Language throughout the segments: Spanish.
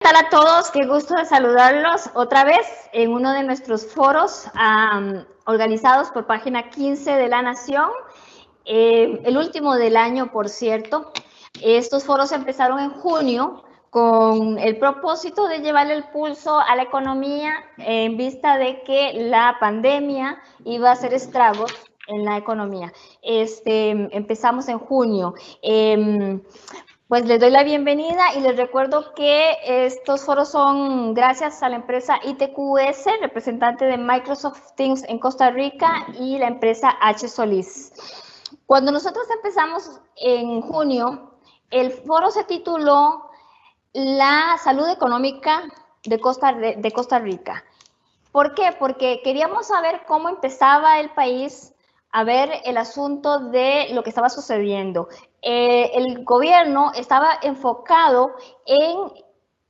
¿Qué tal a todos? Qué gusto de saludarlos otra vez en uno de nuestros foros organizados por Página 15 de La Nación, el último del año, por cierto. Estos foros empezaron en junio con el propósito de llevarle el pulso a la economía en vista de que la pandemia iba a hacer estragos en la economía. Empezamos en junio. Pues les doy la bienvenida y les recuerdo que estos foros son gracias a la empresa ITQS, representante de Microsoft Teams en Costa Rica, y la empresa H. Solís. Cuando nosotros empezamos en junio, el foro se tituló La salud económica de Costa Rica. ¿Por qué? Porque queríamos saber cómo empezaba el país a ver el asunto de lo que estaba sucediendo. El gobierno estaba enfocado en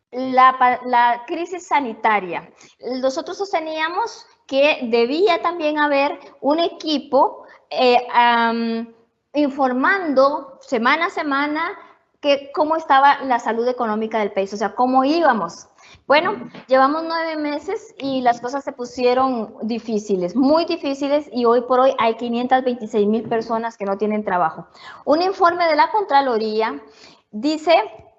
la crisis sanitaria. Nosotros sosteníamos que debía también haber un equipo informando semana a semana cómo estaba la salud económica del país, o sea, cómo íbamos. Bueno, llevamos 9 meses y las cosas se pusieron difíciles, muy difíciles, y hoy por hoy hay 526,000 personas que no tienen trabajo. Un informe de la Contraloría dice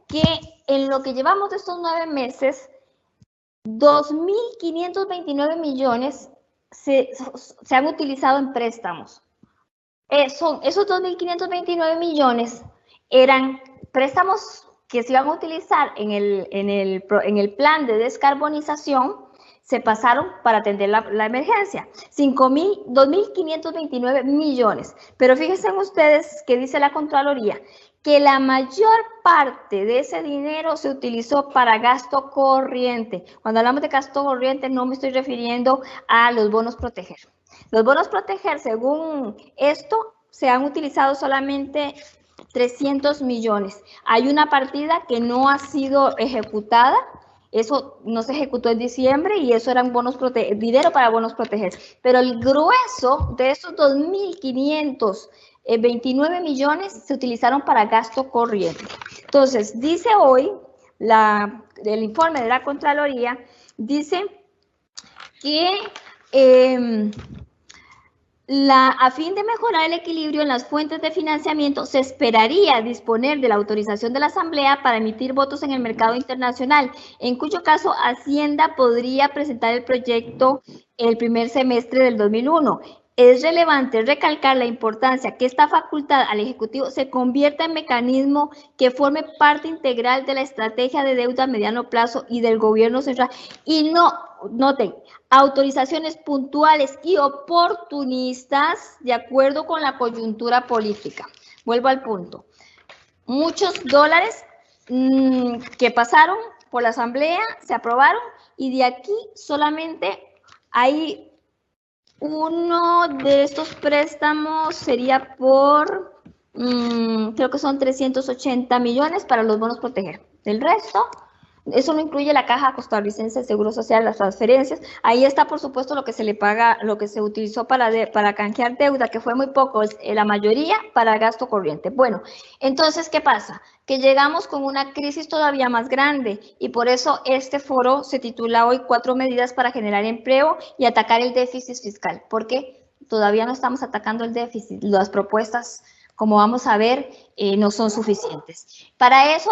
que en lo que llevamos de estos 9 meses, 2.529 millones se han utilizado en préstamos. Esos 2.529 millones eran préstamos que se iban a utilizar en el plan de descarbonización, se pasaron para atender la emergencia. 2.529 millones. Pero fíjense ustedes que dice la Contraloría, que la mayor parte de ese dinero se utilizó para gasto corriente. Cuando hablamos de gasto corriente no me estoy refiriendo a los bonos proteger. Los bonos proteger, según esto, se han utilizado solamente 300 millones. Hay una partida que no ha sido ejecutada, eso no se ejecutó en diciembre y eso eran dinero para bonos proteger. Pero el grueso de esos 2.529 millones se utilizaron para gasto corriente. Entonces, dice hoy el informe de la Contraloría, dice que a fin de mejorar el equilibrio en las fuentes de financiamiento, se esperaría disponer de la autorización de la Asamblea para emitir votos en el mercado internacional, en cuyo caso Hacienda podría presentar el proyecto el primer semestre del 2001. Es relevante recalcar la importancia que esta facultad al Ejecutivo se convierta en mecanismo que forme parte integral de la estrategia de deuda a mediano plazo y del gobierno central. Y no, noten, autorizaciones puntuales y oportunistas de acuerdo con la coyuntura política. Vuelvo al punto. Muchos dólares que pasaron por la Asamblea se aprobaron y de aquí solamente hay uno de estos préstamos sería por, creo que son 380 millones para los bonos proteger. El resto, eso no incluye la Caja Costarricense de Seguro Social, las transferencias. Ahí está, por supuesto, lo que se le paga, lo que se utilizó para canjear deuda, que fue muy poco, la mayoría para gasto corriente. Bueno, entonces, ¿qué pasa? Que llegamos con una crisis todavía más grande y por eso este foro se titula hoy 4 medidas para generar empleo y atacar el déficit fiscal, porque todavía no estamos atacando el déficit. Las propuestas, como vamos a ver, no son suficientes. Para eso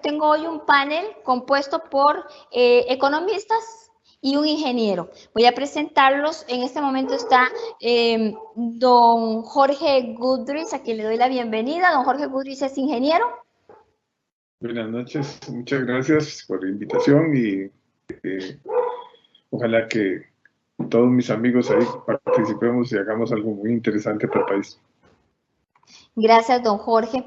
tengo hoy un panel compuesto por economistas y un ingeniero. Voy a presentarlos. En este momento está don Jorge Goodrich, a quien le doy la bienvenida. Don Jorge Goodrich es ingeniero. Buenas noches, muchas gracias por la invitación y ojalá que todos mis amigos ahí participemos y hagamos algo muy interesante para el país. Gracias, don Jorge.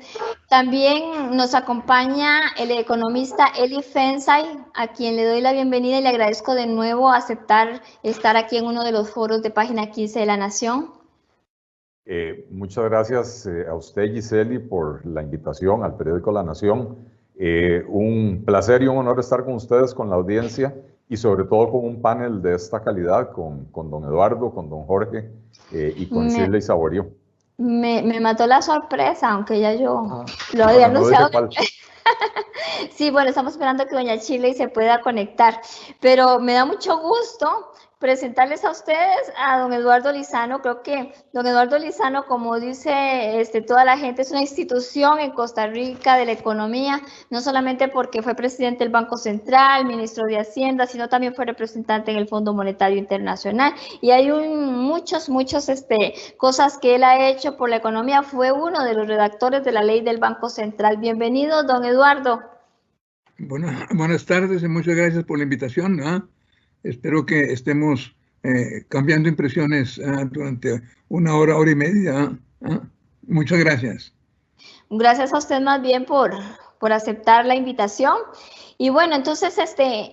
También nos acompaña el economista Eli Fensay, a quien le doy la bienvenida y le agradezco de nuevo aceptar estar aquí en uno de los foros de Página 15 de La Nación. Muchas gracias a usted, Giseli, por la invitación al periódico La Nación. Un placer y un honor estar con ustedes, con la audiencia y sobre todo con un panel de esta calidad, con don Eduardo, con don Jorge y con Shirley Saborío. Me mató la sorpresa, aunque ya yo lo había anunciado. Sí, bueno, estamos esperando que doña Shirley se pueda conectar, pero me da mucho gusto presentarles a ustedes a don Eduardo Lizano. Creo que don Eduardo Lizano, como dice toda la gente, es una institución en Costa Rica de la economía, no solamente porque fue presidente del Banco Central, ministro de Hacienda, sino también fue representante en el Fondo Monetario Internacional, y hay muchas cosas que él ha hecho por la economía. Fue uno de los redactores de la ley del Banco Central. Bienvenido, don Eduardo. Buenas tardes y muchas gracias por la invitación. Espero que estemos cambiando impresiones durante una hora, hora y media. Muchas gracias. Gracias a usted más bien por aceptar la invitación. Y bueno, entonces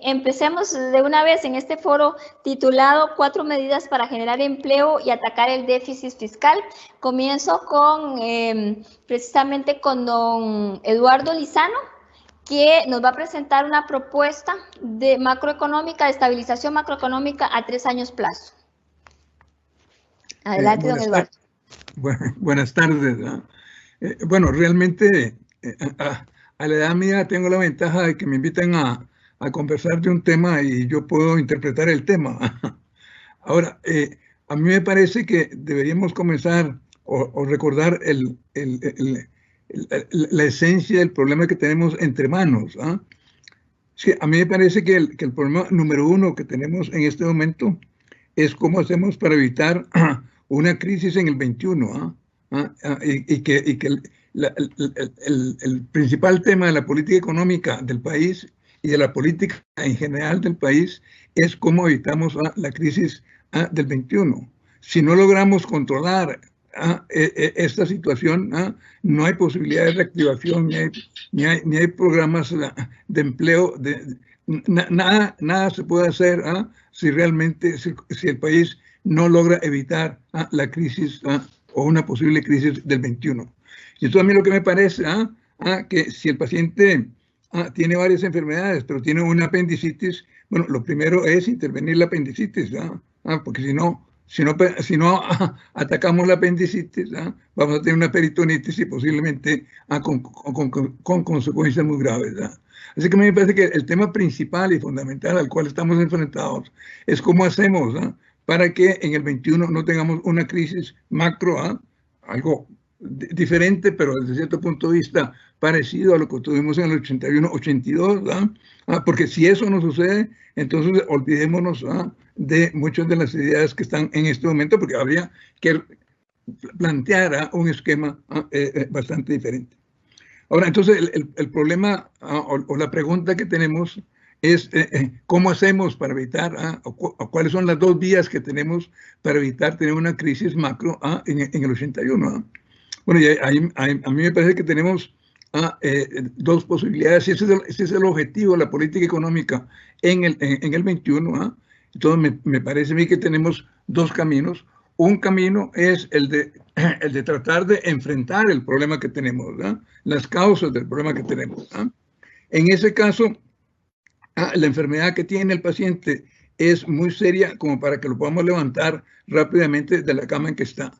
empecemos de una vez en este foro titulado 4 medidas para generar empleo y atacar el déficit fiscal. Comienzo precisamente con don Eduardo Lizano, que nos va a presentar una propuesta de macroeconómica, de estabilización macroeconómica a 3 años plazo. Adelante, don Eduardo. Buenas tardes. Bueno, realmente a la edad mía tengo la ventaja de que me invitan a conversar de un tema y yo puedo interpretar el tema. Ahora, a mí me parece que deberíamos comenzar o recordar la esencia del problema que tenemos entre manos. Sí, a mí me parece que el problema número uno que tenemos en este momento es cómo hacemos para evitar una crisis en el 21. Y que el principal tema de la política económica del país y de la política en general del país es cómo evitamos la crisis del 21. Si no logramos controlar esta situación, no hay posibilidad de reactivación, ni hay programas de empleo, nada se puede hacer si realmente, si el país no logra evitar la crisis o una posible crisis del 21. Y entonces a mí lo que me parece, que si el paciente tiene varias enfermedades, pero tiene una apendicitis, bueno, lo primero es intervenir la apendicitis, porque si no atacamos la apendicitis, vamos a tener una peritonitis y posiblemente con consecuencias muy graves. Así que a mí me parece que el tema principal y fundamental al cual estamos enfrentados es cómo hacemos para que en el 21 no tengamos una crisis macro, algo diferente, pero desde cierto punto de vista parecido a lo que tuvimos en el 81-82, porque si eso no sucede, entonces olvidémonos de muchas de las ideas que están en este momento, porque habría que plantear un esquema bastante diferente. Ahora, entonces, el problema o la pregunta que tenemos es cómo hacemos para evitar, o cuáles son las dos vías que tenemos para evitar tener una crisis macro en el 81. Bueno, y a mí me parece que tenemos dos posibilidades. Si ese es el objetivo de la política económica en el 21, entonces me parece a mí que tenemos dos caminos. Un camino es el de tratar de enfrentar el problema que tenemos, las causas del problema que tenemos. En ese caso, la enfermedad que tiene el paciente es muy seria como para que lo podamos levantar rápidamente de la cama en que está.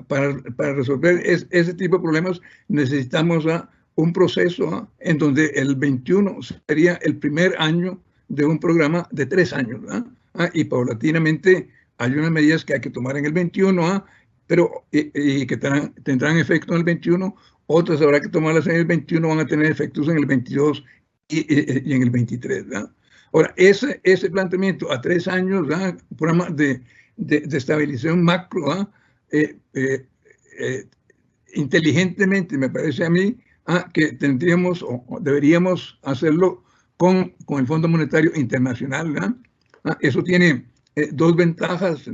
Para resolver ese tipo de problemas necesitamos un proceso en donde el 21 sería el primer año de un programa de 3 años. Y paulatinamente hay unas medidas que hay que tomar en el 21, pero y que tendrán efecto en el 21, otras habrá que tomarlas en el 21, van a tener efectos en el 22 y en el 23. Ahora, ese planteamiento a 3 años, un programa de estabilización macro, inteligentemente, me parece a mí, que tendríamos o deberíamos hacerlo con el Fondo Monetario Internacional. Eso tiene dos ventajas,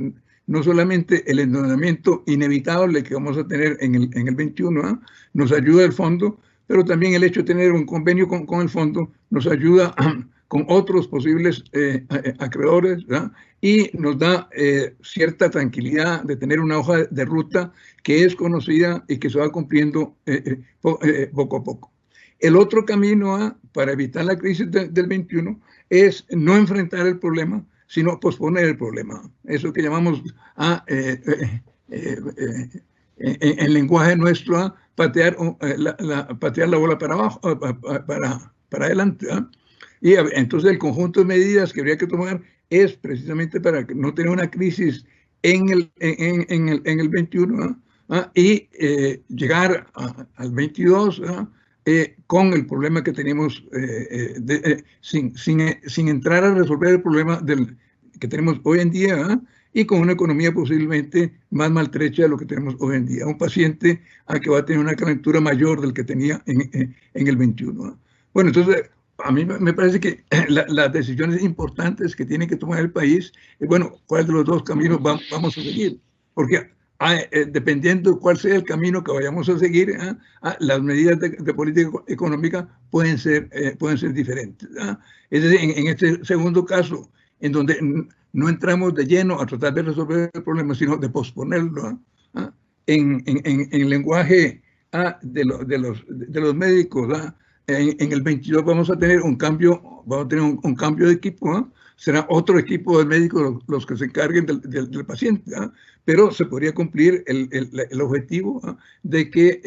no solamente el endeudamiento inevitable que vamos a tener en el 21, nos ayuda el fondo, pero también el hecho de tener un convenio con el fondo nos ayuda con otros posibles acreedores, y nos da cierta tranquilidad de tener una hoja de ruta que es conocida y que se va cumpliendo poco a poco. El otro camino para evitar la crisis del 21 es no enfrentar el problema, sino posponer el problema. Eso que llamamos en lenguaje nuestro, patear la bola para abajo, para adelante. Y entonces el conjunto de medidas que habría que tomar es precisamente para no tener una crisis en el 21 y llegar al 22 con el problema que tenemos, sin entrar a resolver el problema que tenemos hoy en día, y con una economía posiblemente más maltrecha de lo que tenemos hoy en día. Un paciente que va a tener una calentura mayor del que tenía en el 21. Bueno, entonces, a mí me parece que las decisiones importantes que tiene que tomar el país es, bueno, cuál de los dos caminos vamos a seguir. Porque dependiendo de cuál sea el camino que vayamos a seguir, las medidas de política económica pueden ser diferentes. Es decir, en este segundo caso, en donde no entramos de lleno a tratar de resolver el problema, sino de posponerlo. En el lenguaje de los médicos, en el 22 vamos a tener un cambio de equipo. Será otro equipo de médicos los que se encarguen del paciente, pero se podría cumplir el objetivo de que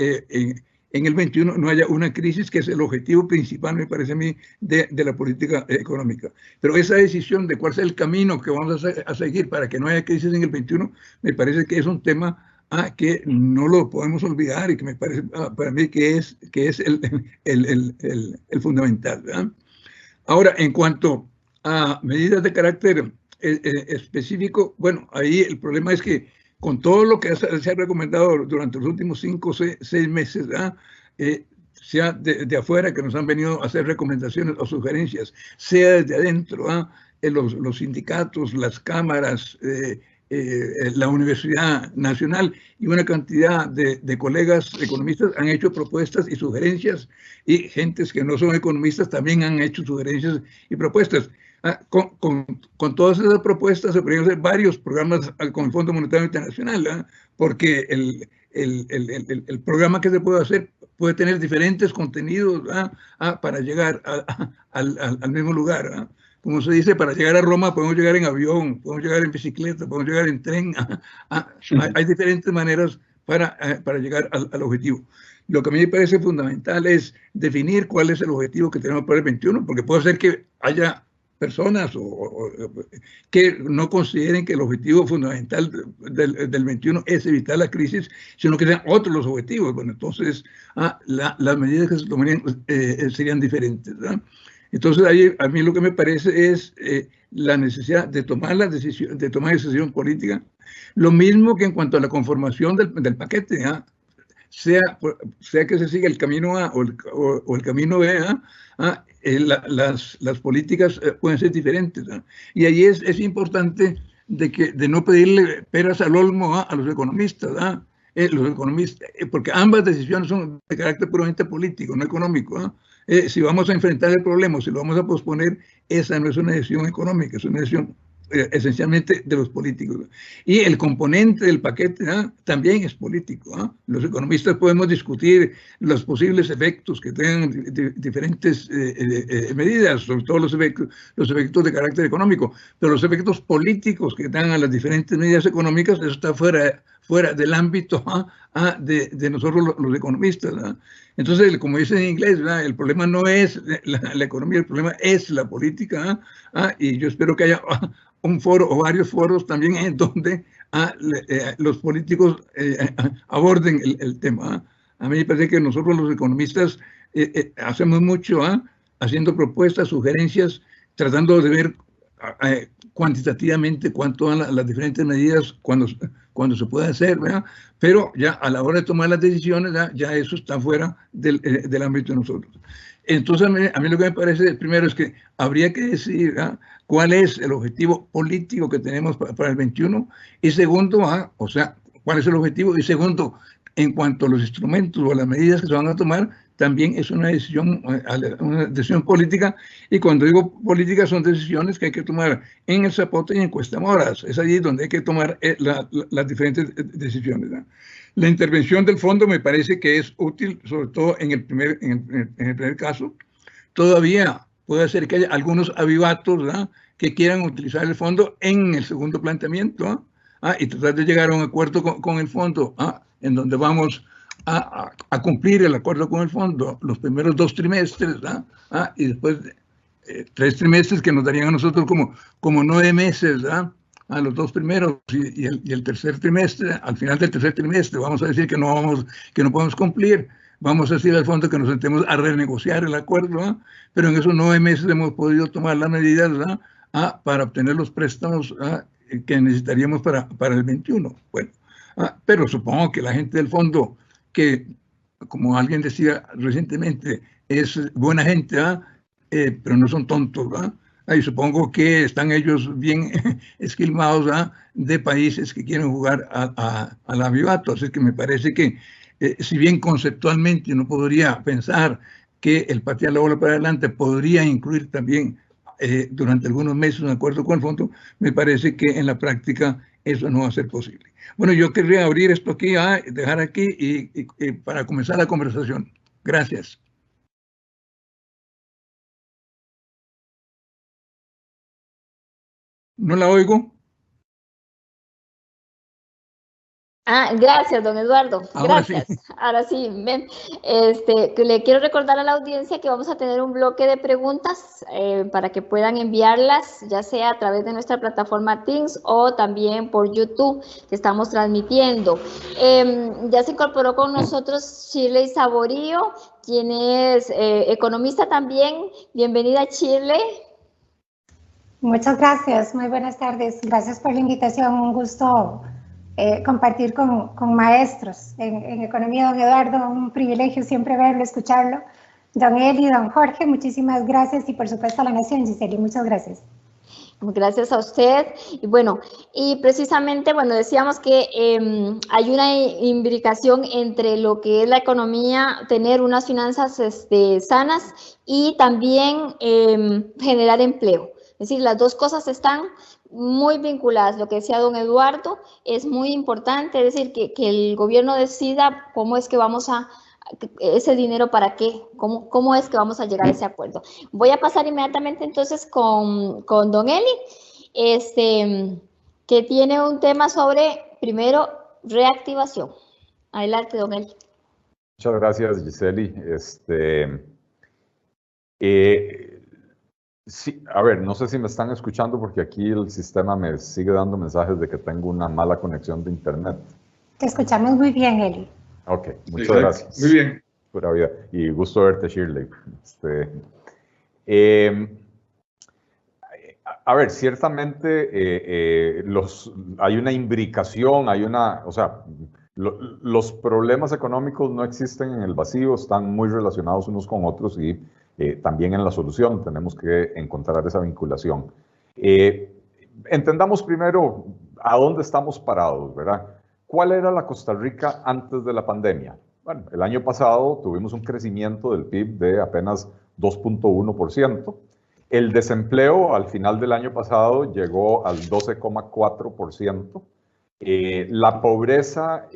en el 21 no haya una crisis, que es el objetivo principal, me parece a mí, de la política económica. Pero esa decisión de cuál es el camino que vamos a seguir para que no haya crisis en el 21, me parece que es un tema que no lo podemos olvidar y que me parece para mí que es el fundamental, ¿verdad? Ahora, en cuanto a medidas de carácter específico, bueno, ahí el problema es que con todo lo que se ha recomendado durante los últimos 5 o 6 meses, sea de afuera, que nos han venido a hacer recomendaciones o sugerencias, sea desde adentro, los sindicatos, las cámaras, la Universidad Nacional y una cantidad de colegas economistas han hecho propuestas y sugerencias, y gentes que no son economistas también han hecho sugerencias y propuestas. Con todas esas propuestas se podrían hacer varios programas con el Fondo Monetario Internacional, porque el programa que se puede hacer puede tener diferentes contenidos para llegar al mismo lugar. Como se dice, para llegar a Roma podemos llegar en avión, podemos llegar en bicicleta, podemos llegar en tren. Hay diferentes maneras para llegar al objetivo. Lo que a mí me parece fundamental es definir cuál es el objetivo que tenemos para el 21, porque puede ser que haya personas que no consideren que el objetivo fundamental del 21 es evitar la crisis, sino que sean otros los objetivos. Bueno, entonces las medidas que se tomarían serían diferentes, ¿verdad? Entonces, ahí, a mí lo que me parece es la necesidad de tomar decisión política. Lo mismo que en cuanto a la conformación del paquete, sea que se siga el camino A o el camino B, las políticas pueden ser diferentes. Y ahí es importante de no pedirle peras al olmo a los economistas. Porque ambas decisiones son de carácter puramente político, no económico. Si vamos a enfrentar el problema, si lo vamos a posponer, esa no es una decisión económica, es una decisión esencialmente de los políticos. Y el componente del paquete también es político. Los economistas podemos discutir los posibles efectos que tengan diferentes medidas, sobre todo los efectos de carácter económico, pero los efectos políticos que dan a las diferentes medidas económicas, eso está fuera del ámbito de nosotros los economistas. Entonces, como dicen en inglés, el problema no es la economía, el problema es la política, y yo espero que haya un foro o varios foros también en donde los políticos aborden el tema. A mí me parece que nosotros los economistas hacemos mucho haciendo propuestas, sugerencias, tratando de ver cuantitativamente cuánto dan las diferentes medidas cuando se puede hacer, ¿verdad? Pero ya a la hora de tomar las decisiones, ya eso está fuera del ámbito de nosotros. Entonces, a mí lo que me parece primero es que habría que decidir cuál es el objetivo político que tenemos para el 21, y segundo, o sea, cuál es el objetivo, y segundo, en cuanto a los instrumentos o las medidas que se van a tomar, también es una decisión política, y cuando digo política son decisiones que hay que tomar en el Zapote y en Cuestamoras. Es allí donde hay que tomar las diferentes decisiones. La intervención del fondo me parece que es útil, sobre todo en el primer caso. Todavía puede ser que haya algunos avivatos que quieran utilizar el fondo en el segundo planteamiento, y tratar de llegar a un acuerdo con el fondo, en donde vamos a cumplir el acuerdo con el fondo los primeros 2 trimestres, y después 3 trimestres que nos darían a nosotros como 9 meses, a los 2 primeros y el tercer trimestre, al final del tercer trimestre, vamos a decir que no podemos cumplir. Vamos a decir al fondo que nos sentemos a renegociar el acuerdo, pero en esos 9 meses hemos podido tomar las medidas para obtener los préstamos que necesitaríamos para el 21. Bueno, pero supongo que la gente del fondo, que como alguien decía recientemente, es buena gente, pero no son tontos, y supongo que están ellos bien esquilmados de países que quieren jugar al avivato. Así que me parece que si bien conceptualmente uno podría pensar que el patear la bola para adelante podría incluir también durante algunos meses un acuerdo con el fondo, me parece que en la práctica eso no va a ser posible. Bueno, yo querría abrir esto aquí, dejar aquí y para comenzar la conversación. Gracias. ¿No la oigo? Gracias, don Eduardo. Gracias. Ahora sí, ven. Le quiero recordar a la audiencia que vamos a tener un bloque de preguntas para que puedan enviarlas, ya sea a través de nuestra plataforma Teams o también por YouTube, que estamos transmitiendo. Ya se incorporó con nosotros Shirley Saborío, quien es economista también. Bienvenida, Shirley. Muchas gracias. Muy buenas tardes. Gracias por la invitación. Un gusto compartir con maestros en economía. Don Eduardo, un privilegio siempre verlo, escucharlo. Don Eli, don Jorge, muchísimas gracias, y por supuesto a la Nación. Giseli, muchas gracias. Gracias a usted. Y bueno, y precisamente, bueno, decíamos que hay una imbricación entre lo que es la economía, tener unas finanzas sanas, y también generar empleo. Es decir, las dos cosas están muy vinculadas. Lo que decía don Eduardo es muy importante, es decir, que el gobierno decida cómo es que vamos a, ese dinero para qué, cómo es que vamos a llegar a ese acuerdo. Voy a pasar inmediatamente entonces con don Eli, que tiene un tema sobre, primero, reactivación. Adelante, don Eli. Muchas gracias, Giseli. Sí, a ver, no sé si me están escuchando porque aquí el sistema me sigue dando mensajes de que tengo una mala conexión de internet. Te escuchamos muy bien, Eli. Ok, muchas gracias. Muy bien. Pura vida. Y gusto verte, Shirley. A ver, ciertamente hay una imbricación, o sea, los problemas económicos no existen en el vacío, están muy relacionados unos con otros, y también en la solución tenemos que encontrar esa vinculación. Entendamos primero a dónde estamos parados, ¿verdad? ¿Cuál era la Costa Rica antes de la pandemia? Bueno, el año pasado tuvimos un crecimiento del PIB de apenas 2.1%. El desempleo al final del año pasado llegó al 12,4%. La pobreza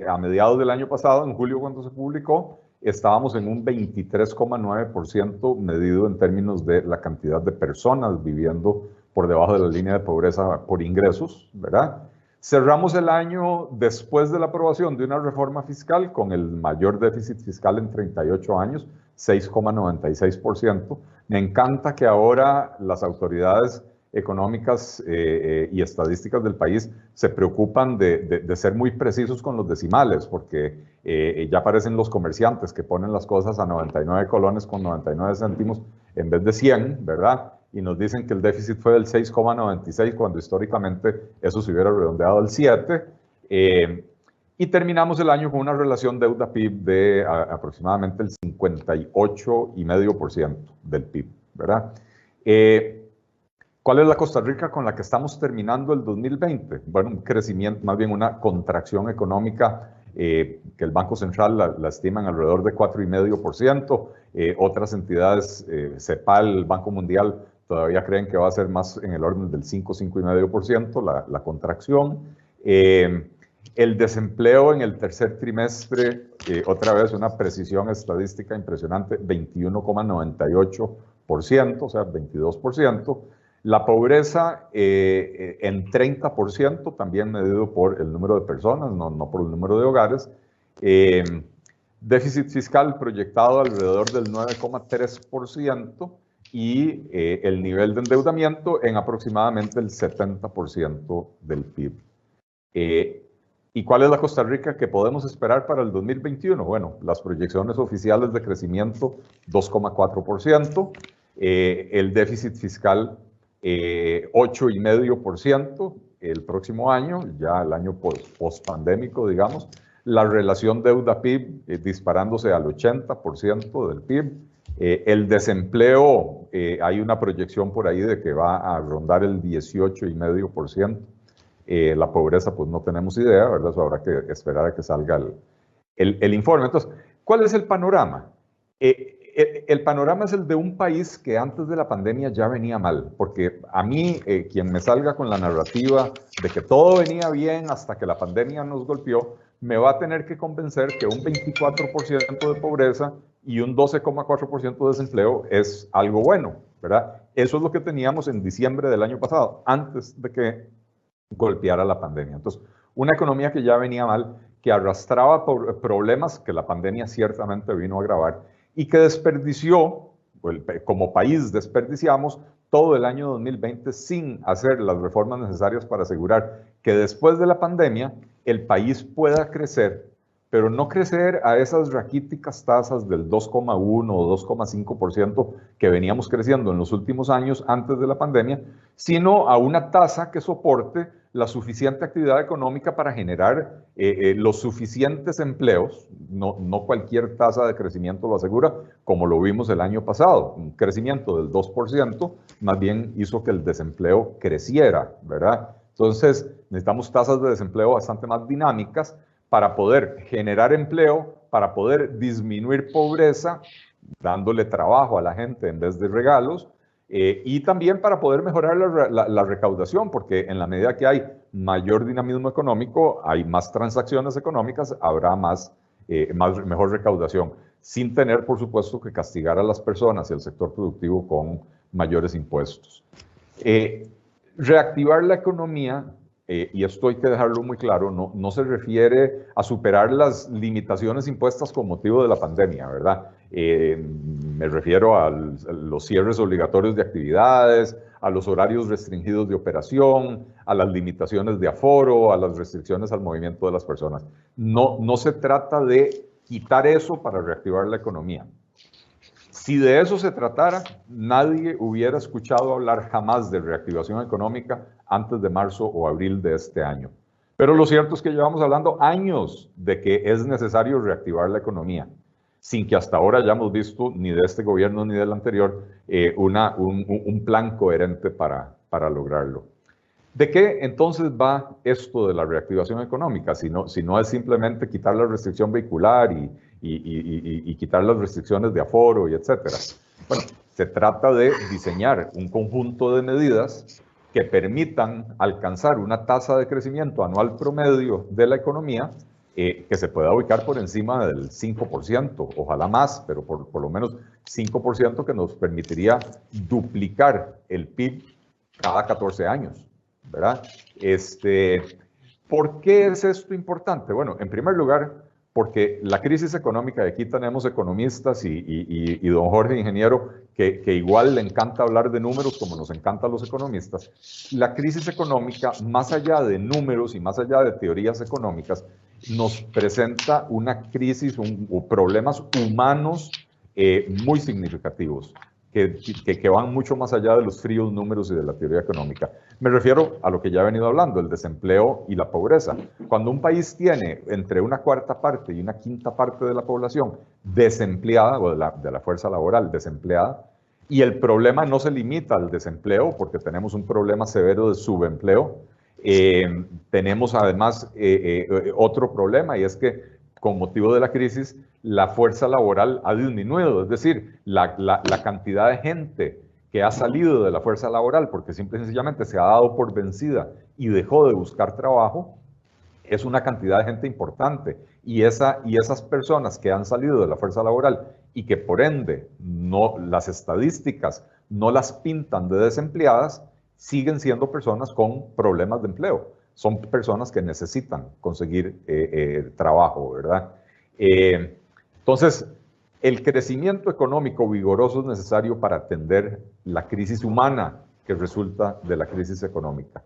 a mediados del año pasado, en julio cuando se publicó, estábamos en un 23,9% medido en términos de la cantidad de personas viviendo por debajo de la línea de pobreza por ingresos, ¿verdad? Cerramos el año después de la aprobación de una reforma fiscal con el mayor déficit fiscal en 38 años, 6,96%. Me encanta que ahora las autoridades económicas y estadísticas del país se preocupan de ser muy precisos con los decimales, porque ya aparecen los comerciantes que ponen las cosas a 99 colones con 99 céntimos en vez de 100, ¿verdad? Y nos dicen que el déficit fue del 6,96, cuando históricamente eso se hubiera redondeado al 7. Y terminamos el año con una relación deuda-PIB de aproximadamente el 58,5% del PIB, ¿verdad? ¿Cuál es la Costa Rica con la que estamos terminando el 2020? Bueno, un crecimiento, más bien una contracción económica que el Banco Central la estima en alrededor de 4,5%. Otras entidades, CEPAL, el Banco Mundial, todavía creen que va a ser más en el orden del 5,5% la contracción. El desempleo en el tercer trimestre, otra vez una precisión estadística impresionante, 21,98%, o sea, 22%. La pobreza en 30%, también medido por el número de personas, no por el número de hogares. Déficit fiscal proyectado alrededor del 9,3% y el nivel de endeudamiento en aproximadamente el 70% del PIB. ¿Y cuál es la Costa Rica que podemos esperar para el 2021? Bueno, las proyecciones oficiales de crecimiento 2,4%, el déficit fiscal 8,5% el próximo año, ya el año post-pandémico, digamos. La relación deuda-PIB disparándose al 80% del PIB. El desempleo, hay una proyección por ahí de que va a rondar el 18,5%. La pobreza, pues no tenemos idea, ¿verdad? Eso habrá que esperar a que salga el informe. Entonces, ¿cuál es el panorama? El panorama es el de un país que antes de la pandemia ya venía mal, porque a mí, quien me salga con la narrativa de que todo venía bien hasta que la pandemia nos golpeó, me va a tener que convencer que un 24% de pobreza y un 12,4% de desempleo es algo bueno, ¿verdad? Eso es lo que teníamos en diciembre del año pasado, antes de que golpeara la pandemia. Entonces, una economía que ya venía mal, que arrastraba problemas que la pandemia ciertamente vino a agravar, y que desperdició, como país desperdiciamos todo el año 2020 sin hacer las reformas necesarias para asegurar que después de la pandemia el país pueda crecer, pero no crecer a esas raquíticas tasas del 2,1 o 2,5% que veníamos creciendo en los últimos años antes de la pandemia, sino a una tasa que soporte la suficiente actividad económica para generar los suficientes empleos. No cualquier tasa de crecimiento lo asegura, como lo vimos el año pasado. Un crecimiento del 2% más bien hizo que el desempleo creciera, ¿verdad? Entonces necesitamos tasas de desempleo bastante más dinámicas para poder generar empleo, para poder disminuir pobreza, dándole trabajo a la gente en vez de regalos, y también para poder mejorar la recaudación, porque en la medida que hay mayor dinamismo económico, hay más transacciones económicas, habrá mejor recaudación, sin tener, por supuesto, que castigar a las personas y al sector productivo con mayores impuestos. Reactivar la economía, y esto hay que dejarlo muy claro, no se refiere a superar las limitaciones impuestas con motivo de la pandemia, ¿verdad? Me refiero a los cierres obligatorios de actividades, a los horarios restringidos de operación, a las limitaciones de aforo, a las restricciones al movimiento de las personas. No se trata de quitar eso para reactivar la economía. Si de eso se tratara, nadie hubiera escuchado hablar jamás de reactivación económica antes de marzo o abril de este año. Pero lo cierto es que llevamos hablando años de que es necesario reactivar la economía, sin que hasta ahora hayamos visto ni de este gobierno ni del anterior un plan coherente para lograrlo. ¿De qué entonces va esto de la reactivación económica? Si no es simplemente quitar la restricción vehicular y quitar las restricciones de aforo y etcétera. Bueno, se trata de diseñar un conjunto de medidas que permitan alcanzar una tasa de crecimiento anual promedio de la economía que se pueda ubicar por encima del 5%, ojalá más, pero por lo menos 5%, que nos permitiría duplicar el PIB cada 14 años, ¿verdad? ¿Por qué es esto importante? Bueno, en primer lugar, porque la crisis económica, y aquí tenemos economistas y don Jorge, ingeniero, que igual le encanta hablar de números como nos encantan los economistas. La crisis económica, más allá de números y más allá de teorías económicas, nos presenta una crisis o problemas humanos muy significativos, que van mucho más allá de los fríos números y de la teoría económica. Me refiero a lo que ya he venido hablando, el desempleo y la pobreza. Cuando un país tiene entre una cuarta parte y una quinta parte de la población desempleada, o de la fuerza laboral desempleada, y el problema no se limita al desempleo, porque tenemos un problema severo de subempleo, tenemos además otro problema, y es que con motivo de la crisis, la fuerza laboral ha disminuido, es decir, la cantidad de gente que ha salido de la fuerza laboral porque simple y sencillamente se ha dado por vencida y dejó de buscar trabajo, es una cantidad de gente importante. Y esas personas que han salido de la fuerza laboral y que por ende las estadísticas no las pintan de desempleadas, siguen siendo personas con problemas de empleo. Son personas que necesitan conseguir trabajo, ¿verdad? Entonces, el crecimiento económico vigoroso es necesario para atender la crisis humana que resulta de la crisis económica.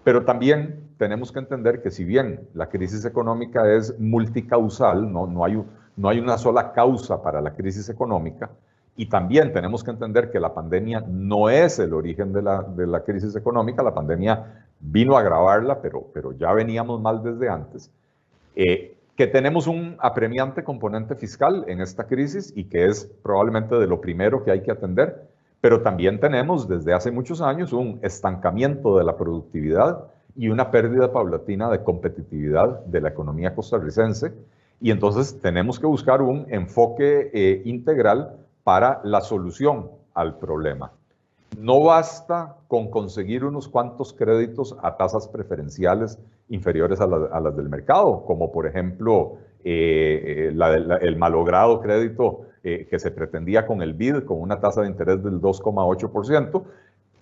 Pero también tenemos que entender que si bien la crisis económica es multicausal, no hay una sola causa para la crisis económica, y también tenemos que entender que la pandemia no es el origen de la crisis económica, la pandemia vino a agravarla, pero ya veníamos mal desde antes, que tenemos un apremiante componente fiscal en esta crisis y que es probablemente de lo primero que hay que atender, pero también tenemos desde hace muchos años un estancamiento de la productividad y una pérdida paulatina de competitividad de la economía costarricense, y entonces tenemos que buscar un enfoque integral para la solución al problema. No basta con conseguir unos cuantos créditos a tasas preferenciales inferiores a las del mercado, como por ejemplo el malogrado crédito que se pretendía con el BID, con una tasa de interés del 2,8%.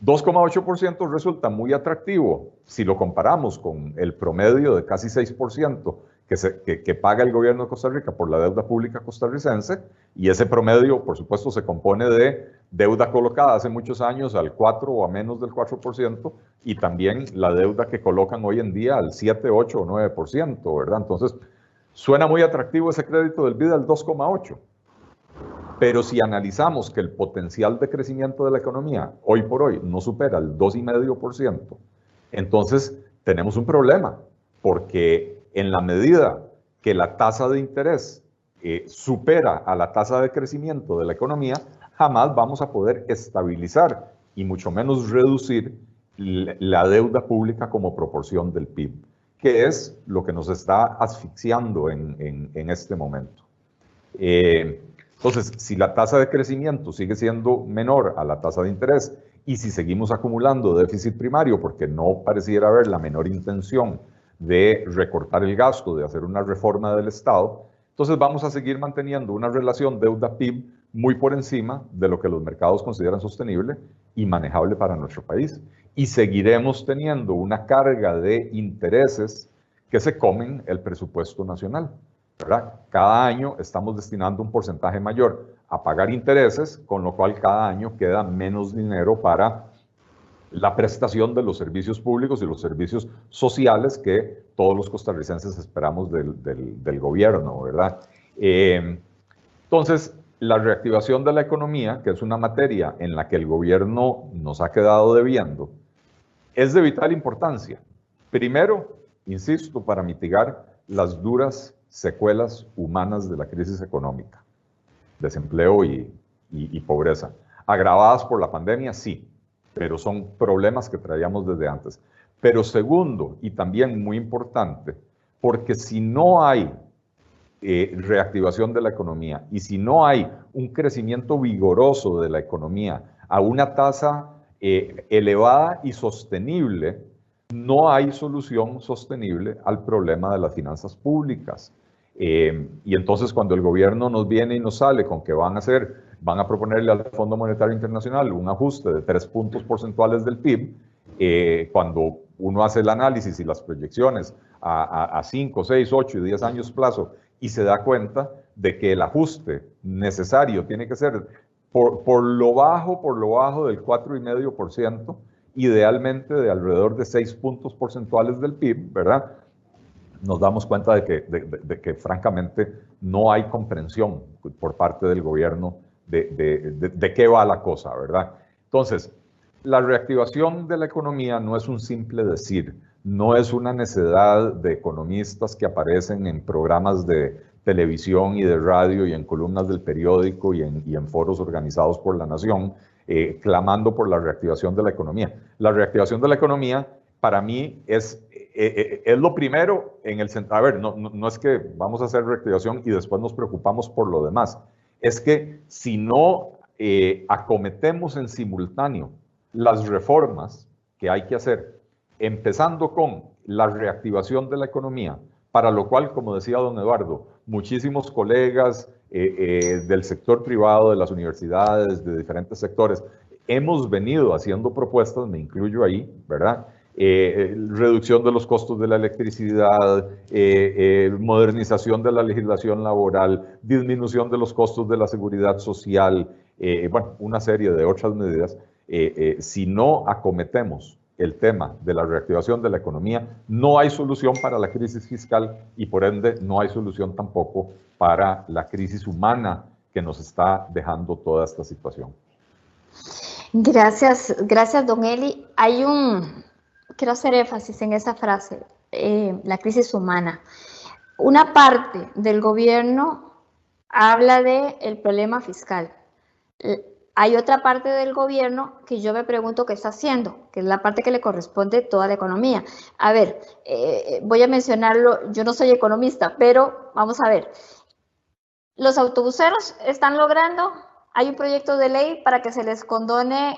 2,8% resulta muy atractivo si lo comparamos con el promedio de casi 6% que paga el gobierno de Costa Rica por la deuda pública costarricense, y ese promedio, por supuesto, se compone de deuda colocada hace muchos años al 4 o a menos del 4%, y también la deuda que colocan hoy en día al 7, 8 o 9%, ¿verdad? Entonces, suena muy atractivo ese crédito del BID al 2,8%. Pero si analizamos que el potencial de crecimiento de la economía hoy por hoy no supera el 2,5%, entonces tenemos un problema, porque en la medida que la tasa de interés supera a la tasa de crecimiento de la economía, jamás vamos a poder estabilizar y mucho menos reducir la deuda pública como proporción del PIB, que es lo que nos está asfixiando en este momento. Entonces, si la tasa de crecimiento sigue siendo menor a la tasa de interés y si seguimos acumulando déficit primario porque no pareciera haber la menor intención de recortar el gasto, de hacer una reforma del Estado, entonces vamos a seguir manteniendo una relación deuda-PIB muy por encima de lo que los mercados consideran sostenible y manejable para nuestro país. Y seguiremos teniendo una carga de intereses que se comen el presupuesto nacional, ¿verdad? Cada año estamos destinando un porcentaje mayor a pagar intereses, con lo cual cada año queda menos dinero para la prestación de los servicios públicos y los servicios sociales que todos los costarricenses esperamos del gobierno, ¿verdad? Entonces, la reactivación de la economía, que es una materia en la que el gobierno nos ha quedado debiendo, es de vital importancia. Primero, insisto, para mitigar las duras secuelas humanas de la crisis económica, desempleo y pobreza, agravadas por la pandemia, sí, pero son problemas que traíamos desde antes. Pero segundo, y también muy importante, porque si no hay reactivación de la economía y si no hay un crecimiento vigoroso de la economía a una tasa elevada y sostenible, no hay solución sostenible al problema de las finanzas públicas. Y entonces cuando el gobierno nos viene y nos sale con que van a proponerle al Fondo Monetario Internacional un ajuste de 3 puntos porcentuales del PIB, cuando uno hace el análisis y las proyecciones a 5, 6, 8 y 10 años plazo y se da cuenta de que el ajuste necesario tiene que ser por lo bajo del 4,5%, idealmente de alrededor de 6 puntos porcentuales del PIB, ¿verdad? Nos damos cuenta de que francamente no hay comprensión por parte del gobierno de qué va la cosa, ¿verdad? Entonces, la reactivación de la economía no es un simple decir, no es una necedad de economistas que aparecen en programas de televisión y de radio y en columnas del periódico y en foros organizados por la Nación, clamando por la reactivación de la economía. La reactivación de la economía, para mí, es lo primero en el sentido, a ver, no es que vamos a hacer reactivación y después nos preocupamos por lo demás, es que si no acometemos en simultáneo las reformas que hay que hacer, empezando con la reactivación de la economía, para lo cual, como decía don Eduardo, muchísimos colegas del sector privado, de las universidades, de diferentes sectores, hemos venido haciendo propuestas, me incluyo ahí, ¿verdad? Reducción de los costos de la electricidad, modernización de la legislación laboral, disminución de los costos de la seguridad social, bueno, una serie de otras medidas. Si no acometemos el tema de la reactivación de la economía, no hay solución para la crisis fiscal y por ende no hay solución tampoco para la crisis humana que nos está dejando toda esta situación. Gracias, don Eli. Quiero hacer énfasis en esa frase, la crisis humana. Una parte del gobierno habla del problema fiscal. Hay otra parte del gobierno que yo me pregunto qué está haciendo, que es la parte que le corresponde a toda la economía. A ver, voy a mencionarlo, yo no soy economista, pero vamos a ver. Los autobuseros están logrando, hay un proyecto de ley para que se les condone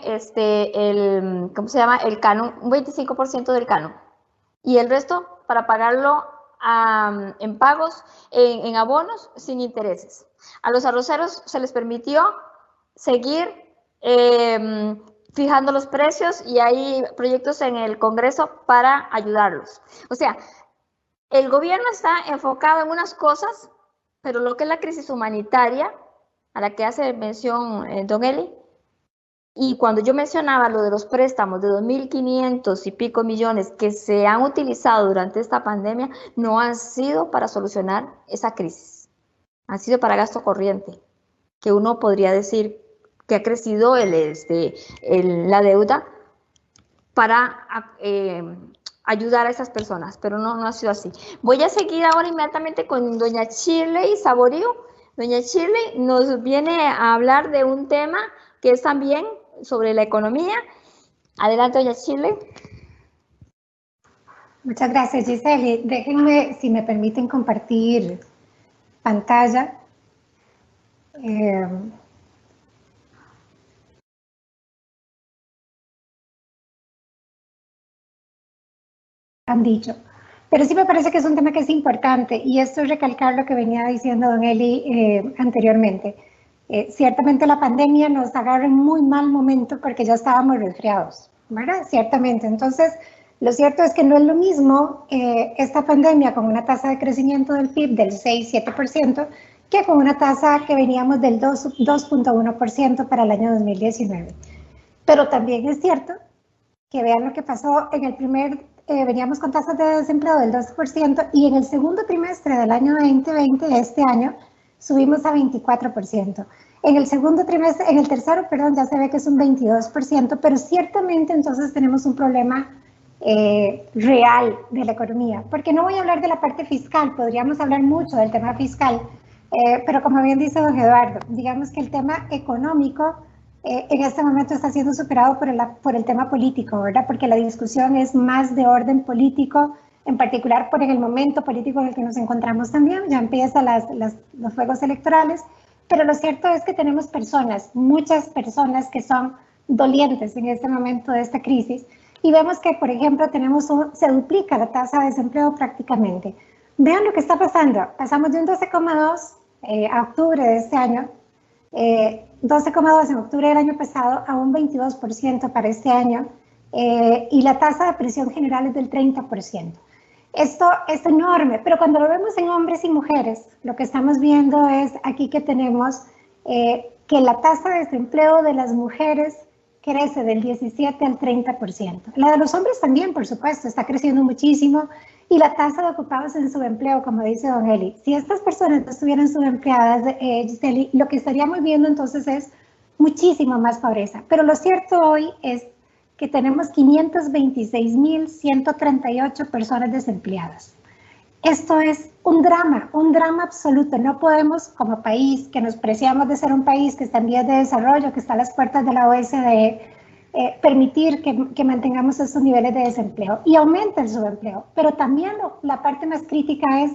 ¿cómo se llama? El canon, un 25% del canon. Y el resto para pagarlo en pagos, en abonos, sin intereses. A los arroceros se les permitió seguir fijando los precios y hay proyectos en el Congreso para ayudarlos. O sea, el gobierno está enfocado en unas cosas, pero lo que es la crisis humanitaria, a la que hace mención don Eli, y cuando yo mencionaba lo de los préstamos de 2.500 y pico millones que se han utilizado durante esta pandemia, no han sido para solucionar esa crisis, han sido para gasto corriente, que uno podría decir que ha crecido la deuda para ayudar a esas personas, pero no ha sido así. Voy a seguir ahora inmediatamente con doña Shirley Saborío. Doña Shirley nos viene a hablar de un tema que es también sobre la economía. Adelante, doña Shirley. Muchas gracias, Giseli. Déjenme, si me permiten, compartir pantalla. Han dicho. Pero sí me parece que es un tema que es importante y esto es recalcar lo que venía diciendo don Eli anteriormente. Ciertamente la pandemia nos agarra en muy mal momento porque ya estábamos resfriados, ¿verdad? Ciertamente. Entonces, lo cierto es que no es lo mismo esta pandemia con una tasa de crecimiento del PIB del 6-7% que con una tasa que veníamos del 2.1% para el año 2019. Pero también es cierto que vean lo que pasó en el veníamos con tasas de desempleo del 12% y en el segundo trimestre del año 2020, de este año, subimos a 24%. En el tercero, perdón, ya se ve que es un 22%, pero ciertamente entonces tenemos un problema real de la economía. Porque no voy a hablar de la parte fiscal, podríamos hablar mucho del tema fiscal, pero como bien dice don Eduardo, digamos que el tema económico en este momento está siendo superado por el tema político, ¿verdad? Porque la discusión es más de orden político, en particular por el momento político en el que nos encontramos también, ya empiezan los juegos electorales, pero lo cierto es que tenemos personas, muchas personas que son dolientes en este momento de esta crisis, y vemos que, por ejemplo, se duplica la tasa de desempleo prácticamente. Vean lo que está pasando, pasamos de un 12,2 a octubre de este año, 12,2 en octubre del año pasado a un 22% para este año y la tasa de presión general es del 30%. Esto es enorme, pero cuando lo vemos en hombres y mujeres, lo que estamos viendo es aquí que tenemos que la tasa de desempleo de las mujeres crece del 17 al 30%. La de los hombres también, por supuesto, está creciendo muchísimo y la tasa de ocupados en subempleo, como dice don Eli. Si estas personas no estuvieran subempleadas, Giseli, lo que estaríamos viendo entonces es muchísimo más pobreza. Pero lo cierto hoy es que tenemos 526.138 personas desempleadas. Esto es un drama absoluto. No podemos, como país, que nos preciamos de ser un país que está en vías de desarrollo, que está a las puertas de la OSDE, permitir que mantengamos estos niveles de desempleo y aumenta el subempleo. Pero también la parte más crítica es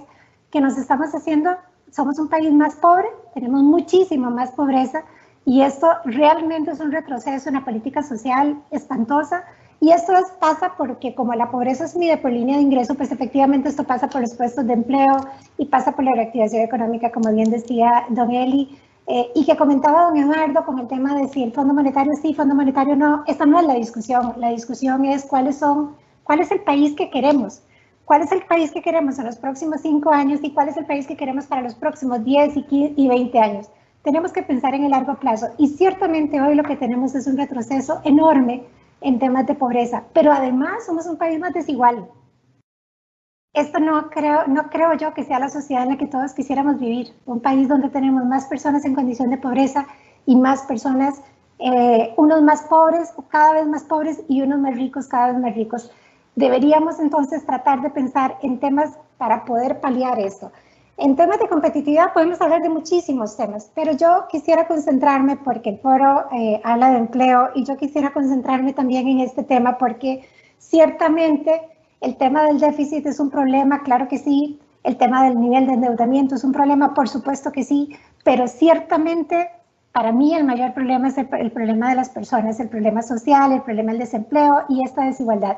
que somos un país más pobre, tenemos muchísimo más pobreza y esto realmente es un retroceso, una política social espantosa. Y esto pasa porque como la pobreza se mide por línea de ingreso, pues efectivamente esto pasa por los puestos de empleo y pasa por la reactivación económica, como bien decía don Eli. y que comentaba don Eduardo con el tema de si el Fondo Monetario sí, Fondo Monetario no. Esta no es la discusión. La discusión es cuál es el país que queremos. ¿Cuál es el país que queremos en los próximos 5 años y cuál es el país que queremos para los próximos 10 y 20 años? Tenemos que pensar en el largo plazo y ciertamente hoy lo que tenemos es un retroceso enorme en temas de pobreza, pero además somos un país más desigual. Esto no creo yo que sea la sociedad en la que todos quisiéramos vivir, un país donde tenemos más personas en condición de pobreza y más personas, unos más pobres, cada vez más pobres y unos más ricos, cada vez más ricos. Deberíamos entonces tratar de pensar en temas para poder paliar esto. En temas de competitividad podemos hablar de muchísimos temas, pero yo quisiera concentrarme porque el foro habla de empleo y yo quisiera concentrarme también en este tema porque ciertamente el tema del déficit es un problema, claro que sí, el tema del nivel de endeudamiento es un problema, por supuesto que sí, pero ciertamente para mí el mayor problema es el problema de las personas, el problema social, el problema del desempleo y esta desigualdad.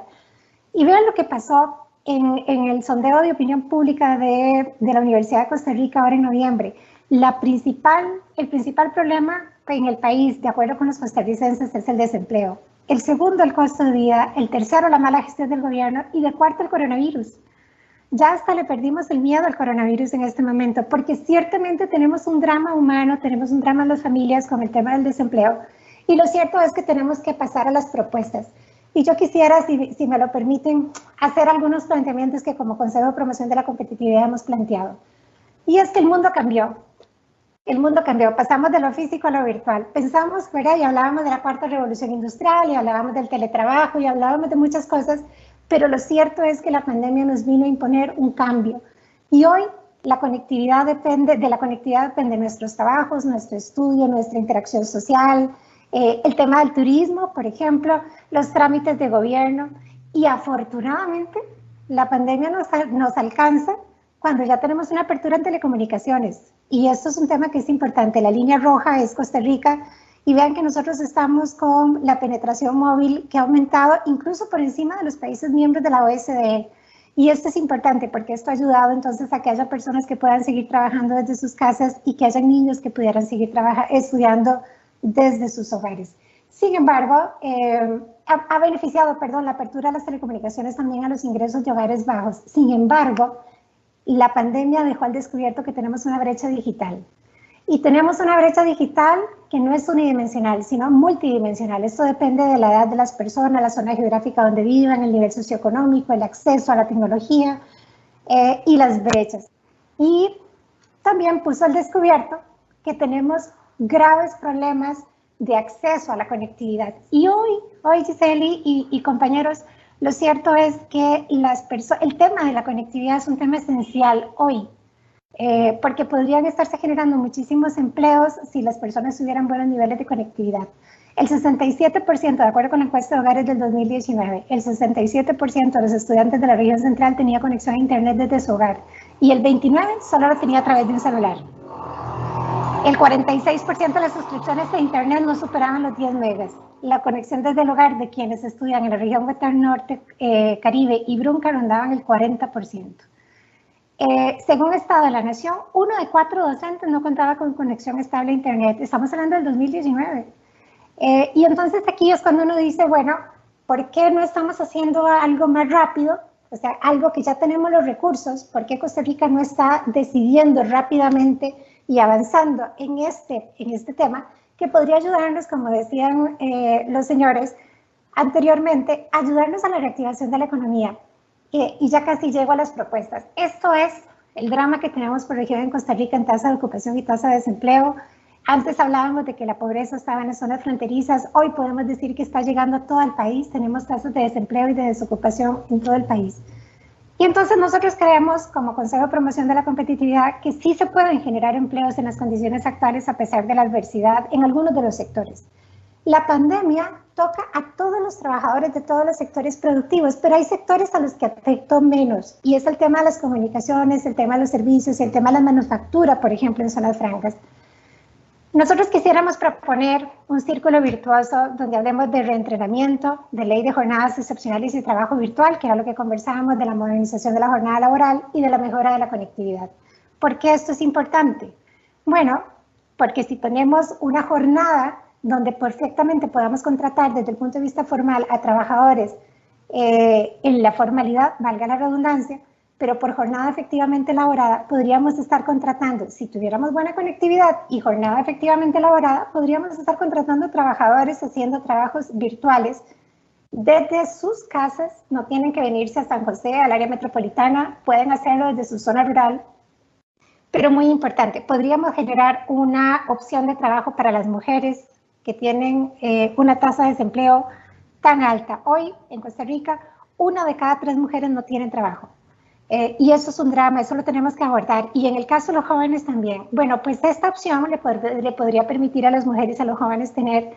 Y vean lo que pasó en el sondeo de opinión pública de la Universidad de Costa Rica ahora en noviembre. El principal problema en el país, de acuerdo con los costarricenses, es el desempleo. El segundo, el costo de vida. El tercero, la mala gestión del gobierno. Y de cuarto, el coronavirus. Ya hasta le perdimos el miedo al coronavirus en este momento, porque ciertamente tenemos un drama humano, tenemos un drama en las familias con el tema del desempleo. Y lo cierto es que tenemos que pasar a las propuestas. Y yo quisiera, si me lo permiten, hacer algunos planteamientos que como Consejo de Promoción de la Competitividad hemos planteado. Y es que el mundo cambió. El mundo cambió, pasamos de lo físico a lo virtual. Pensamos, ¿verdad? Y hablábamos de la cuarta revolución industrial, y hablábamos del teletrabajo, y hablábamos de muchas cosas, pero lo cierto es que la pandemia nos vino a imponer un cambio. Y hoy de la conectividad depende nuestros trabajos, nuestro estudio, nuestra interacción social, el tema del turismo, por ejemplo, los trámites de gobierno. Y afortunadamente la pandemia nos alcanza cuando ya tenemos una apertura en telecomunicaciones. Y esto es un tema que es importante. La línea roja es Costa Rica. Y vean que nosotros estamos con la penetración móvil que ha aumentado incluso por encima de los países miembros de la OSDE. Y esto es importante porque esto ha ayudado entonces a que haya personas que puedan seguir trabajando desde sus casas y que haya niños que pudieran seguir estudiando desde sus hogares. Sin embargo, ha beneficiado, la apertura de las telecomunicaciones también a los ingresos de hogares bajos. Sin embargo, la pandemia dejó al descubierto que tenemos una brecha digital. Y tenemos una brecha digital que no es unidimensional, sino multidimensional. Esto depende de la edad de las personas, la zona geográfica donde vivan, el nivel socioeconómico, el acceso a la tecnología y las brechas. Y también puso al descubierto que tenemos graves problemas de acceso a la conectividad. Y hoy Giseli y compañeros, lo cierto es que el tema de la conectividad es un tema esencial hoy, porque podrían estarse generando muchísimos empleos si las personas tuvieran buenos niveles de conectividad. El 67%, de acuerdo con la encuesta de hogares del 2019, el 67% de los estudiantes de la región central tenía conexión a internet desde su hogar y el 29% solo lo tenía a través de un celular. El 46% de las suscripciones a internet no superaban los 10 megas. La conexión desde el hogar de quienes estudian en la región Guatán Norte, Caribe y Brunca rondaban el 40%. Según Estado de la Nación, 1 de 4 docentes no contaba con conexión estable a internet. Estamos hablando del 2019. Y entonces aquí es cuando uno dice, bueno, ¿por qué no estamos haciendo algo más rápido? O sea, algo que ya tenemos los recursos. ¿Por qué Costa Rica no está decidiendo rápidamente y avanzando en este tema que podría ayudarnos, como decían los señores anteriormente, ayudarnos a la reactivación de la economía? Y ya casi llego a las propuestas. Esto es el drama que tenemos por región en Costa Rica en tasa de ocupación y tasa de desempleo. Antes hablábamos de que la pobreza estaba en las zonas fronterizas. Hoy podemos decir que está llegando a todo el país. Tenemos tasas de desempleo y de desocupación en todo el país. Y entonces nosotros creemos, como Consejo de Promoción de la Competitividad, que sí se pueden generar empleos en las condiciones actuales a pesar de la adversidad en algunos de los sectores. La pandemia toca a todos los trabajadores de todos los sectores productivos, pero hay sectores a los que afectó menos, y es el tema de las comunicaciones, el tema de los servicios y el tema de la manufactura, por ejemplo, en zonas francas. Nosotros quisiéramos proponer un círculo virtuoso donde hablemos de reentrenamiento, de ley de jornadas excepcionales y trabajo virtual, que era lo que conversábamos, de la modernización de la jornada laboral y de la mejora de la conectividad. ¿Por qué esto es importante? Bueno, porque si tenemos una jornada donde perfectamente podamos contratar desde el punto de vista formal a trabajadores en la formalidad, valga la redundancia, pero por jornada efectivamente elaborada, podríamos estar contratando, si tuviéramos buena conectividad y jornada efectivamente elaborada, podríamos estar contratando trabajadores haciendo trabajos virtuales desde sus casas, no tienen que venirse a San José, al área metropolitana, pueden hacerlo desde su zona rural, pero muy importante, podríamos generar una opción de trabajo para las mujeres que tienen una tasa de desempleo tan alta. Hoy en Costa Rica, 1 de cada 3 mujeres no tienen trabajo. Y eso es un drama, eso lo tenemos que abordar. Y en el caso de los jóvenes también. Bueno, pues esta opción le podría permitir a las mujeres y a los jóvenes tener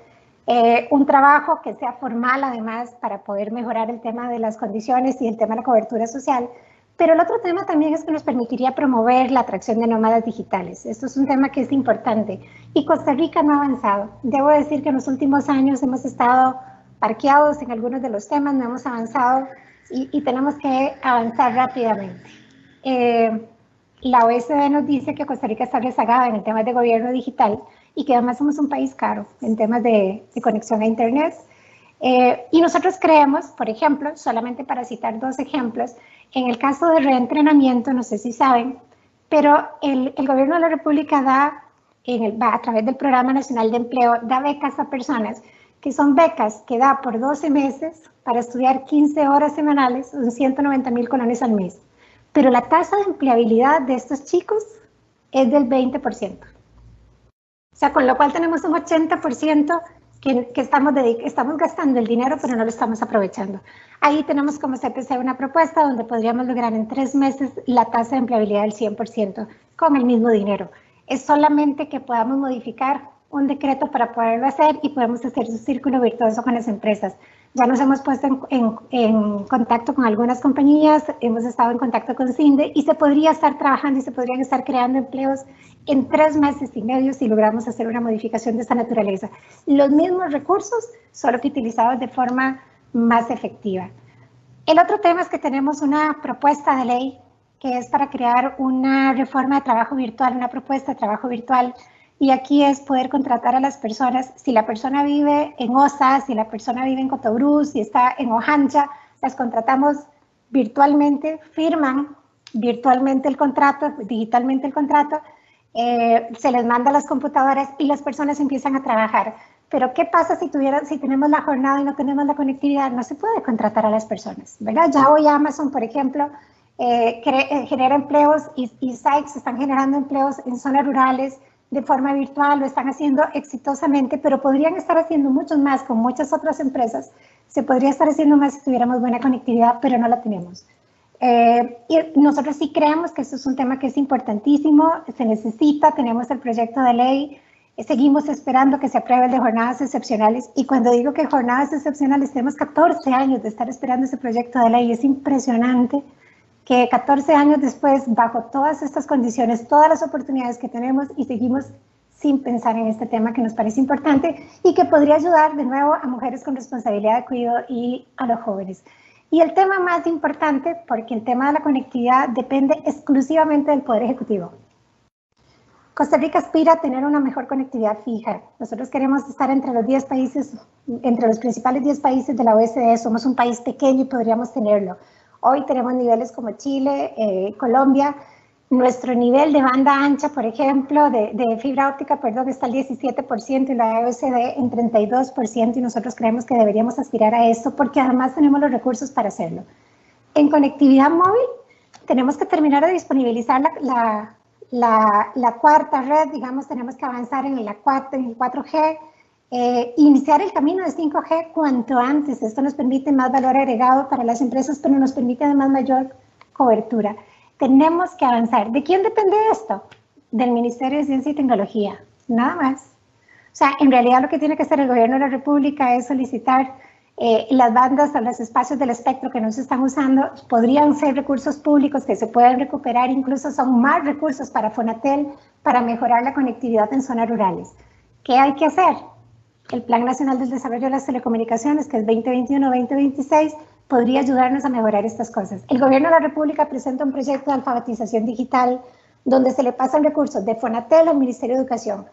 un trabajo que sea formal además para poder mejorar el tema de las condiciones y el tema de la cobertura social. Pero el otro tema también es que nos permitiría promover la atracción de nómadas digitales. Esto es un tema que es importante. Y Costa Rica no ha avanzado. Debo decir que en los últimos años hemos estado parqueados en algunos de los temas, no hemos avanzado y tenemos que avanzar rápidamente. La OECD nos dice que Costa Rica está rezagada en el tema de gobierno digital y que además somos un país caro en temas de conexión a Internet. Y nosotros creemos, por ejemplo, solamente para citar 2 ejemplos, en el caso de reentrenamiento, no sé si saben, pero el gobierno de la República da, a través del Programa Nacional de Empleo, da becas a personas que son becas que da por 12 meses para estudiar 15 horas semanales, son 190,000 colones al mes. Pero la tasa de empleabilidad de estos chicos es del 20%. O sea, con lo cual tenemos un 80% que estamos gastando el dinero, pero no lo estamos aprovechando. Ahí tenemos como CPC una propuesta donde podríamos lograr en 3 meses la tasa de empleabilidad del 100% con el mismo dinero. Es solamente que podamos modificar un decreto para poderlo hacer y podemos hacer un círculo virtuoso con las empresas. Ya nos hemos puesto en contacto con algunas compañías, hemos estado en contacto con CINDE y se podría estar trabajando y se podrían estar creando empleos en 3 meses y medio si logramos hacer una modificación de esta naturaleza. Los mismos recursos, solo que utilizados de forma más efectiva. El otro tema es que tenemos una propuesta de ley que es para crear una reforma de trabajo virtual, una propuesta de trabajo virtual. Y aquí es poder contratar a las personas, si la persona vive en Osa, si la persona vive en Cotobruz, si está en Ojancha, las contratamos virtualmente, firman virtualmente el contrato, digitalmente el contrato, se les manda a las computadoras y las personas empiezan a trabajar. Pero ¿qué pasa si tenemos la jornada y no tenemos la conectividad? No se puede contratar a las personas, ¿verdad? Ya hoy Amazon, por ejemplo, genera empleos y Sykes están generando empleos en zonas rurales, de forma virtual, lo están haciendo exitosamente, pero podrían estar haciendo muchos más con muchas otras empresas. Se podría estar haciendo más si tuviéramos buena conectividad, pero no la tenemos. Y nosotros sí creemos que eso es un tema que es importantísimo, se necesita, tenemos el proyecto de ley, seguimos esperando que se apruebe el de jornadas excepcionales, y cuando digo que jornadas excepcionales, tenemos 14 años de estar esperando ese proyecto de ley, es impresionante que 14 años después, bajo todas estas condiciones, todas las oportunidades que tenemos y seguimos sin pensar en este tema que nos parece importante y que podría ayudar de nuevo a mujeres con responsabilidad de cuidado y a los jóvenes. Y el tema más importante, porque el tema de la conectividad depende exclusivamente del Poder Ejecutivo. Costa Rica aspira a tener una mejor conectividad fija. Nosotros queremos estar entre los 10 países, entre los principales 10 países de la OECD. Somos un país pequeño y podríamos tenerlo. Hoy tenemos niveles como Chile, Colombia. Nuestro nivel de banda ancha, por ejemplo, de fibra óptica, perdón, está al 17% y la OECD en 32%, y nosotros creemos que deberíamos aspirar a esto porque además tenemos los recursos para hacerlo. En conectividad móvil, tenemos que terminar de disponibilizar la cuarta red, digamos, tenemos que avanzar en el 4G, iniciar el camino de 5G cuanto antes. Esto nos permite más valor agregado para las empresas, pero nos permite además mayor cobertura. Tenemos que avanzar. ¿De quién depende esto? Del Ministerio de Ciencia y Tecnología, nada más. O sea, en realidad lo que tiene que hacer el gobierno de la República es solicitar las bandas o los espacios del espectro que no se están usando. Podrían ser recursos públicos que se pueden recuperar, incluso son más recursos para Fonatel para mejorar la conectividad en zonas rurales. ¿Qué hay que hacer? El Plan Nacional del Desarrollo de las Telecomunicaciones, que es 2021-2026, podría ayudarnos a mejorar estas cosas. El gobierno de la República presenta un proyecto de alfabetización digital donde se le pasan recursos de Fonatel al Ministerio de Educación.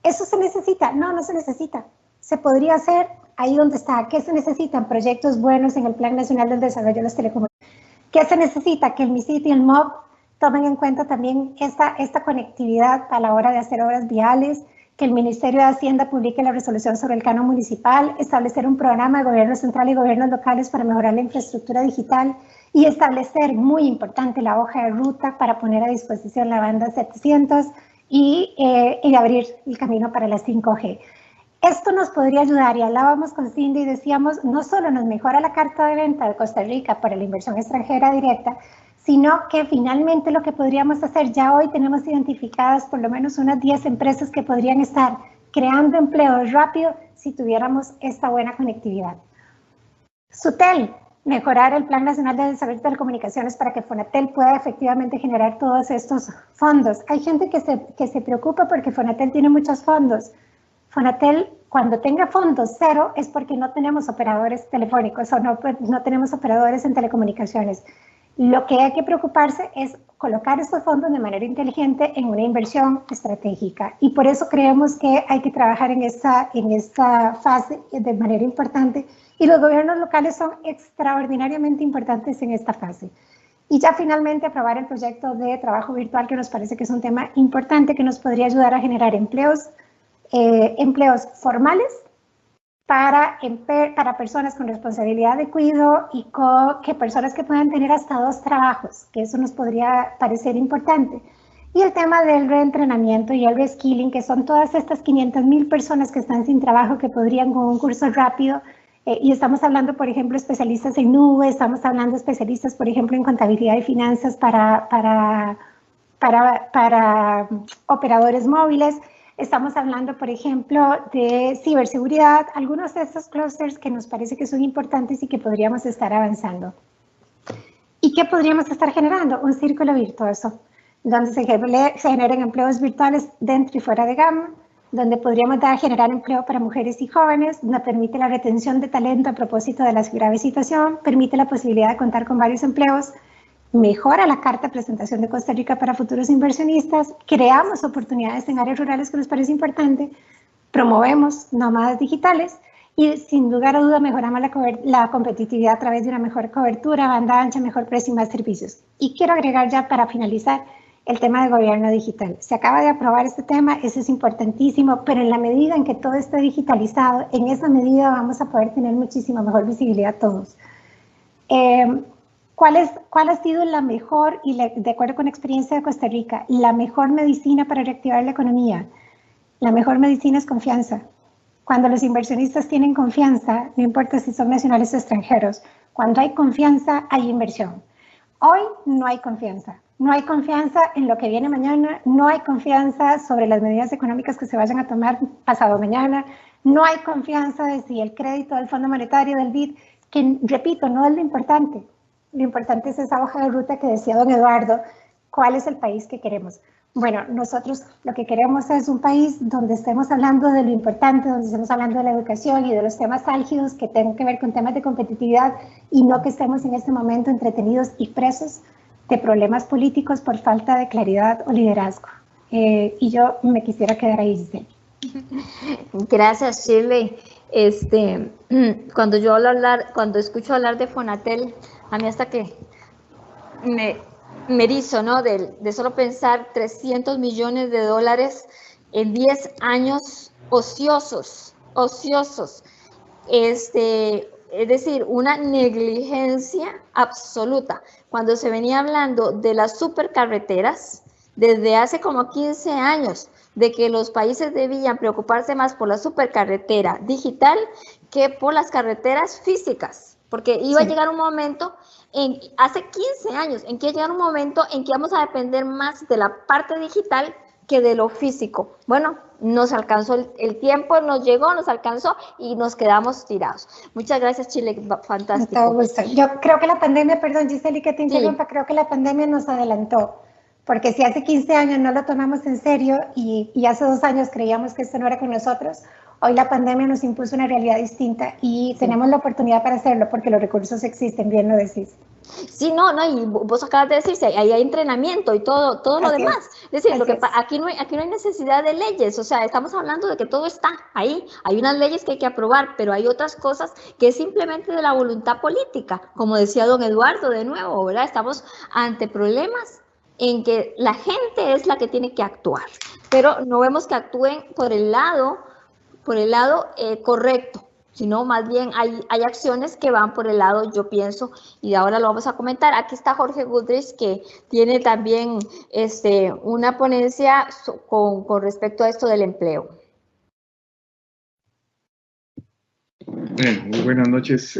¿Eso se necesita? No, no se necesita. Se podría hacer ahí donde está. ¿Qué se necesitan? Proyectos buenos en el Plan Nacional del Desarrollo de las Telecomunicaciones. ¿Qué se necesita? Que el MISIT y el MOB tomen en cuenta también esta conectividad a la hora de hacer obras viales, que el Ministerio de Hacienda publique la resolución sobre el canon municipal, establecer un programa de gobierno central y gobiernos locales para mejorar la infraestructura digital y establecer, muy importante, la hoja de ruta para poner a disposición la banda 700 y abrir el camino para la 5G. Esto nos podría ayudar, y hablábamos con Cindy y decíamos, no solo nos mejora la carta de venta de Costa Rica para la inversión extranjera directa, sino que finalmente lo que podríamos hacer, ya hoy tenemos identificadas por lo menos unas 10 empresas que podrían estar creando empleo rápido si tuviéramos esta buena conectividad. SUTEL, mejorar el Plan Nacional de Desarrollo de Telecomunicaciones para que Fonatel pueda efectivamente generar todos estos fondos. Hay gente que se preocupa porque Fonatel tiene muchos fondos. Fonatel, cuando tenga fondos cero, es porque no tenemos operadores telefónicos o no tenemos operadores en telecomunicaciones. Lo que hay que preocuparse es colocar estos fondos de manera inteligente en una inversión estratégica. Y por eso creemos que hay que trabajar en esta fase de manera importante. Y los gobiernos locales son extraordinariamente importantes en esta fase. Y ya finalmente aprobar el proyecto de trabajo virtual, que nos parece que es un tema importante que nos podría ayudar a generar empleos formales para personas con responsabilidad de cuidado y que personas que puedan tener hasta 2 trabajos, que eso nos podría parecer importante. Y el tema del reentrenamiento y el reskilling, que son todas estas 500,000 personas que están sin trabajo que podrían con un curso rápido, y estamos hablando, por ejemplo, especialistas en nube, estamos hablando de especialistas, por ejemplo, en contabilidad y finanzas para operadores móviles. Estamos hablando, por ejemplo, de ciberseguridad, algunos de estos clusters que nos parece que son importantes y que podríamos estar avanzando. ¿Y qué podríamos estar generando? Un círculo virtuoso, donde se generen empleos virtuales dentro y fuera de GAM, donde podríamos generar empleo para mujeres y jóvenes, donde permite la retención de talento a propósito de la grave situación, permite la posibilidad de contar con varios empleos, mejora la carta de presentación de Costa Rica para futuros inversionistas, creamos oportunidades en áreas rurales que nos parece importante, promovemos nómadas digitales y sin lugar a duda mejoramos la competitividad a través de una mejor cobertura, banda ancha, mejor precio y más servicios. Y quiero agregar ya para finalizar el tema de gobierno digital. Se acaba de aprobar este tema, eso es importantísimo, pero en la medida en que todo esté digitalizado, en esa medida vamos a poder tener muchísima mejor visibilidad todos. ¿Cuál ha sido la mejor, y de acuerdo con la experiencia de Costa Rica, la mejor medicina para reactivar la economía? La mejor medicina es confianza. Cuando los inversionistas tienen confianza, no importa si son nacionales o extranjeros, cuando hay confianza, hay inversión. Hoy no hay confianza. No hay confianza en lo que viene mañana, no hay confianza sobre las medidas económicas que se vayan a tomar pasado mañana, no hay confianza de si el crédito del Fondo Monetario, del BID, que repito, no es lo importante. Lo importante es esa hoja de ruta que decía don Eduardo, ¿cuál es el país que queremos? Bueno, nosotros lo que queremos es un país donde estemos hablando de lo importante, donde estemos hablando de la educación y de los temas álgidos que tengan que ver con temas de competitividad y no que estemos en este momento entretenidos y presos de problemas políticos por falta de claridad o liderazgo. Y yo me quisiera quedar ahí, Giselle. Gracias, Shirley. Cuando escucho hablar de Fonatel, a mí hasta que me erizo, ¿no? De solo pensar 300 millones de dólares en 10 años ociosos. Es decir, una negligencia absoluta. Cuando se venía hablando de las supercarreteras, desde hace como 15 años, de que los países debían preocuparse más por la supercarretera digital que por las carreteras físicas, porque iba a llegar un momento, hace 15 años, en que iba a llegar un momento en que íbamos a depender más de la parte digital que de lo físico. Bueno, nos alcanzó el tiempo, nos llegó, nos alcanzó y nos quedamos tirados. Muchas gracias, Chile, fantástico. Todo gusto. Yo creo que la pandemia, perdón Giselle, que te interrumpa, creo que la pandemia nos adelantó, porque si hace 15 años no lo tomamos en serio y hace 2 años creíamos que esto no era con nosotros, hoy la pandemia nos impuso una realidad distinta y tenemos la oportunidad para hacerlo porque los recursos existen, bien lo decís. Sí, no, y vos acabas de decir, ahí hay entrenamiento y todo lo demás. Es decir, aquí no hay necesidad de leyes, o sea, estamos hablando de que todo está ahí, hay unas leyes que hay que aprobar, pero hay otras cosas que es simplemente de la voluntad política, como decía don Eduardo de nuevo, ¿verdad? Estamos ante problemas en que la gente es la que tiene que actuar, pero no vemos que actúen por el lado correcto, sino más bien hay acciones que van por el lado, yo pienso, y ahora lo vamos a comentar. Aquí está Jorge Goodrich, que tiene también una ponencia con respecto a esto del empleo. Muy buenas noches.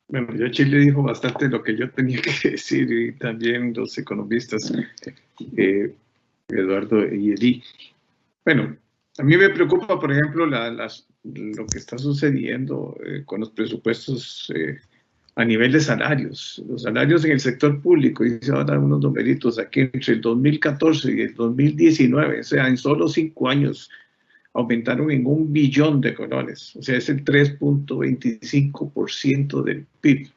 Bueno, ya Chile dijo bastante lo que yo tenía que decir, y también los economistas Eduardo y Eli. Bueno, a mí me preocupa, por ejemplo, lo que está sucediendo con los presupuestos a nivel de salarios. Los salarios en el sector público, y se van a dar unos numeritos aquí, entre el 2014 y el 2019, o sea, en solo 5 años, aumentaron en $1 billón, o sea, es el 3.25% del PIB.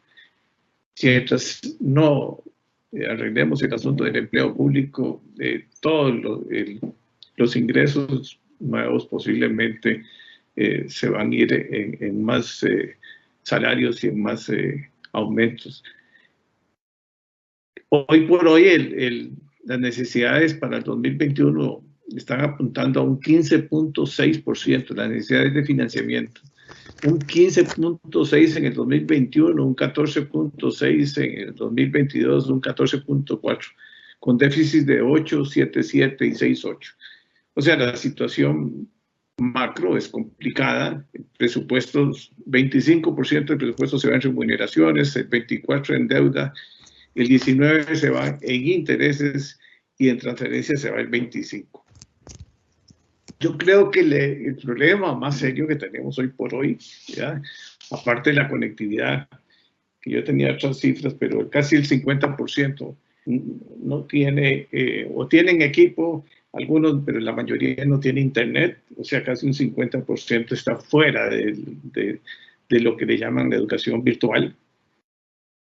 Mientras no arreglemos el asunto del empleo público, todos los ingresos nuevos posiblemente se van a ir en más salarios y en más aumentos. Hoy por hoy las necesidades para el 2021 están apuntando a un 15.6%, las necesidades de financiamiento. Un 15.6 en el 2021, un 14.6 en el 2022, un 14.4, con déficit de 8, 7.7 y 6.8. O sea, la situación macro es complicada. El presupuesto, 25% del presupuesto se va en remuneraciones, el 24% en deuda, el 19% se va en intereses y en transferencias se va el 25%. Yo creo que el problema más serio que tenemos hoy por hoy, ¿ya? Aparte de la conectividad, que yo tenía otras cifras, pero casi el 50% no tiene, o tienen equipo, algunos, pero la mayoría no tiene internet, o sea, casi un 50% está fuera de lo que le llaman la educación virtual.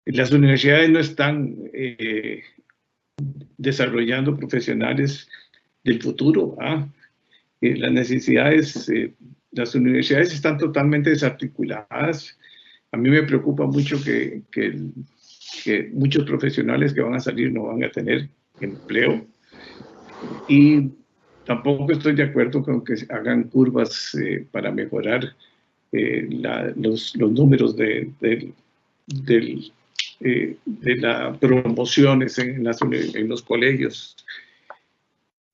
Las universidades no están desarrollando profesionales del futuro. Las necesidades, las universidades están totalmente desarticuladas. A mí me preocupa mucho que muchos profesionales que van a salir no van a tener empleo. Y tampoco estoy de acuerdo con que hagan curvas para mejorar los números de las promociones en los colegios.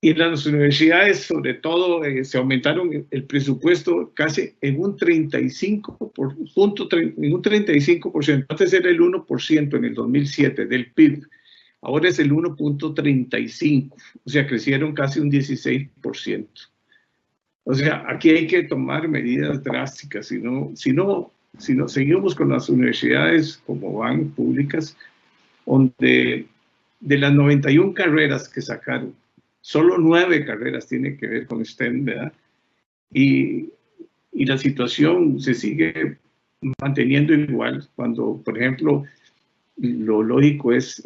Y en las universidades, sobre todo, se aumentaron el presupuesto casi en un 35%. Antes era el 1% en el 2007 del PIB. Ahora es el 1.35%, o sea, crecieron casi un 16%. O sea, aquí hay que tomar medidas drásticas, si no seguimos con las universidades como van públicas, donde de las 91 carreras que sacaron, solo 9 carreras tienen que ver con STEM, ¿verdad? Y la situación se sigue manteniendo igual cuando, por ejemplo, lo lógico es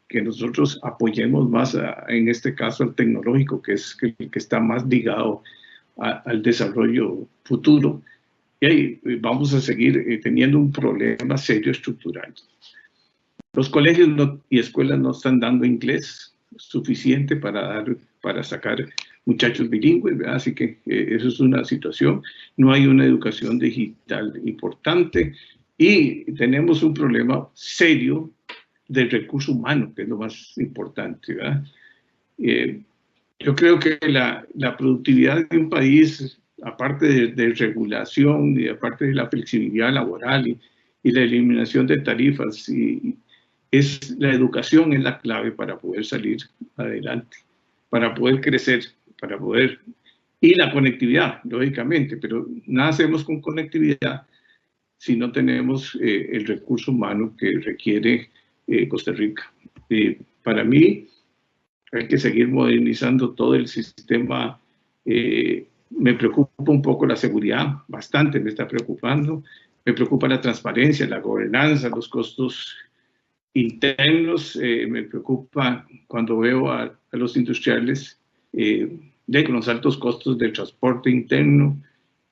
que nosotros apoyemos más, en este caso, al tecnológico, que es el que está más ligado al desarrollo futuro. Y ahí vamos a seguir teniendo un problema serio estructural. Los colegios y escuelas no están dando inglés suficiente para sacar muchachos bilingües, ¿verdad? Así que eso es una situación. No hay una educación digital importante y tenemos un problema serio del recurso humano, que es lo más importante, ¿verdad? Yo creo que la productividad de un país, aparte de regulación y aparte de la flexibilidad laboral y la eliminación de tarifas, es la educación es la clave para poder salir adelante, para poder crecer, y la conectividad, lógicamente, pero nada hacemos con conectividad si no tenemos el recurso humano que requiere Costa Rica. Para mí, hay que seguir modernizando todo el sistema. Me preocupa un poco la seguridad, bastante me está preocupando, Me preocupa la transparencia, la gobernanza, los costos internos. Me preocupa cuando veo a los industriales con los altos costos del transporte interno,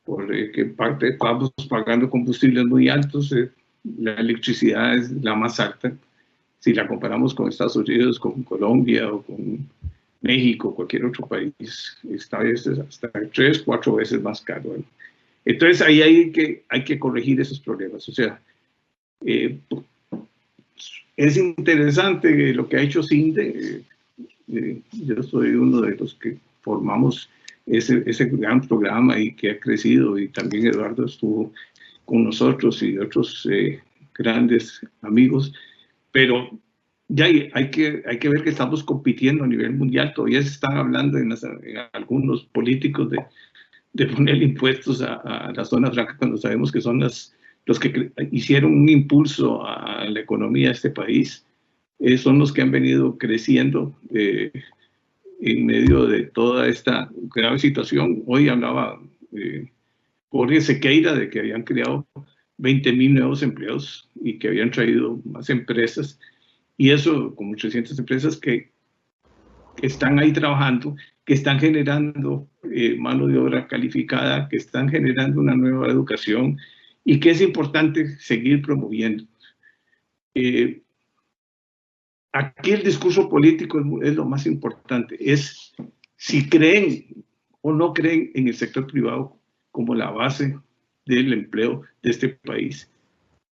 porque parte estamos pagando combustibles muy altos. La electricidad es la más alta. Si la comparamos con Estados Unidos, con Colombia o con México, cualquier otro país, está hasta 3, 4 veces más caro. Entonces ahí hay que corregir esos problemas. O sea, es interesante lo que ha hecho CINDE. Yo soy uno de los que formamos ese gran programa y que ha crecido, y también Eduardo estuvo con nosotros y otros grandes amigos, pero ya hay que ver que estamos compitiendo a nivel mundial. Todavía se están hablando en algunos políticos de poner impuestos a las zonas francas, cuando sabemos que son los que hicieron un impulso a la economía de este país. Son los que han venido creciendo en medio de toda esta grave situación. Hoy hablaba Jorge Sequeira de que habían creado 20,000 nuevos empleos y que habían traído más empresas, y eso como 800 empresas que están ahí trabajando, que están generando mano de obra calificada, que están generando una nueva educación, y que es importante seguir promoviendo. Aquí el discurso político es lo más importante, es si creen o no creen en el sector privado como la base del empleo de este país.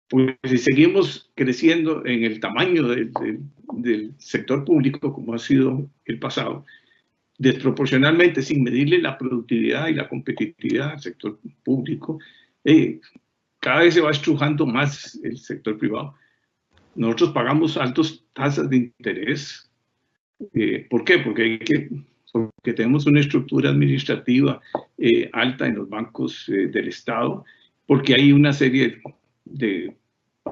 Pues si seguimos creciendo en el tamaño del sector público, como ha sido el pasado, desproporcionalmente, sin medirle la productividad y la competitividad al sector público, cada vez se va estrujando más el sector privado. Nosotros pagamos altas tasas de interés. ¿Por qué? Porque tenemos una estructura administrativa alta en los bancos del Estado, porque hay una serie de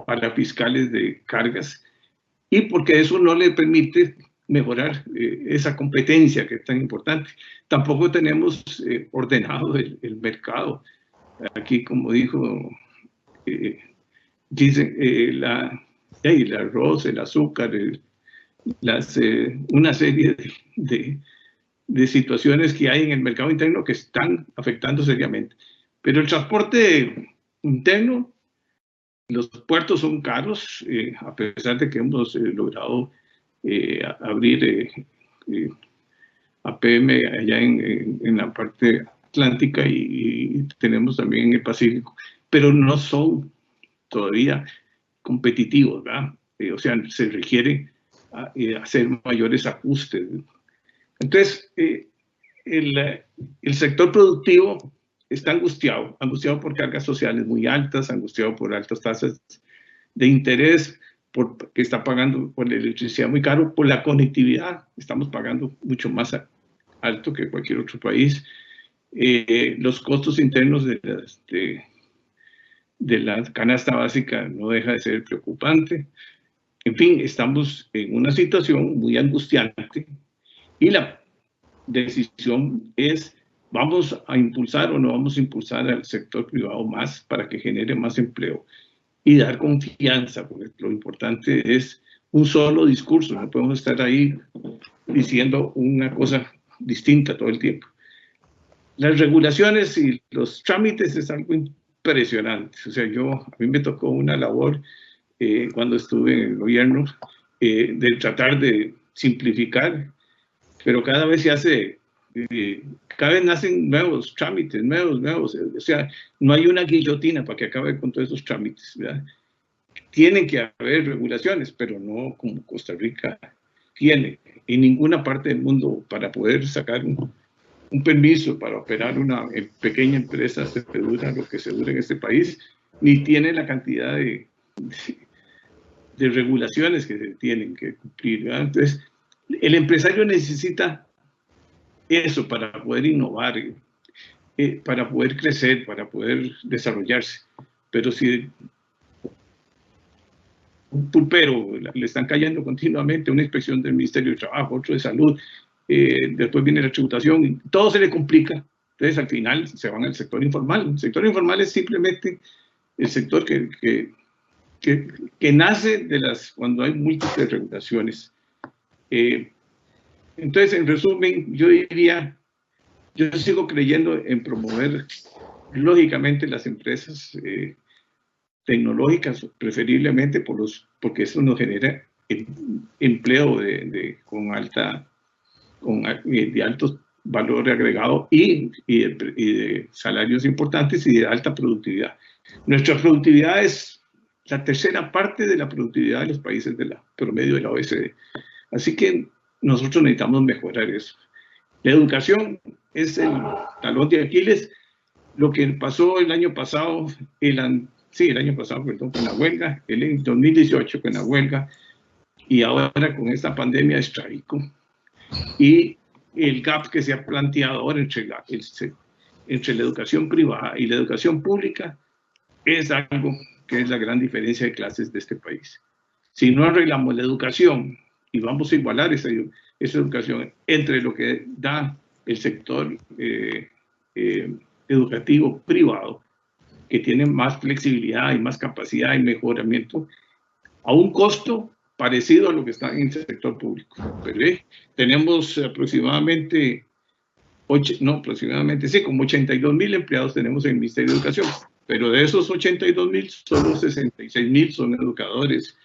parafiscales de cargas, y porque eso no le permite mejorar esa competencia que es tan importante. Tampoco tenemos ordenado el mercado. Aquí, como dijo, dicen, el arroz, el azúcar, una serie de situaciones que hay en el mercado interno que están afectando seriamente. Pero el transporte interno, los puertos son caros, a pesar de que hemos logrado abrir APM allá en la parte atlántica, y tenemos también en el Pacífico, pero no son todavía competitivos, ¿verdad? O sea, se requiere hacer mayores ajustes. Entonces, el sector productivo está angustiado por cargas sociales muy altas, angustiado por altas tasas de interés, que está pagando por la electricidad muy caro, por la conectividad, estamos pagando mucho más alto que cualquier otro país. Los costos internos de la canasta básica no deja de ser preocupante. En fin, estamos en una situación muy angustiante, y la decisión es: ¿vamos a impulsar o no vamos a impulsar al sector privado más para que genere más empleo y dar confianza? Porque lo importante es un solo discurso, no podemos estar ahí diciendo una cosa distinta todo el tiempo. Las regulaciones y los trámites es algo impresionante. O sea, a mí me tocó una labor cuando estuve en el gobierno de tratar de simplificar, pero cada vez se hace, cada vez nacen nuevos trámites, nuevos. O sea, no hay una guillotina para que acabe con todos esos trámites, ¿verdad? Tienen que haber regulaciones, pero no como Costa Rica tiene. En ninguna parte del mundo, para poder sacar un permiso para operar una pequeña empresa se dura lo que se dura en este país, ni tiene la cantidad de regulaciones que se tienen que cumplir, ¿verdad? Entonces, el empresario necesita eso para poder innovar, para poder crecer, para poder desarrollarse. Pero si un pulpero le están cayendo continuamente, una inspección del Ministerio de Trabajo, otro de Salud, después viene la tributación, todo se le complica. Entonces al final se van al sector informal. El sector informal es simplemente el sector que nace cuando hay múltiples regulaciones. Entonces, en resumen, yo diría, yo sigo creyendo en promover, lógicamente, las empresas tecnológicas, preferiblemente porque eso nos genera empleo de alto valor agregado y de salarios importantes y de alta productividad. Nuestra productividad es la tercera parte de la productividad de los países de la promedio de la OECD. Así que nosotros necesitamos mejorar eso. La educación es el talón de Aquiles. Lo que pasó el año pasado, con la huelga, el 2018 con la huelga, y ahora con esta pandemia es trágico. Y el gap que se ha planteado ahora entre la educación privada y la educación pública es algo que es la gran diferencia de clases de este país. Si no arreglamos la educación y vamos a igualar esa educación entre lo que da el sector educativo privado, que tiene más flexibilidad y más capacidad y mejoramiento, a un costo parecido a lo que está en el sector público. Pero tenemos aproximadamente, como 82,000 empleados tenemos en el Ministerio de Educación, pero de esos 82,000, solo 66,000 son educadores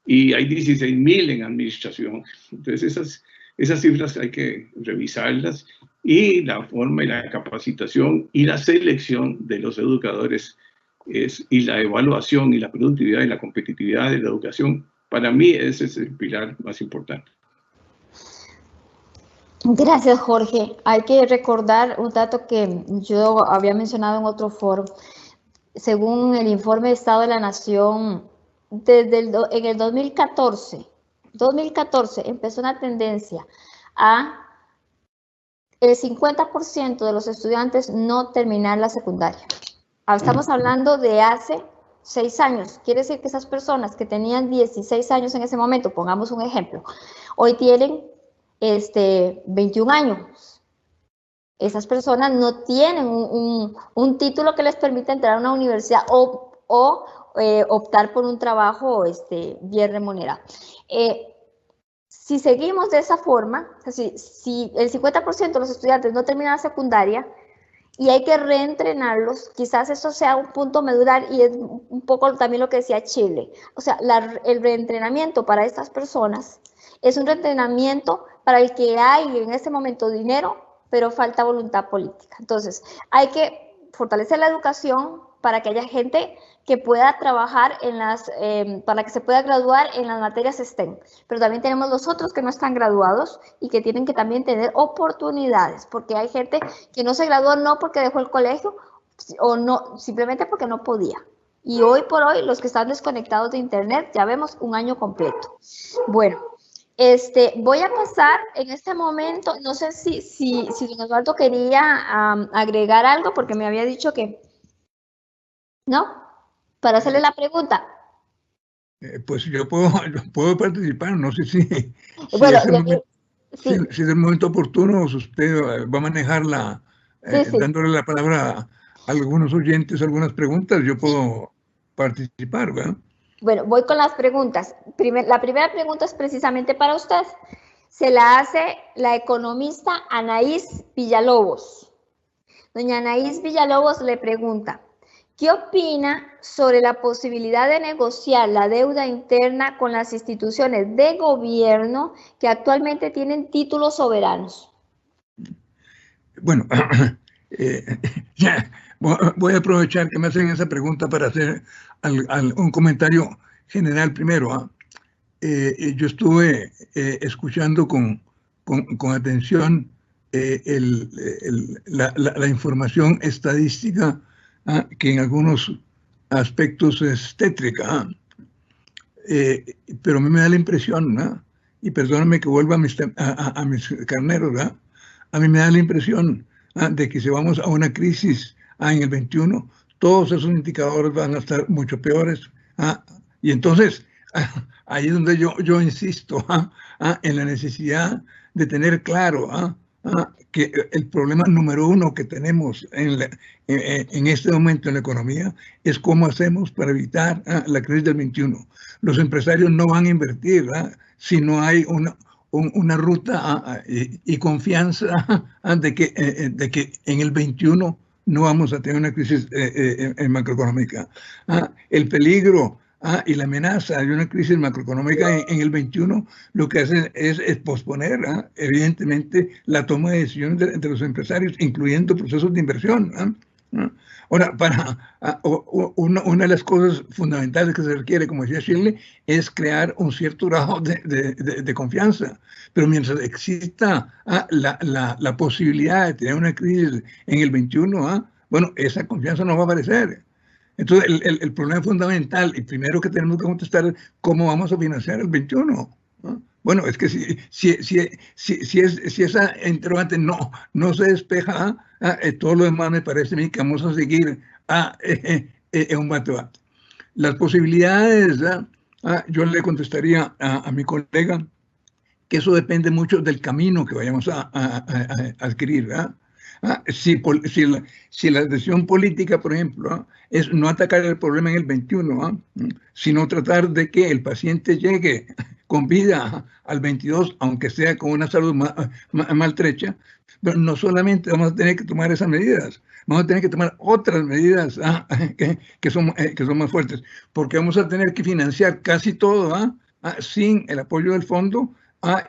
y hay 16,000 en administración. Entonces esas cifras hay que revisarlas, y la forma y la capacitación y la selección de los educadores y la evaluación y la productividad y la competitividad de la educación, para mí ese es el pilar más importante. Gracias, Jorge. Hay que recordar un dato que yo había mencionado en otro foro. Según el informe de Estado de la Nación, en el 2014 empezó una tendencia a el 50% de los estudiantes no terminar la secundaria. Estamos hablando de hace 6 años. Quiere decir que esas personas que tenían 16 años en ese momento, pongamos un ejemplo, hoy tienen 21 años. Esas personas no tienen un título que les permita entrar a una universidad o optar por un trabajo bien remunerado. Si seguimos de esa forma, si el 50% de los estudiantes no terminan la secundaria y hay que reentrenarlos, quizás eso sea un punto medular, y es un poco también lo que decía Chile. O sea, el reentrenamiento para estas personas es un reentrenamiento para el que hay en este momento dinero, pero falta voluntad política. Entonces, hay que fortalecer la educación para que haya gente que pueda trabajar para que se pueda graduar en las materias STEM. Pero también tenemos los otros que no están graduados y que tienen que también tener oportunidades, porque hay gente que no se graduó no porque dejó el colegio o no, simplemente porque no podía. Y hoy por hoy, los que están desconectados de internet, ya vemos un año completo. Bueno, voy a pasar en este momento, no sé si don Eduardo quería agregar algo, porque me había dicho que... ¿No? Para hacerle la pregunta. Pues yo puedo participar, no sé si es el momento oportuno, o usted va a manejarla dándole la palabra a algunos oyentes, algunas preguntas, yo puedo participar, ¿verdad? Bueno, voy con las preguntas. La primera pregunta es precisamente para usted. Se la hace la economista Anaís Villalobos. Doña Anaís Villalobos le pregunta: ¿qué opina sobre la posibilidad de negociar la deuda interna con las instituciones de gobierno que actualmente tienen títulos soberanos? Bueno, voy a aprovechar que me hacen esa pregunta para hacer un comentario general primero. Yo estuve escuchando con atención la información estadística, que en algunos aspectos es tétrica, pero a mí me da la impresión, y perdóname que vuelva a mis carneros, a mí me da la impresión de que si vamos a una crisis en el 21, todos esos indicadores van a estar mucho peores, y entonces ahí es donde yo insisto en la necesidad de tener claro que el problema número uno que tenemos en este momento en la economía es cómo hacemos para evitar la crisis del 21. Los empresarios no van a invertir si no hay una ruta y confianza de que en el 21 no vamos a tener una crisis macroeconómica. El peligro y la amenaza de una crisis macroeconómica en el 21 lo que hace es posponer, evidentemente, la toma de decisiones de los empresarios, incluyendo procesos de inversión. Ahora, una de las cosas fundamentales que se requiere, como decía Shirley, es crear un cierto grado de confianza. Pero mientras exista la posibilidad de tener una crisis en el 21, bueno, esa confianza no va a aparecer. Entonces, el problema fundamental y primero que tenemos que contestar es cómo vamos a financiar el 21. Bueno, es que si esa interrogante no se despeja, todo lo demás me parece a mí que vamos a seguir en un bate-bate. Las posibilidades, yo le contestaría a mi colega que eso depende mucho del camino que vayamos a adquirir. Si la decisión política, por ejemplo, es no atacar el problema en el 21, sino tratar de que el paciente llegue con vida al 22, aunque sea con una salud maltrecha, pero no solamente vamos a tener que tomar esas medidas, vamos a tener que tomar otras medidas que son más fuertes, porque vamos a tener que financiar casi todo sin el apoyo del fondo.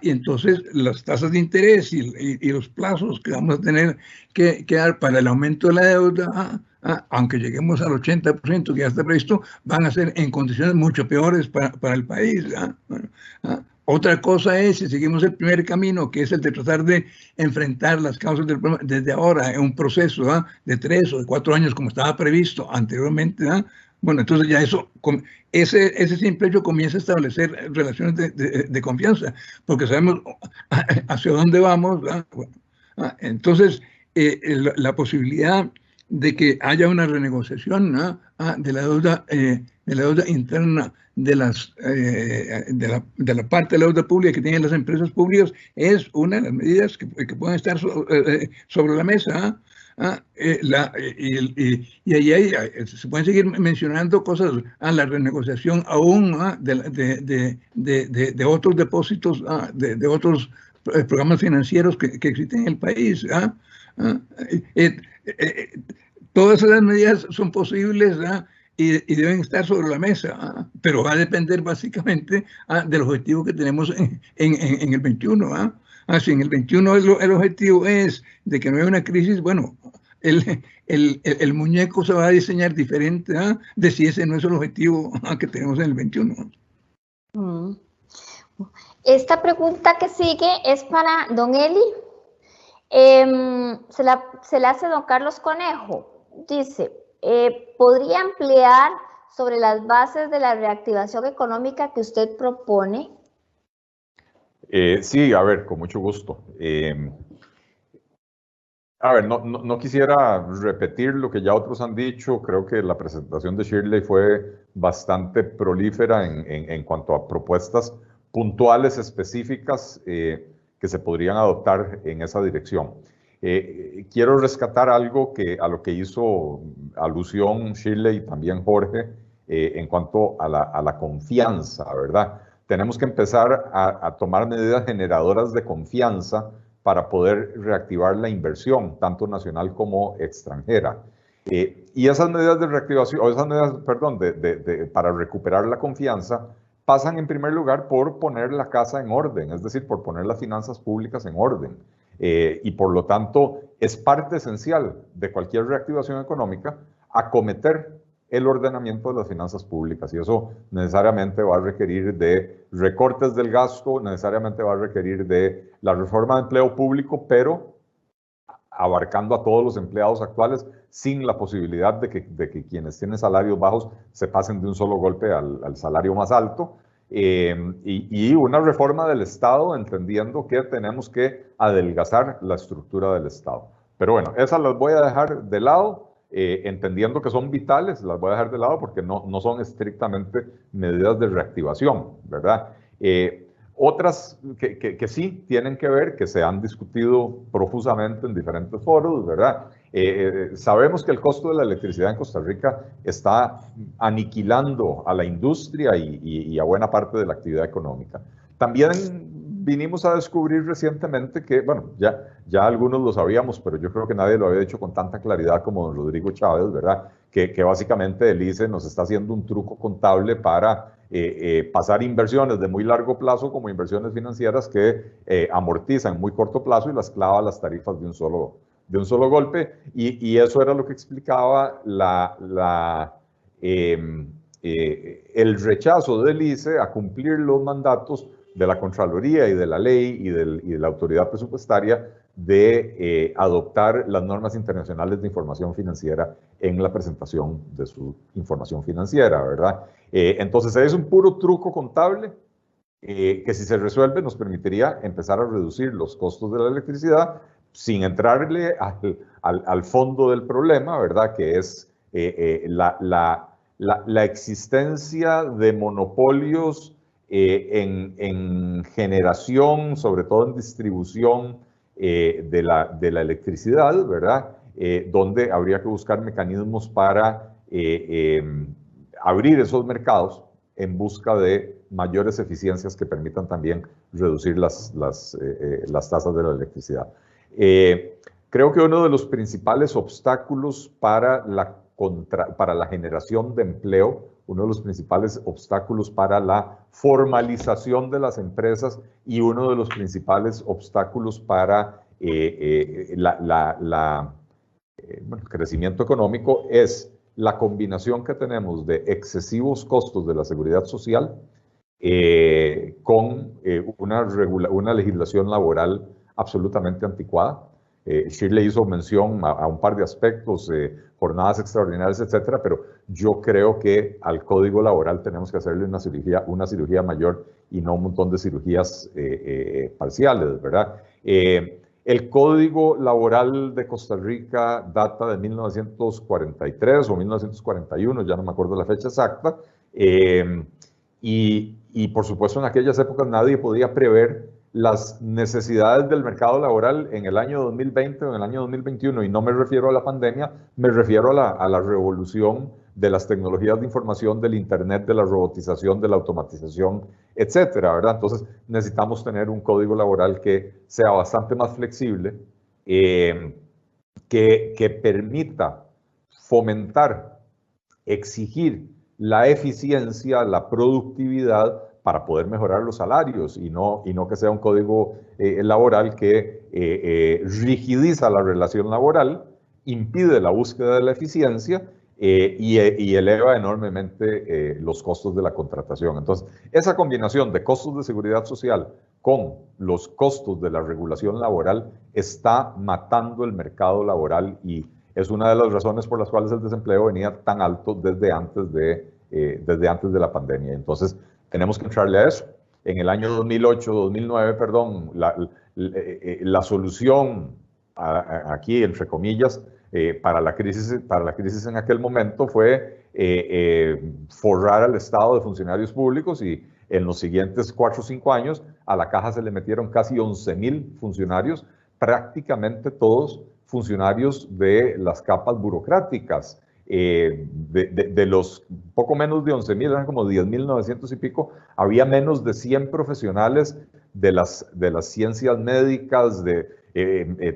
Y entonces las tasas de interés y los plazos que vamos a tener que dar para el aumento de la deuda, aunque lleguemos al 80% que ya está previsto, van a ser en condiciones mucho peores para el país. Otra cosa es, si seguimos el primer camino, que es el de tratar de enfrentar las causas del problema desde ahora, en un proceso de 3 o de 4 años, como estaba previsto anteriormente, bueno, entonces ya ese simple hecho comienza a establecer relaciones de confianza, porque sabemos hacia dónde vamos. Entonces, la posibilidad de que haya una renegociación de la deuda interna de la parte de la deuda pública que tienen las empresas públicas es una de las medidas que pueden estar sobre la mesa. Y ahí se pueden seguir mencionando cosas, la renegociación aún de otros depósitos, de otros programas financieros que existen en el país. Todas esas medidas son posibles y deben estar sobre la mesa, pero va a depender básicamente del objetivo que tenemos en el 21. Si en el 21 el objetivo es de que no haya una crisis, bueno, el muñeco se va a diseñar diferente de si ese no es el objetivo que tenemos en el 21. Esta pregunta que sigue es para don Eli. Se la hace don Carlos Conejo. Dice, ¿podría ampliar sobre las bases de la reactivación económica que usted propone? Sí, a ver, con mucho gusto. A ver, no quisiera repetir lo que ya otros han dicho. Creo que la presentación de Shirley fue bastante prolífera en cuanto a propuestas puntuales, específicas, que se podrían adoptar en esa dirección. Quiero rescatar algo a lo que hizo alusión Shirley y también Jorge en cuanto a la confianza, ¿verdad? Tenemos que empezar a tomar medidas generadoras de confianza para poder reactivar la inversión, tanto nacional como extranjera. Y esas medidas de reactivación, o esas medidas, perdón, para recuperar la confianza, pasan en primer lugar por poner la casa en orden, es decir, por poner las finanzas públicas en orden. Y por lo tanto, es parte esencial de cualquier reactivación económica acometer el ordenamiento de las finanzas públicas, y eso necesariamente va a requerir de recortes del gasto, necesariamente va a requerir de la reforma de empleo público, pero abarcando a todos los empleados actuales sin la posibilidad de que quienes tienen salarios bajos se pasen de un solo golpe al salario más alto, y una reforma del Estado, entendiendo que tenemos que adelgazar la estructura del Estado. Pero bueno, esas las voy a dejar de lado. Entendiendo que son vitales, las voy a dejar de lado porque no son estrictamente medidas de reactivación, ¿verdad? Otras que sí tienen que ver, que se han discutido profusamente en diferentes foros, ¿verdad? Sabemos que el costo de la electricidad en Costa Rica está aniquilando a la industria y a buena parte de la actividad económica. También vinimos a descubrir recientemente que, bueno, ya algunos lo sabíamos, pero yo creo que nadie lo había dicho con tanta claridad como don Rodrigo Chávez, ¿verdad? Que básicamente el ICE nos está haciendo un truco contable para pasar inversiones de muy largo plazo como inversiones financieras que amortizan en muy corto plazo y las clava a las tarifas de un solo golpe. Y eso era lo que explicaba el rechazo del ICE a cumplir los mandatos de la Contraloría y de la ley y de la autoridad presupuestaria de adoptar las normas internacionales de información financiera en la presentación de su información financiera, ¿verdad? Entonces es un puro truco contable que si se resuelve nos permitiría empezar a reducir los costos de la electricidad sin entrarle al fondo del problema, ¿verdad? Que es la existencia de monopolios en generación, sobre todo en distribución de la electricidad, ¿verdad? Donde habría que buscar mecanismos para abrir esos mercados en busca de mayores eficiencias que permitan también reducir las tasas de la electricidad. Creo que uno de los principales obstáculos para la generación de empleo, uno de los principales obstáculos para la formalización de las empresas y uno de los principales obstáculos para el crecimiento económico es la combinación que tenemos de excesivos costos de la seguridad social con una legislación laboral absolutamente anticuada. Shirley hizo mención a un par de aspectos, jornadas extraordinarias, etcétera, pero yo creo que al código laboral tenemos que hacerle una cirugía mayor y no un montón de cirugías parciales, ¿verdad? El código laboral de Costa Rica data de 1943 o 1941, ya no me acuerdo la fecha exacta, y por supuesto en aquellas épocas nadie podía prever las necesidades del mercado laboral en el año 2020 o en el año 2021, y no me refiero a la pandemia, me refiero a la revolución de las tecnologías de información, del Internet, de la robotización, de la automatización, etcétera, ¿verdad? Entonces necesitamos tener un código laboral que sea bastante más flexible, que permita fomentar, exigir la eficiencia, la productividad, para poder mejorar los salarios y no que sea un código laboral que rigidiza la relación laboral, impide la búsqueda de la eficiencia y eleva enormemente los costos de la contratación. Entonces, esa combinación de costos de seguridad social con los costos de la regulación laboral está matando el mercado laboral y es una de las razones por las cuales el desempleo venía tan alto desde antes de la pandemia. Entonces, tenemos que entrarle a eso. En el año 2008-2009, perdón, la solución aquí, entre comillas, para la crisis en aquel momento fue forrar al Estado de funcionarios públicos y en los siguientes 4 o 5 años a la caja se le metieron casi 11,000 funcionarios, prácticamente todos funcionarios de las capas burocráticas. De los poco menos de 11,000, eran como 10,900 y pico, había menos de 100 profesionales de las ciencias médicas,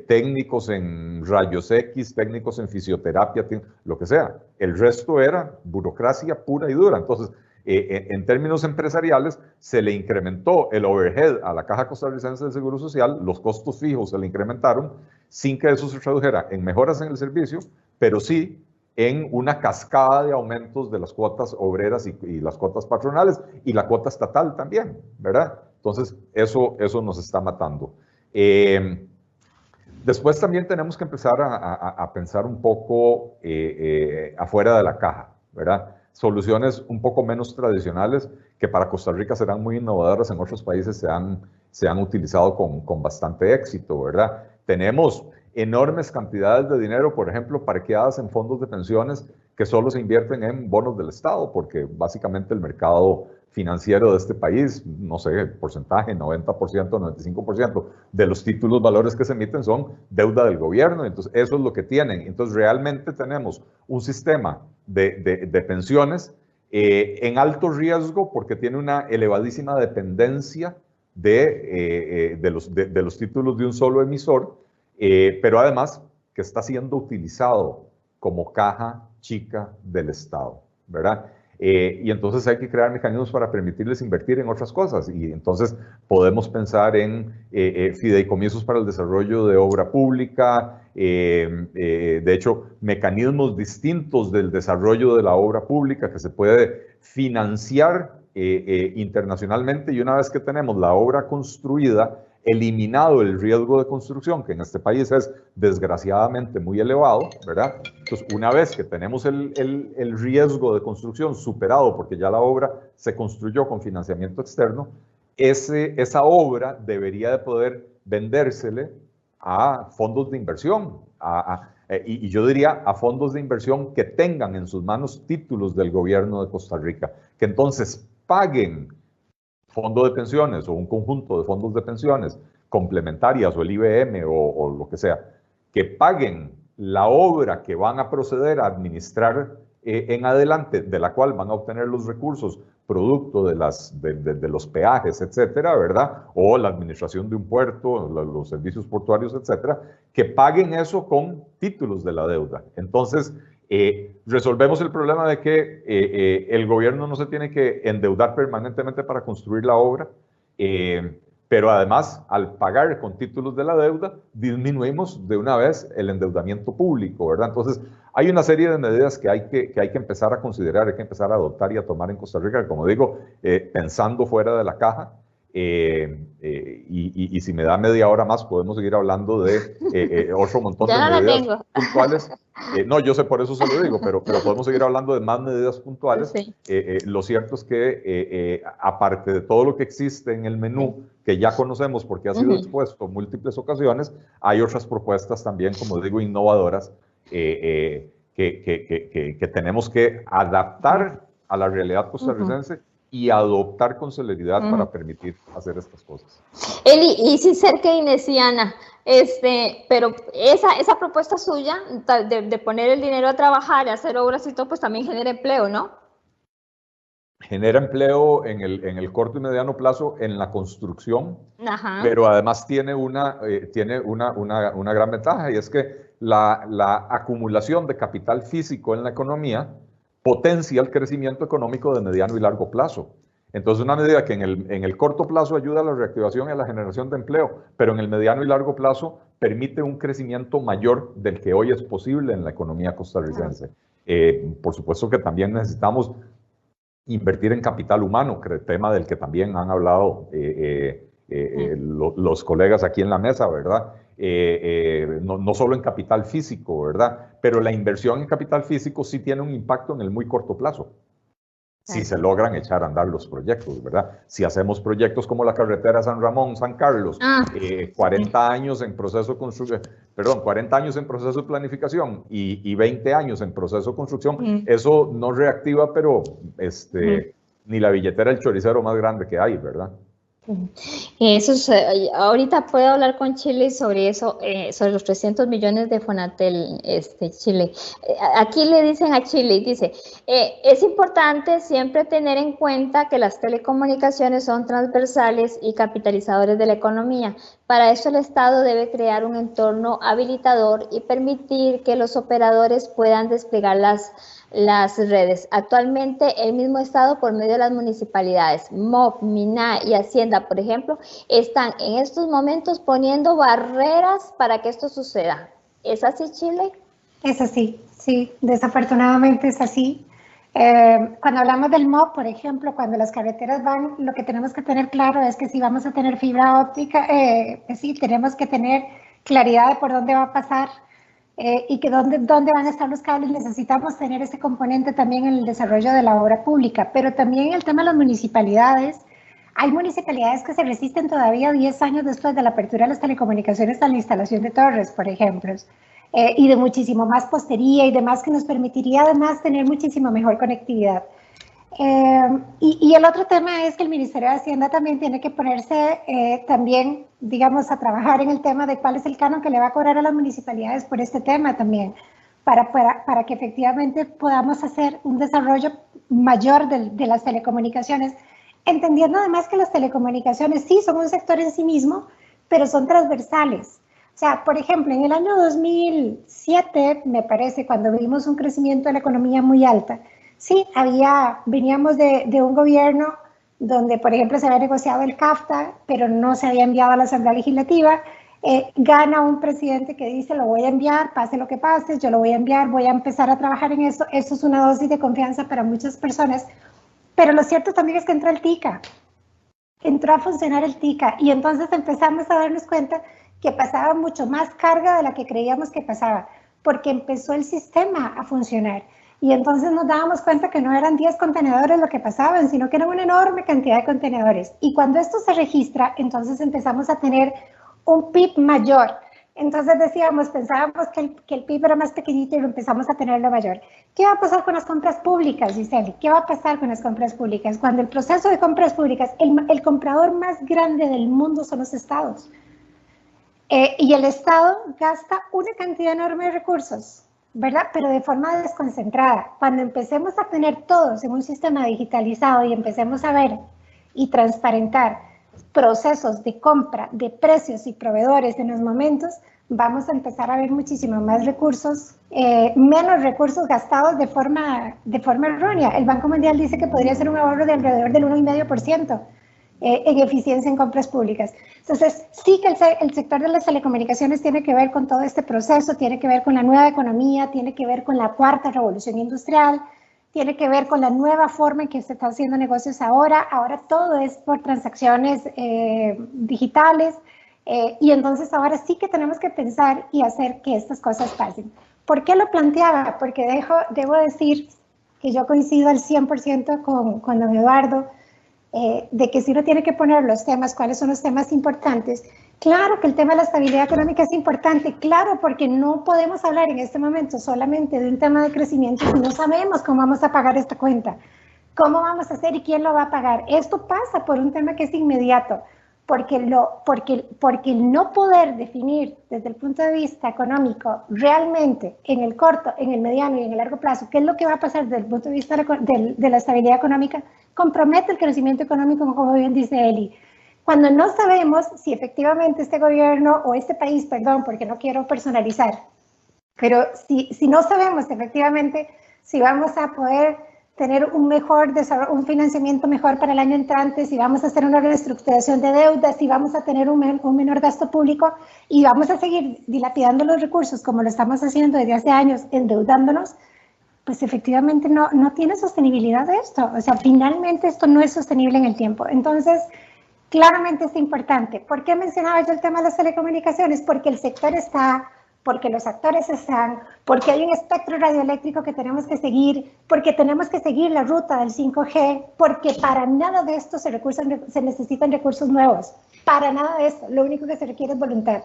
técnicos en rayos X, técnicos en fisioterapia, lo que sea. El resto era burocracia pura y dura. Entonces, en términos empresariales, se le incrementó el overhead a la Caja Costarricense de Seguro Social, los costos fijos se le incrementaron, sin que eso se tradujera en mejoras en el servicio, pero sí en una cascada de aumentos de las cuotas obreras y las cuotas patronales y la cuota estatal también, ¿verdad? Entonces, eso nos está matando. Después también tenemos que empezar a pensar un poco afuera de la caja, ¿verdad? Soluciones un poco menos tradicionales que para Costa Rica serán muy innovadoras, en otros países se han utilizado con bastante éxito, ¿verdad? Tenemos enormes cantidades de dinero, por ejemplo, parqueadas en fondos de pensiones que solo se invierten en bonos del Estado, porque básicamente el mercado financiero de este país, no sé, el porcentaje, 90%, 95% de los títulos valores que se emiten son deuda del gobierno, entonces eso es lo que tienen. Entonces realmente tenemos un sistema de pensiones en alto riesgo porque tiene una elevadísima dependencia de los títulos de un solo emisor, pero además que está siendo utilizado como caja chica del Estado, ¿verdad? Y entonces hay que crear mecanismos para permitirles invertir en otras cosas, y entonces podemos pensar en fideicomisos para el desarrollo de obra pública, de hecho, mecanismos distintos del desarrollo de la obra pública que se puede financiar internacionalmente, y una vez que tenemos la obra construida, eliminado el riesgo de construcción, que en este país es desgraciadamente muy elevado, ¿verdad? Entonces, una vez que tenemos el riesgo de construcción superado, porque ya la obra se construyó con financiamiento externo, esa obra debería de poder vendérsele a fondos de inversión, y yo diría a fondos de inversión que tengan en sus manos títulos del gobierno de Costa Rica, que entonces paguen fondo de pensiones o un conjunto de fondos de pensiones complementarias o el IBM o lo que sea, que paguen la obra que van a proceder a administrar en adelante, de la cual van a obtener los recursos producto de los peajes, etcétera, ¿verdad? O la administración de un puerto, los servicios portuarios, etcétera, que paguen eso con títulos de la deuda. Entonces, resolvemos el problema de que el gobierno no se tiene que endeudar permanentemente para construir la obra, pero además, al pagar con títulos de la deuda, disminuimos de una vez el endeudamiento público, ¿verdad? Entonces, hay una serie de medidas que hay que empezar a considerar, hay que empezar a adoptar y a tomar en Costa Rica, como digo, pensando fuera de la caja. Y si me da media hora más, podemos seguir hablando de otro montón de medidas puntuales. No, yo sé, por eso se lo digo, pero podemos seguir hablando de más medidas puntuales. Sí. Lo cierto es que, aparte de todo lo que existe en el menú, que ya conocemos porque ha sido expuesto en múltiples ocasiones, hay otras propuestas también, como digo, innovadoras, que tenemos que adaptar a la realidad costarricense y adoptar con celeridad para permitir hacer estas cosas. Eli, y sí ser keynesiana, pero esa propuesta suya de poner el dinero a trabajar, hacer obras y todo, pues también genera empleo, ¿no? Genera empleo en el corto y mediano plazo en la construcción, pero además tiene una gran ventaja, y es que la acumulación de capital físico en la economía potencia el crecimiento económico de mediano y largo plazo. Entonces, una medida que en el corto plazo ayuda a la reactivación y a la generación de empleo, pero en el mediano y largo plazo permite un crecimiento mayor del que hoy es posible en la economía costarricense. Por supuesto que también necesitamos invertir en capital humano, tema del que también han hablado los colegas aquí en la mesa, ¿verdad? No solo en capital físico, ¿verdad? Pero la inversión en capital físico sí tiene un impacto en el muy corto plazo, si se logran echar a andar los proyectos, ¿verdad? Si hacemos proyectos como la carretera San Ramón-San Carlos, 40 años en proceso de construcción, 40 años en proceso de planificación y 20 años en proceso de construcción, eso no reactiva, pero ni la billetera del choricero más grande que hay, ¿verdad? Eso es, ahorita puedo hablar con Chile sobre eso, sobre los 300 millones de Fonatel, Chile. Aquí le dicen a Chile, dice, es importante siempre tener en cuenta que las telecomunicaciones son transversales y capitalizadores de la economía. Para eso el Estado debe crear un entorno habilitador y permitir que los operadores puedan desplegar las redes. Actualmente el mismo Estado, por medio de las municipalidades, MOP, MINA y Hacienda, por ejemplo, están en estos momentos poniendo barreras para que esto suceda. ¿Es así, Chile? Es así, sí, desafortunadamente es así. Cuando hablamos del MOP, por ejemplo, cuando las carreteras van, lo que tenemos que tener claro es que si vamos a tener fibra óptica, sí, tenemos que tener claridad de por dónde va a pasar y que dónde van a estar los cables. Necesitamos tener ese componente también en el desarrollo de la obra pública, pero también el tema de las municipalidades. Hay municipalidades que se resisten todavía 10 años después de la apertura de las telecomunicaciones a la instalación de torres, por ejemplo, y de muchísimo más postería y demás, que nos permitiría además tener muchísimo mejor conectividad. Y el otro tema es que el Ministerio de Hacienda también tiene que ponerse también, digamos, a trabajar en el tema de cuál es el canon que le va a cobrar a las municipalidades por este tema también, para que efectivamente podamos hacer un desarrollo mayor de las telecomunicaciones, entendiendo además que las telecomunicaciones sí son un sector en sí mismo, pero son transversales. O sea, por ejemplo, en el año 2007, me parece, cuando vimos un crecimiento de la economía muy alta, sí, veníamos de un gobierno donde, por ejemplo, se había negociado el CAFTA, pero no se había enviado a la Asamblea Legislativa. Gana un presidente que dice, lo voy a enviar, pase lo que pase, yo lo voy a enviar, voy a empezar a trabajar en eso. Eso es una dosis de confianza para muchas personas. Pero lo cierto también es que entró el TICA. Entró a funcionar el TICA. Y entonces empezamos a darnos cuenta que pasaba mucho más carga de la que creíamos que pasaba, porque empezó el sistema a funcionar. Y entonces nos dábamos cuenta que no eran 10 contenedores lo que pasaban, sino que eran una enorme cantidad de contenedores. Y cuando esto se registra, entonces empezamos a tener un PIB mayor. Entonces pensábamos que el PIB era más pequeñito y lo empezamos a tenerlo mayor. ¿Qué va a pasar con las compras públicas, Giseli? ¿Qué va a pasar con las compras públicas? Cuando el proceso de compras públicas, el comprador más grande del mundo son los estados. Y el Estado gasta una cantidad enorme de recursos, ¿verdad? Pero de forma desconcentrada. Cuando empecemos a tener todos en un sistema digitalizado y empecemos a ver y transparentar procesos de compra, de precios y proveedores en los momentos, vamos a empezar a ver muchísimo más recursos, menos recursos gastados de forma errónea. El Banco Mundial dice que podría ser un ahorro de alrededor del 1,5% en eficiencia en compras públicas. Entonces, sí que el sector de las telecomunicaciones tiene que ver con todo este proceso, tiene que ver con la nueva economía, tiene que ver con la cuarta revolución industrial, tiene que ver con la nueva forma en que se están haciendo negocios ahora. Ahora todo es por transacciones digitales, y entonces ahora sí que tenemos que pensar y hacer que estas cosas pasen. ¿Por qué lo planteaba? Porque debo decir que yo coincido al 100% con don Eduardo, de que si uno tiene que poner los temas, cuáles son los temas importantes. Claro que el tema de la estabilidad económica es importante, claro, porque no podemos hablar en este momento solamente de un tema de crecimiento si no sabemos cómo vamos a pagar esta cuenta, cómo vamos a hacer y quién lo va a pagar. Esto pasa por un tema que es inmediato, porque el no poder definir desde el punto de vista económico realmente en el corto, en el mediano y en el largo plazo qué es lo que va a pasar desde el punto de vista de la estabilidad económica, compromete el crecimiento económico, como bien dice Eli. Cuando no sabemos si efectivamente este gobierno o este país, perdón, porque no quiero personalizar, pero si no sabemos efectivamente si vamos a poder tener un mejor desarrollo, un financiamiento mejor para el año entrante, si vamos a hacer una reestructuración de deudas, si vamos a tener un menor gasto público y vamos a seguir dilapidando los recursos como lo estamos haciendo desde hace años, endeudándonos, pues efectivamente no tiene sostenibilidad esto. O sea, finalmente esto no es sostenible en el tiempo. Entonces, claramente es importante. ¿Por qué mencionaba yo el tema de las telecomunicaciones? Porque el sector está, porque los actores están, porque hay un espectro radioeléctrico que tenemos que seguir, porque tenemos que seguir la ruta del 5G, porque para nada de esto se necesitan recursos nuevos. Para nada de esto. Lo único que se requiere es voluntad.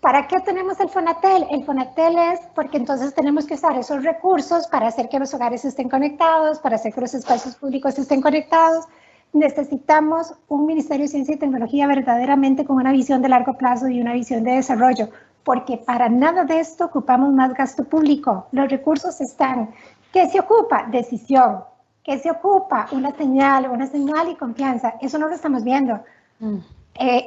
¿Para qué tenemos el Fonatel? El Fonatel es porque entonces tenemos que usar esos recursos para hacer que los hogares estén conectados, para hacer que los espacios públicos estén conectados. Necesitamos un Ministerio de Ciencia y Tecnología verdaderamente con una visión de largo plazo y una visión de desarrollo, porque para nada de esto ocupamos más gasto público. Los recursos están. ¿Qué se ocupa? Decisión. ¿Qué se ocupa? Una señal y confianza. Eso no lo estamos viendo.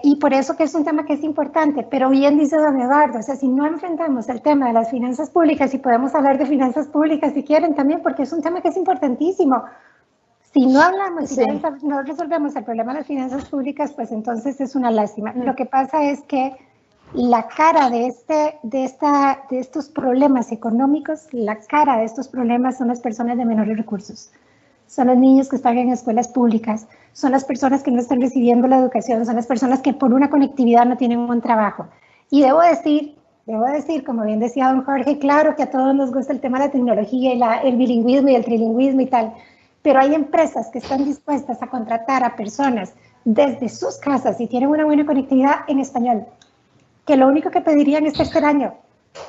Y por eso que es un tema que es importante, pero bien dice don Eduardo, o sea, si no enfrentamos el tema de las finanzas públicas, y podemos hablar de finanzas públicas si quieren también, porque es un tema que es importantísimo. Si no hablamos, si no resolvemos el problema de las finanzas públicas, pues entonces es una lástima. Lo que pasa es que la cara de estos problemas económicos, la cara de estos problemas son las personas de menores recursos. Son los niños que están en escuelas públicas, son las personas que no están recibiendo la educación, son las personas que por una conectividad no tienen un buen trabajo. Y debo decir, como bien decía don Jorge, claro que a todos nos gusta el tema de la tecnología y el bilingüismo y el trilingüismo y tal, pero hay empresas que están dispuestas a contratar a personas desde sus casas y tienen una buena conectividad en español, que lo único que pedirían es tercer año.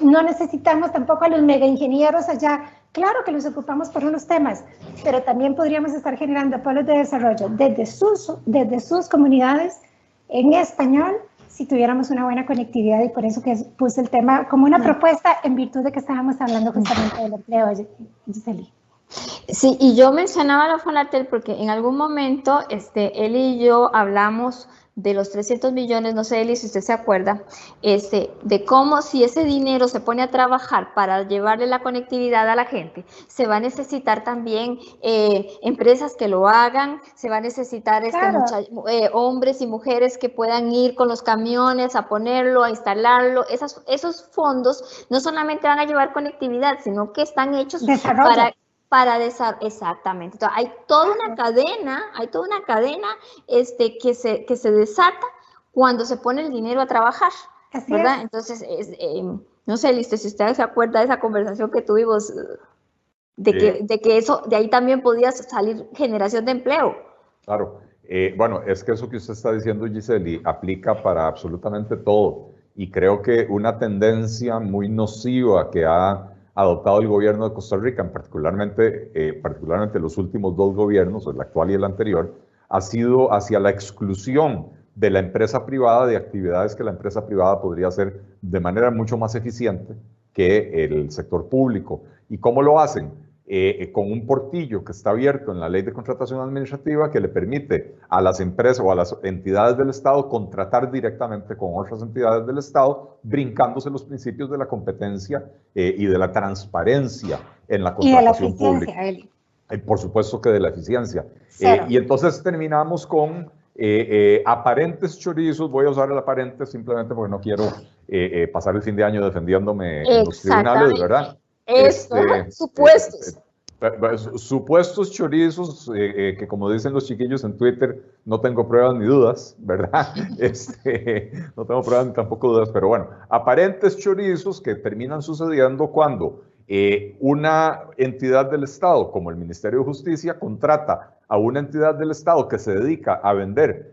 No necesitamos tampoco a los mega ingenieros allá. Claro que los ocupamos por unos temas, pero también podríamos estar generando polos de desarrollo desde sus comunidades en español si tuviéramos una buena conectividad, y por eso que puse el tema como una propuesta en virtud de que estábamos hablando justamente del empleo, Giseli. Sí, y yo mencionaba la Fonatel porque en algún momento él y yo hablamos de los 300 millones, no sé, Eli, si usted se acuerda, de cómo si ese dinero se pone a trabajar para llevarle la conectividad a la gente, se va a necesitar también empresas que lo hagan, se va a necesitar Claro. hombres y mujeres que puedan ir con los camiones a ponerlo, a instalarlo. Esos fondos no solamente van a llevar conectividad, sino que están hechos para desarrollar, exactamente. Entonces, hay toda una cadena que se desata cuando se pone el dinero a trabajar, Así ¿verdad? es. Entonces, no sé, Listo, si usted se acuerda de esa conversación que tuvimos, de que eso, de ahí también podía salir generación de empleo. Claro. Bueno, es que eso que usted está diciendo, Giseli, aplica para absolutamente todo. Y creo que una tendencia muy nociva que ha adoptado el gobierno de Costa Rica, particularmente los últimos dos gobiernos, el actual y el anterior, ha sido hacia la exclusión de la empresa privada de actividades que la empresa privada podría hacer de manera mucho más eficiente que el sector público. ¿Y cómo lo hacen? Con un portillo que está abierto en la Ley de Contratación Administrativa que le permite a las empresas o a las entidades del Estado contratar directamente con otras entidades del Estado, brincándose los principios de la competencia y de la transparencia en la contratación pública. Y de la eficiencia, Eli. Por supuesto que de la eficiencia. Y entonces terminamos con aparentes chorizos. Voy a usar el aparente simplemente porque no quiero pasar el fin de año defendiéndome en los tribunales, ¿verdad? Supuestos. Supuestos chorizos que, como dicen los chiquillos en Twitter, no tengo pruebas ni dudas, ¿verdad? No tengo pruebas ni tampoco dudas, pero bueno, aparentes chorizos que terminan sucediendo cuando una entidad del Estado, como el Ministerio de Justicia, contrata a una entidad del Estado que se dedica a vender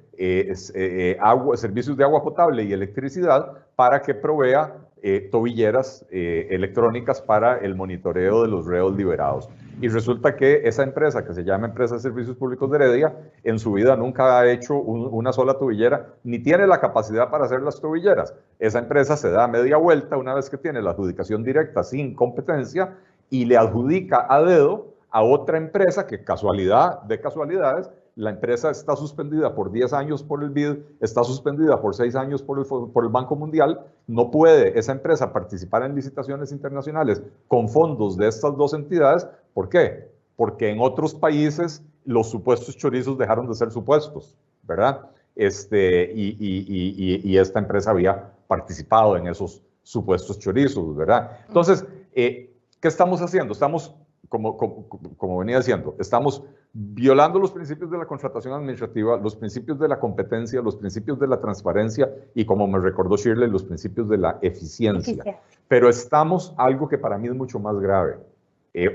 servicios de agua potable y electricidad para que provea tobilleras electrónicas para el monitoreo de los reos liberados. Y resulta que esa empresa, que se llama Empresa de Servicios Públicos de Heredia, en su vida nunca ha hecho una sola tobillera, ni tiene la capacidad para hacer las tobilleras. Esa empresa se da media vuelta una vez que tiene la adjudicación directa sin competencia y le adjudica a dedo a otra empresa que, casualidad de casualidades, la empresa está suspendida por 10 años por el BID, está suspendida por 6 años por el Banco Mundial. No puede esa empresa participar en licitaciones internacionales con fondos de estas dos entidades. ¿Por qué? Porque en otros países los supuestos chorizos dejaron de ser supuestos, ¿verdad? Y esta empresa había participado en esos supuestos chorizos, ¿verdad? Entonces, ¿qué estamos haciendo? Estamos, como venía diciendo, estamos violando los principios de la contratación administrativa, los principios de la competencia, los principios de la transparencia y, como me recordó Shirley, los principios de la eficiencia. Pero estamos, algo que para mí es mucho más grave,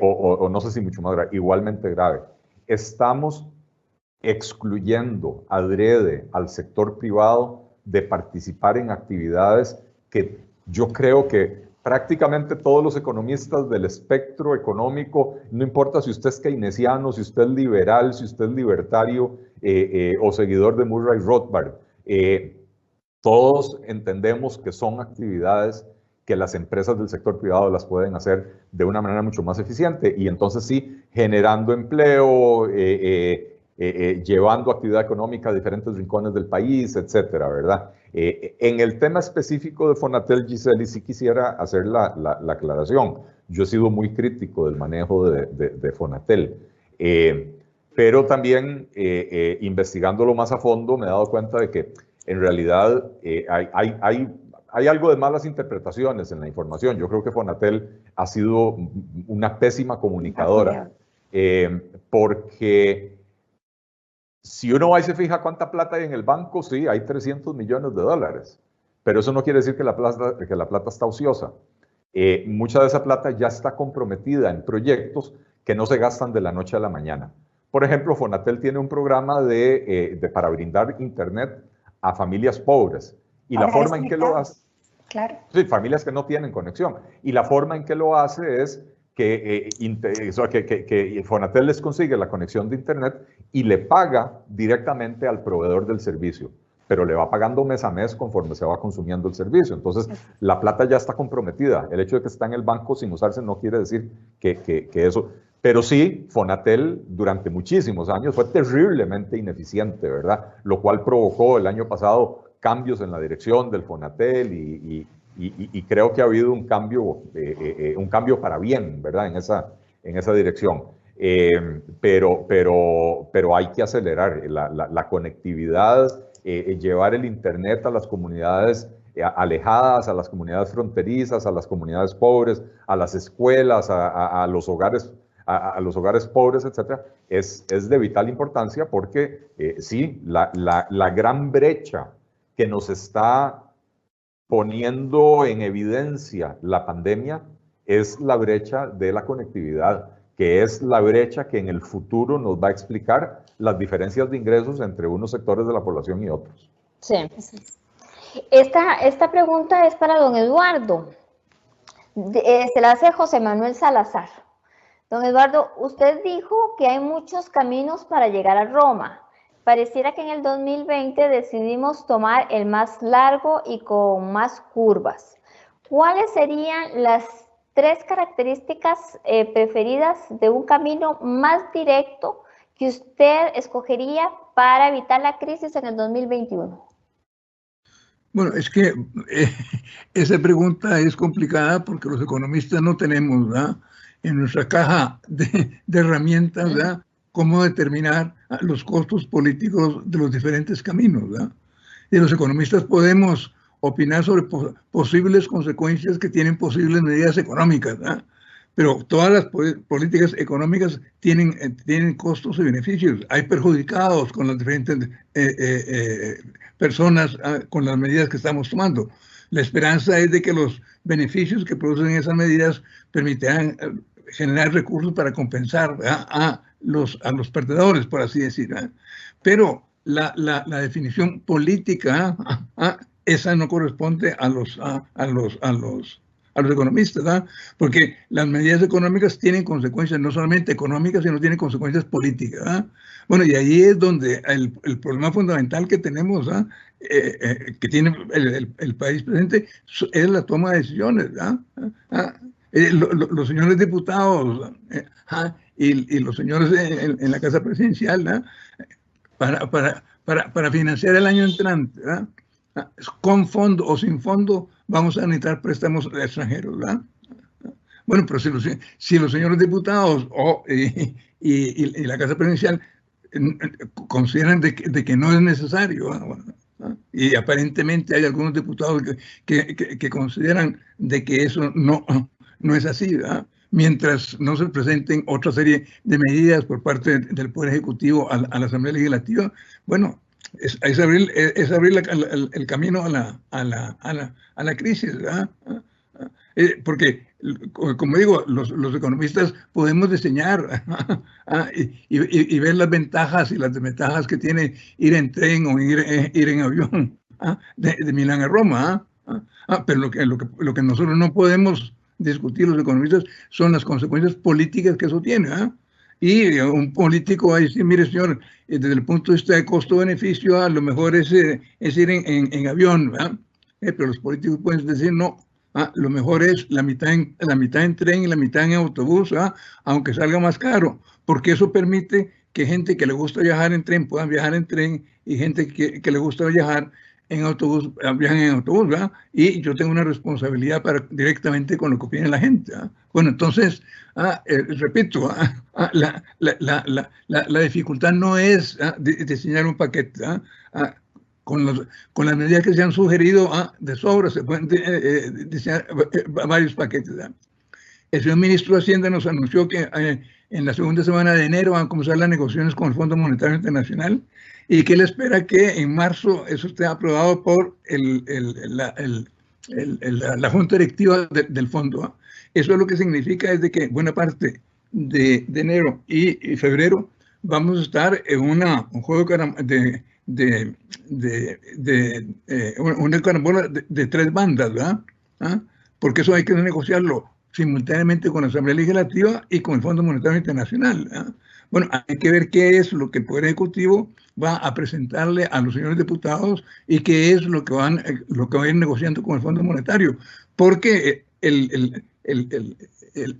o no sé si mucho más grave, igualmente grave, estamos excluyendo adrede al sector privado de participar en actividades que yo creo que prácticamente todos los economistas del espectro económico, no importa si usted es keynesiano, si usted es liberal, si usted es libertario o seguidor de Murray Rothbard, todos entendemos que son actividades que las empresas del sector privado las pueden hacer de una manera mucho más eficiente y entonces sí, generando empleo, llevando actividad económica a diferentes rincones del país, etcétera, ¿verdad? En el tema específico de Fonatel, Giseli, sí quisiera hacer la aclaración. Yo he sido muy crítico del manejo de Fonatel, pero también investigándolo más a fondo me he dado cuenta de que en realidad hay algo de malas interpretaciones en la información. Yo creo que Fonatel ha sido una pésima comunicadora, porque si uno va y se fija cuánta plata hay en el banco, sí, hay 300 millones de dólares, pero eso no quiere decir que la plata está ociosa. Mucha de esa plata ya está comprometida en proyectos que no se gastan de la noche a la mañana. Por ejemplo, Fonatel tiene un programa para brindar internet a familias pobres. Y la forma en que lo hace... Claro. Sí, familias que no tienen conexión. Y la forma en que lo hace es que Fonatel les consigue la conexión de internet y le paga directamente al proveedor del servicio, pero le va pagando mes a mes conforme se va consumiendo el servicio. Entonces, la plata ya está comprometida. El hecho de que está en el banco sin usarse no quiere decir que eso... Pero sí, Fonatel durante muchísimos años fue terriblemente ineficiente, ¿verdad? Lo cual provocó el año pasado cambios en la dirección del Fonatel y creo que ha habido un cambio para bien, ¿verdad? En esa dirección. Pero hay que acelerar la conectividad, llevar el internet a las comunidades alejadas, a las comunidades fronterizas, a las comunidades pobres, a las escuelas, a los hogares pobres, etcétera, es de vital importancia porque sí, la gran brecha que nos está poniendo en evidencia la pandemia es la brecha de la conectividad, que es la brecha que en el futuro nos va a explicar las diferencias de ingresos entre unos sectores de la población y otros. Sí. Esta pregunta es para don Eduardo. Se la hace José Manuel Salazar. Don Eduardo, usted dijo que hay muchos caminos para llegar a Roma. Pareciera que en el 2020 decidimos tomar el más largo y con más curvas. ¿Cuáles serían las 3 características preferidas de un camino más directo que usted escogería para evitar la crisis en el 2021? Bueno, es que esa pregunta es complicada porque los economistas no tenemos, ¿verdad?, en nuestra caja de herramientas, ¿verdad?, cómo determinar los costos políticos de los diferentes caminos, ¿verdad? Y los economistas podemos opinar sobre posibles consecuencias que tienen posibles medidas económicas, ¿verdad? Pero todas las políticas económicas tienen costos y beneficios. Hay perjudicados con las diferentes personas con las medidas que estamos tomando. La esperanza es de que los beneficios que producen esas medidas permitirán generar recursos para compensar a los perdedores, por así decir. Pero la definición política, esa no corresponde a los economistas, ¿verdad? Porque las medidas económicas tienen consecuencias no solamente económicas, sino tienen consecuencias políticas, ¿verdad? Bueno, y ahí es donde el problema fundamental que tenemos, ¿verdad?, que tiene el país presente, es la toma de decisiones, ¿verdad? Los señores diputados y los señores en la Casa Presidencial, ¿verdad?, para financiar el año entrante, ¿verdad?, con fondo o sin fondo, vamos a necesitar préstamos extranjeros, ¿verdad? Bueno, pero si los señores diputados y la Casa Presidencial consideran de que no es necesario, ¿verdad?, y aparentemente hay algunos diputados que consideran de que eso no es así, ¿verdad?, mientras no se presenten otra serie de medidas por parte del Poder Ejecutivo a la Asamblea Legislativa, bueno, es abrir el camino a la crisis, ¿verdad? Porque, como digo, los economistas podemos diseñar y ver las ventajas y las desventajas que tiene ir en tren o ir en avión de Milán a Roma, pero lo que nosotros no podemos discutir los economistas son las consecuencias políticas que eso tiene, y un político va a decir, mire señor, desde el punto de vista de costo-beneficio, a lo mejor es ir en avión, ¿verdad? Pero los políticos pueden decir, no, lo mejor es la mitad en tren y la mitad en autobús, aunque salga más caro, porque eso permite que gente que le gusta viajar en tren puedan viajar en tren y gente que le gusta viajar en autobús, viajan en autobús, ¿verdad? Y yo tengo una responsabilidad directamente con lo que opine la gente, ¿verdad? Bueno, entonces, repito, la dificultad no es diseñar un paquete, con las medidas que se han sugerido de sobra, se pueden diseñar varios paquetes, ¿verdad? El señor ministro de Hacienda nos anunció que en la segunda semana de enero van a comenzar las negociaciones con el Fondo Monetario Internacional y que él espera que en marzo eso esté aprobado por la Junta Directiva del Fondo. Eso lo que significa es de que buena parte de enero y febrero vamos a estar en un juego una carambola de tres bandas, ¿verdad? ¿Ah? Porque eso hay que negociarlo simultáneamente con la Asamblea Legislativa y con el Fondo Monetario Internacional, ¿verdad? Bueno, hay que ver qué es lo que el Poder Ejecutivo va a presentarle a los señores diputados y qué es lo que van a ir negociando con el Fondo Monetario, porque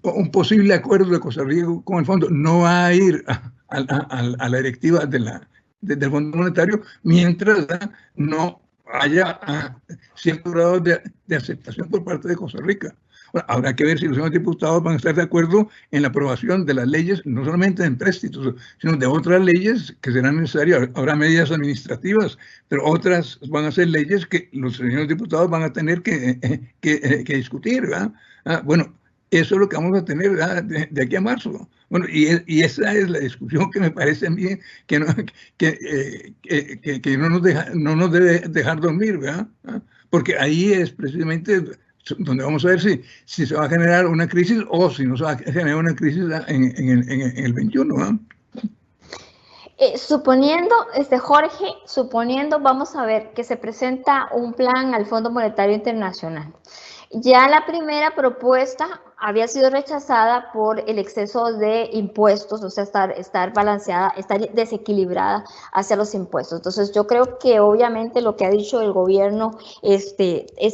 un posible acuerdo de Costa Rica con el Fondo no va a ir a la directiva del Fondo Monetario mientras no haya cierto grado de aceptación por parte de Costa Rica. Bueno, habrá que ver si los señores diputados van a estar de acuerdo en la aprobación de las leyes, no solamente de empréstitos, sino de otras leyes que serán necesarias. Habrá medidas administrativas, pero otras van a ser leyes que los señores diputados van a tener que discutir, ¿verdad? Bueno, eso es lo que vamos a tener de aquí a marzo. Bueno, y esa es la discusión que me parece a mí que no nos debe dejar dormir, ¿verdad? Porque ahí es precisamente donde vamos a ver si se va a generar una crisis o si no se va a generar una crisis en el 21, ¿verdad? Suponiendo, Jorge, vamos a ver que se presenta un plan al Fondo Monetario Internacional. Ya la primera propuesta había sido rechazada por el exceso de impuestos, o sea, estar balanceada, estar desequilibrada hacia los impuestos. Entonces, yo creo que obviamente lo que ha dicho el gobierno es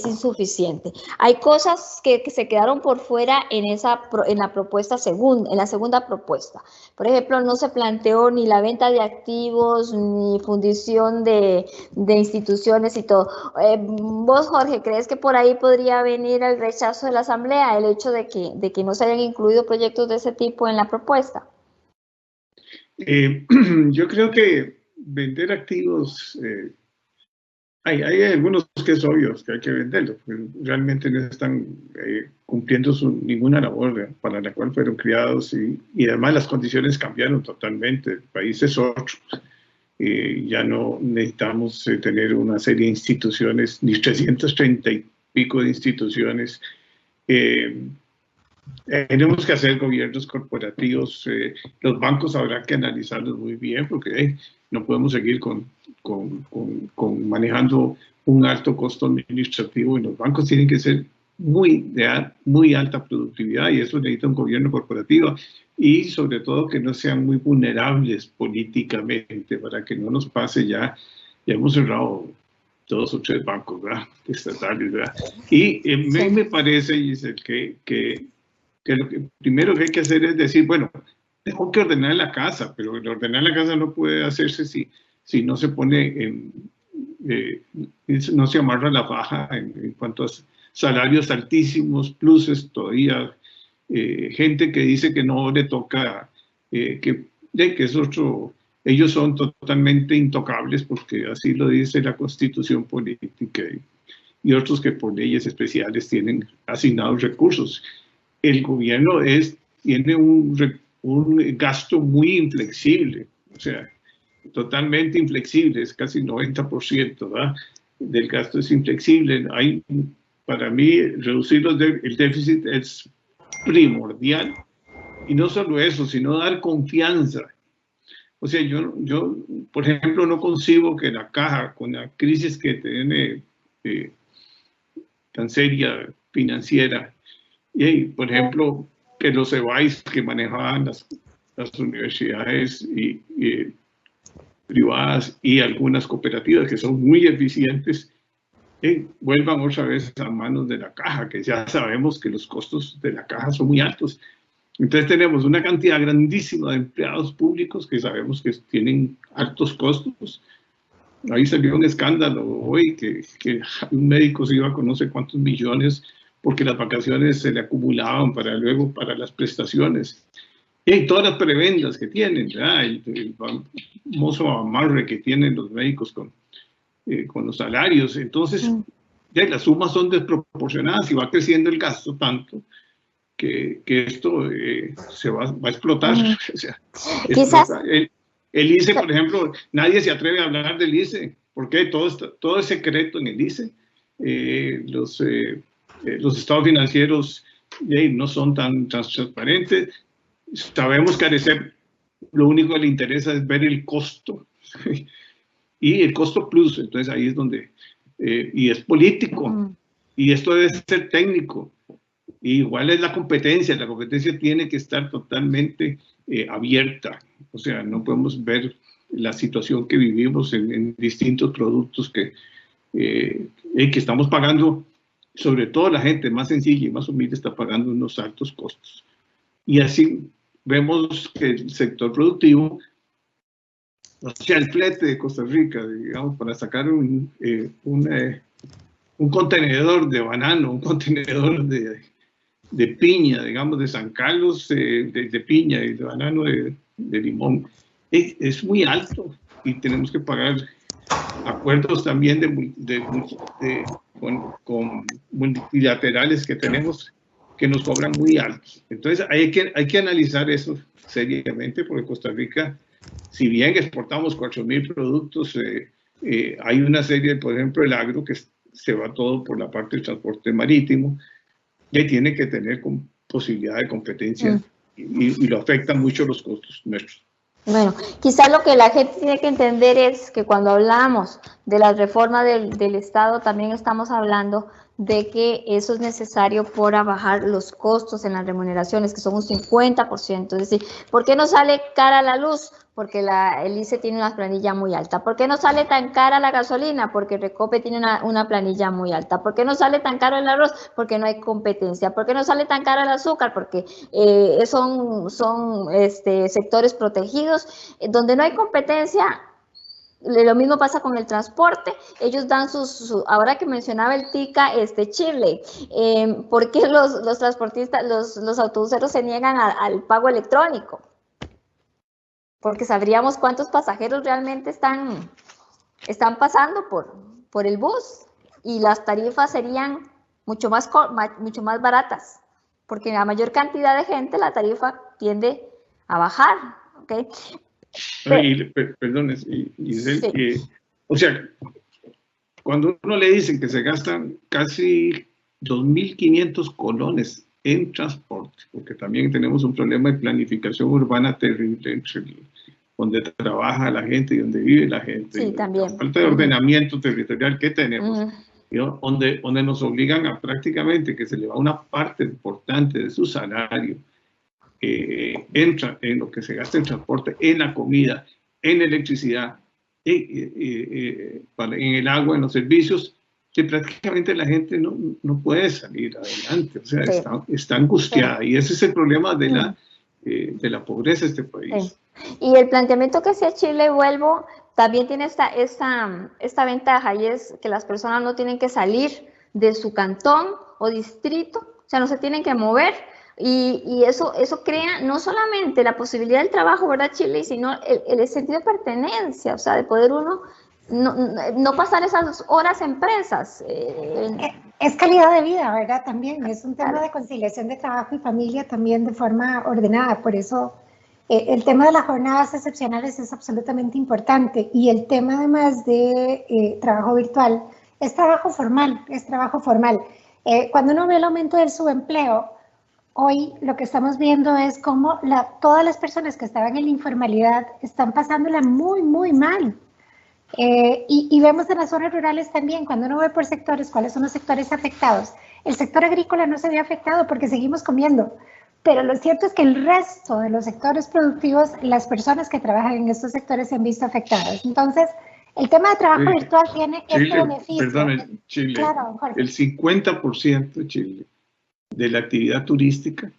insuficiente. Hay cosas que se quedaron por fuera en la segunda propuesta. Por ejemplo, no se planteó ni la venta de activos, ni fundición de instituciones y todo. Vos, Jorge, ¿crees que por ahí podría venir el rechazo de la Asamblea, el hecho de que no se hayan incluido proyectos de ese tipo en la propuesta? Yo creo que vender activos, hay algunos que es obvio que hay que venderlos, porque realmente no están cumpliendo ninguna labor para la cual fueron criados y además las condiciones cambiaron totalmente, el país es otro. Ya no necesitamos tener una serie de instituciones, ni 330 y pico de instituciones. Tenemos que hacer gobiernos corporativos. Los bancos habrá que analizarlos muy bien porque no podemos seguir con manejando un alto costo administrativo y los bancos tienen que ser de muy alta productividad y eso necesita un gobierno corporativo y sobre todo que no sean muy vulnerables políticamente para que no nos pase ya hemos cerrado 2 o 3 bancos, ¿verdad? Estatales, ¿verdad? Y me parece, Giselle, que lo que primero que hay que hacer es decir, bueno, tengo que ordenar la casa, pero ordenar la casa no puede hacerse si no se pone no se amarra la faja en cuanto a salarios altísimos, pluses todavía, gente que dice que no le toca, que es otro. Ellos son totalmente intocables porque así lo dice la Constitución política y otros que por leyes especiales tienen asignados recursos. El gobierno tiene un gasto muy inflexible, o sea, totalmente inflexible, es casi 90%, ¿verdad? Del gasto es inflexible. Para mí, reducir el déficit es primordial y no solo eso, sino dar confianza. O sea, yo, por ejemplo, no concibo que la caja, con la crisis que tiene tan seria financiera, y por ejemplo, que los EBAIS que manejaban las universidades privadas y algunas cooperativas que son muy eficientes, vuelvan otra vez a manos de la caja, que ya sabemos que los costos de la caja son muy altos. Entonces tenemos una cantidad grandísima de empleados públicos que sabemos que tienen altos costos. Ahí salió un escándalo hoy que un médico se iba con no sé cuántos millones porque las vacaciones se le acumulaban para las prestaciones. Y todas las prebendas que tienen, el famoso amarre que tienen los médicos con los salarios. Entonces, las sumas son desproporcionadas y va creciendo el gasto tanto que esto se va a explotar. O sea, quizás el ICE, por ejemplo, nadie se atreve a hablar del ICE, porque todo es secreto en el ICE. Los estados financieros no son tan transparentes. Sabemos carecer lo único que le interesa es ver el costo y el costo plus. Entonces ahí es donde, y es político, y esto debe ser técnico. Y igual es la competencia tiene que estar totalmente abierta. O sea, no podemos ver la situación que vivimos en distintos productos que estamos pagando, sobre todo la gente más sencilla y más humilde está pagando unos altos costos. Y así vemos que el sector productivo, o sea, el flete de Costa Rica, digamos, para sacar un contenedor de banano, un contenedor de piña, digamos, de San Carlos, de piña y de banano de limón, es muy alto y tenemos que pagar acuerdos también con multilaterales que tenemos que nos cobran muy altos. Entonces hay que analizar eso seriamente, porque Costa Rica, si bien exportamos 4.000 productos, hay una serie, por ejemplo, el agro, que se va todo por la parte del transporte marítimo, y tiene que tener posibilidad de competencia, y lo afectan mucho los costos nuestros. Bueno, quizás lo que la gente tiene que entender es que cuando hablamos de la reforma del Estado, también estamos hablando de que eso es necesario para bajar los costos en las remuneraciones, que son un 50%. Es decir, ¿por qué no sale cara la luz? Porque el ICE tiene una planilla muy alta. ¿Por qué no sale tan cara la gasolina? Porque Recope tiene una planilla muy alta. ¿Por qué no sale tan caro el arroz? Porque no hay competencia. ¿Por qué no sale tan caro el azúcar? Porque son sectores protegidos. Donde no hay competencia, lo mismo pasa con el transporte. Ellos dan ahora que mencionaba el TICA, Chile, ¿por qué los transportistas, los autobuseros se niegan al pago electrónico? Porque sabríamos cuántos pasajeros realmente están pasando por el bus, y las tarifas serían mucho más baratas, porque a mayor cantidad de gente la tarifa tiende a bajar, ¿okay? Perdón, Giselle, sí. O sea, cuando uno le dicen que se gastan casi 2.500 colones en transporte, porque también tenemos un problema de planificación urbana terrible entre donde trabaja la gente y donde vive la gente. Sí, también. La falta de ordenamiento territorial que tenemos, donde nos obligan a prácticamente que se le va una parte importante de su salario, entra en lo que se gasta en transporte, en la comida, en electricidad, en el agua, en los servicios, que prácticamente la gente no puede salir adelante. O sea, sí, está angustiada. Sí. Y ese es el problema de la pobreza de este país. Sí. Y el planteamiento que hacía Chile, vuelvo, también tiene esta ventaja, y es que las personas no tienen que salir de su cantón o distrito, o sea, no se tienen que mover. Y eso crea no solamente la posibilidad del trabajo, ¿verdad, Chile? Sino el sentido de pertenencia, o sea, de poder uno no pasar esas horas en presas. Es calidad de vida, ¿verdad? También es un tema de conciliación de trabajo y familia también de forma ordenada. Por eso el tema de las jornadas excepcionales es absolutamente importante. Y el tema además de trabajo virtual es trabajo formal, cuando uno ve el aumento del subempleo, hoy lo que estamos viendo es cómo todas las personas que estaban en la informalidad están pasándola muy, muy mal. Y vemos en las zonas rurales también, cuando uno ve por sectores, cuáles son los sectores afectados. El sector agrícola no se ve afectado porque seguimos comiendo, pero lo cierto es que el resto de los sectores productivos, las personas que trabajan en estos sectores se han visto afectadas. Entonces, el tema de trabajo virtual tiene este beneficio. Perdón, Chile, claro, el 50% Chile de la actividad turística,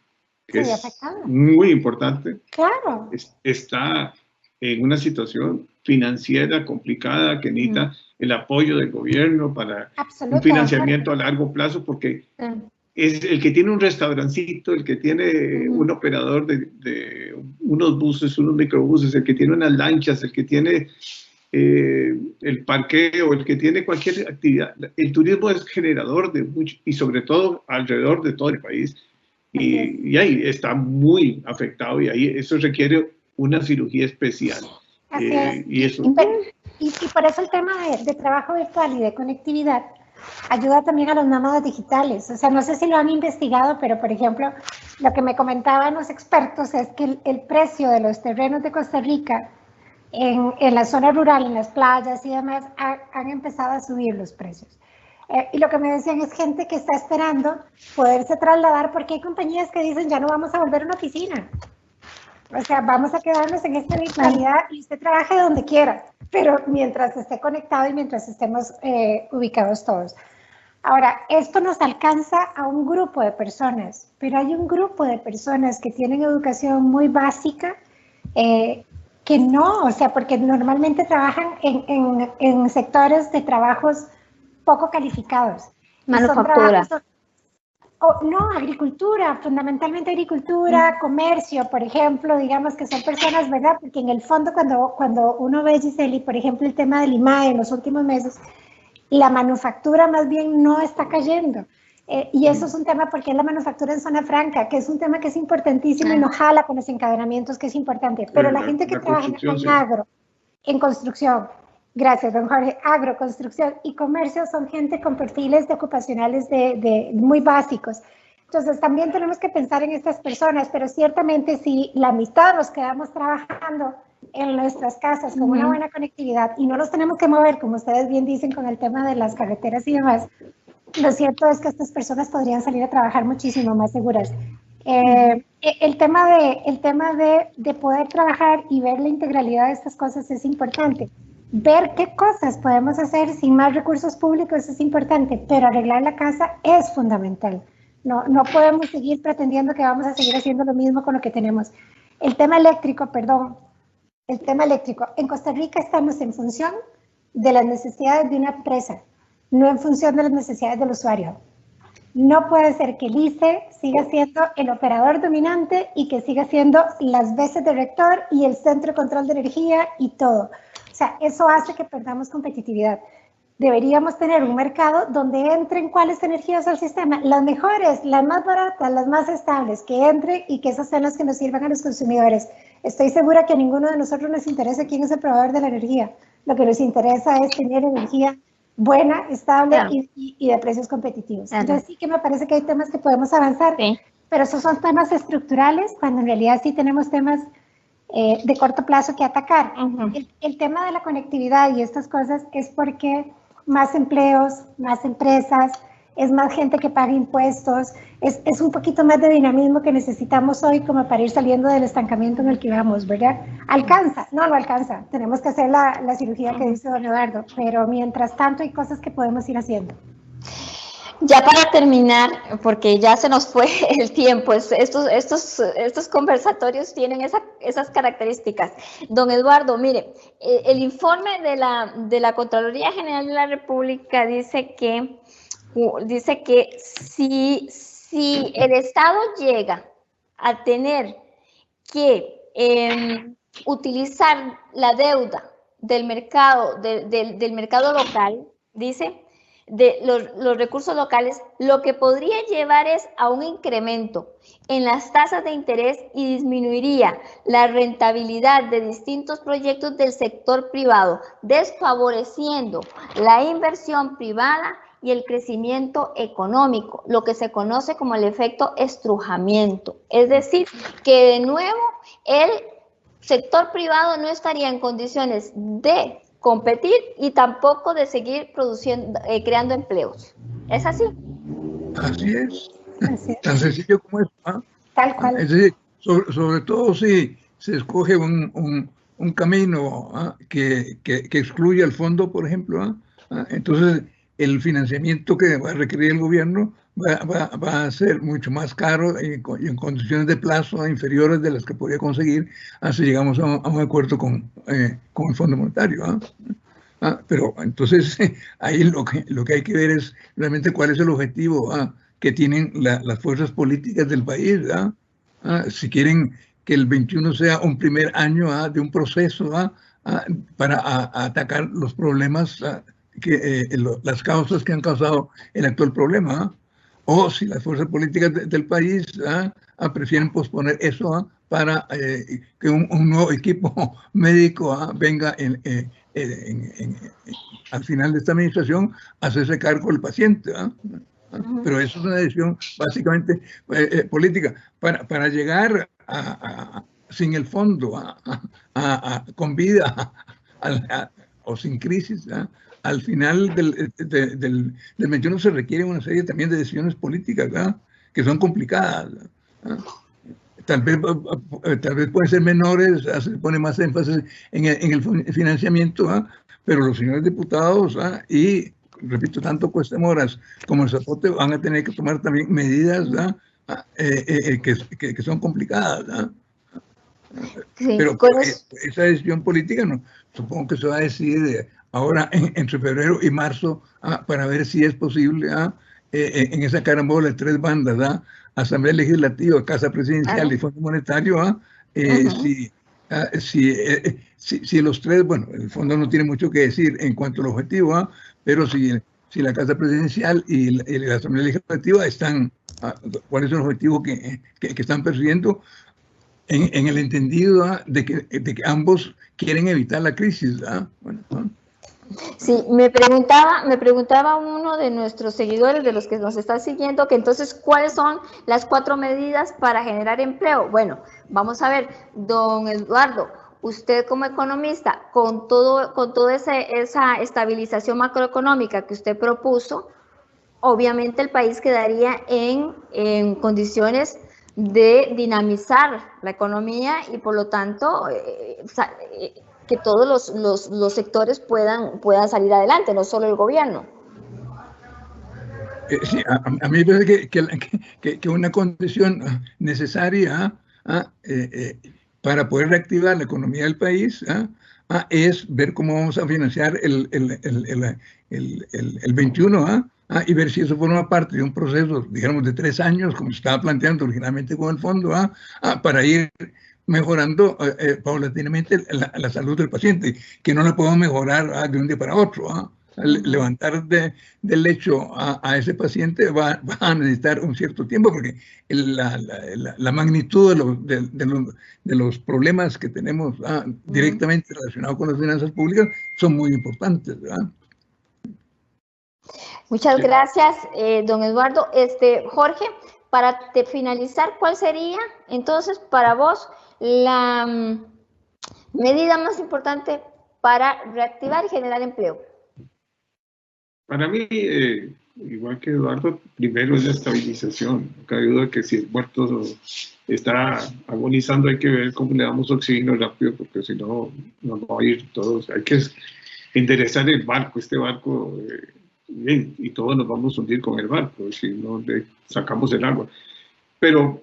que es muy importante, claro, está en una situación financiera complicada que necesita el apoyo del gobierno para un financiamiento a largo plazo, porque es el que tiene un restaurancito, el que tiene un operador de unos buses, unos microbuses, el que tiene unas lanchas, el que tiene el parqueo, el que tiene cualquier actividad. El turismo es generador de mucho, y sobre todo alrededor de todo el país, y ahí está muy afectado, y ahí eso requiere una cirugía especial. Y por eso el tema de trabajo virtual y de conectividad ayuda también a los nómadas digitales. O sea, no sé si lo han investigado, pero por ejemplo, lo que me comentaban los expertos es que el precio de los terrenos de Costa Rica en la zona rural, en las playas y demás, han empezado a subir los precios. Y lo que me decían es gente que está esperando poderse trasladar, porque hay compañías que dicen ya no vamos a volver a una oficina. O sea, vamos a quedarnos en esta virtualidad y usted trabaje donde quiera, pero mientras esté conectado y mientras estemos ubicados todos. Ahora, esto nos alcanza a un grupo de personas, pero hay un grupo de personas que tienen educación muy básica, que no, o sea, porque normalmente trabajan en sectores de trabajos poco calificados. Manufactura. No, agricultura, fundamentalmente agricultura, comercio, por ejemplo, digamos que son personas, ¿verdad? Porque en el fondo cuando uno ve, Giseli, por ejemplo, el tema del IMAE en los últimos meses, la manufactura más bien no está cayendo. Y eso es un tema porque es la manufactura en zona franca, que es un tema que es importantísimo y no jala con los encadenamientos, que es importante. Pero la gente que trabaja en agro, en construcción, gracias, don Jorge, agro, construcción y comercio son gente con perfiles ocupacionales muy básicos. Entonces también tenemos que pensar en estas personas, pero ciertamente si la mitad nos quedamos trabajando en nuestras casas con una buena conectividad y no los tenemos que mover, como ustedes bien dicen, con el tema de las carreteras y demás, lo cierto es que estas personas podrían salir a trabajar muchísimo más seguras. El tema de poder trabajar y ver la integralidad de estas cosas es importante. Ver qué cosas podemos hacer sin más recursos públicos es importante, pero arreglar la casa es fundamental. No podemos seguir pretendiendo que vamos a seguir haciendo lo mismo con lo que tenemos. El tema eléctrico, en Costa Rica estamos en función de las necesidades de una empresa, no en función de las necesidades del usuario. No puede ser que el ICE siga siendo el operador dominante y que siga siendo las veces de rector y el centro de control de energía y todo. O sea, eso hace que perdamos competitividad. Deberíamos tener un mercado donde entren cuáles energías al sistema, las mejores, las más baratas, las más estables, que entren y que esas sean las que nos sirvan a los consumidores. Estoy segura que a ninguno de nosotros nos interesa quién es el proveedor de la energía. Lo que nos interesa es tener energía buena, estable, claro, y de precios competitivos. Claro. Entonces sí que me parece que hay temas que podemos avanzar, sí, pero esos son temas estructurales, cuando en realidad sí tenemos temas de corto plazo que atacar. El tema de la conectividad y estas cosas es porque más empleos, más empresas, es más gente que paga impuestos, es un poquito más de dinamismo que necesitamos hoy como para ir saliendo del estancamiento en el que vamos, ¿verdad? ¿Alcanza? No alcanza. Tenemos que hacer la cirugía que dice don Eduardo, pero mientras tanto hay cosas que podemos ir haciendo. Ya para terminar, porque ya se nos fue el tiempo, estos conversatorios tienen esas características. Don Eduardo, mire, el informe de la Contraloría General de la República dice que si el Estado llega a tener que utilizar la deuda del mercado, del mercado local, dice, de los recursos locales, lo que podría llevar es a un incremento en las tasas de interés y disminuiría la rentabilidad de distintos proyectos del sector privado, desfavoreciendo la inversión privada y el crecimiento económico, lo que se conoce como el efecto estrujamiento. Es decir, que de nuevo el sector privado no estaría en condiciones de competir y tampoco de seguir produciendo, creando empleos. ¿Es así? Así es. Tan sencillo como es. ¿Ah? Tal cual. Es decir, sobre todo si se escoge un camino que excluye al fondo, por ejemplo, entonces el financiamiento que va a requerir el gobierno va a ser mucho más caro y en condiciones de plazo inferiores de las que podría conseguir si llegamos a un acuerdo con el Fondo Monetario. Pero entonces ahí lo que hay que ver es realmente cuál es el objetivo que tienen las fuerzas políticas del país. Si quieren que el 21 sea un primer año de un proceso para atacar los problemas, las causas que han causado el actual problema, o si las fuerzas políticas del país prefieren posponer eso para que un nuevo equipo médico venga al final de esta administración a hacerse cargo del paciente. pero eso es una decisión básicamente política. Para llegar sin el fondo, con vida o sin crisis, al final del 21 se requiere una serie también de decisiones políticas, que son complicadas. Tal vez pueden ser menores, se pone más énfasis en el financiamiento, pero los señores diputados y, repito, tanto Cuesta Moras como el Zapote van a tener que tomar también medidas que son complicadas. Sí, pero esa decisión política supongo que se va a decidir ahora entre febrero y marzo para ver si es posible en esa carambola de 3 bandas, Asamblea Legislativa, Casa Presidencial y Fondo Monetario, si los 3, bueno, el fondo no tiene mucho que decir en cuanto al objetivo, pero si la Casa Presidencial y la Asamblea Legislativa están, ¿cuál es el objetivo que están persiguiendo? En el entendido de que ambos quieren evitar la crisis. Sí, me preguntaba uno de nuestros seguidores, de los que nos están siguiendo, que entonces, ¿cuáles son las 4 medidas para generar empleo? Bueno, vamos a ver, don Eduardo, usted como economista, con toda esa estabilización macroeconómica que usted propuso, obviamente el país quedaría en condiciones de dinamizar la economía y por lo tanto que todos los sectores puedan salir adelante, no solo el gobierno. Sí, a mí me parece que una condición necesaria para poder reactivar la economía del país es ver cómo vamos a financiar el 21, y ver si eso forma parte de un proceso, digamos, de 3 años, como se estaba planteando originalmente con el fondo, para ir mejorando paulatinamente la salud del paciente, que no la podemos mejorar de un día para otro. Levantar del lecho a ese paciente va a necesitar un cierto tiempo, porque la magnitud de los problemas que tenemos directamente relacionados con las finanzas públicas son muy importantes, ¿verdad? Muchas gracias, don Eduardo. Jorge, para finalizar, ¿cuál sería entonces para vos la medida más importante para reactivar y generar empleo? Para mí, igual que Eduardo, primero es la estabilización. No cabe duda que si el muerto está agonizando, hay que ver cómo le damos oxígeno rápido, porque si no, nos va a ir todos. Hay que enderezar el barco, bien, y todos nos vamos a hundir con el barco si no le sacamos el agua. Pero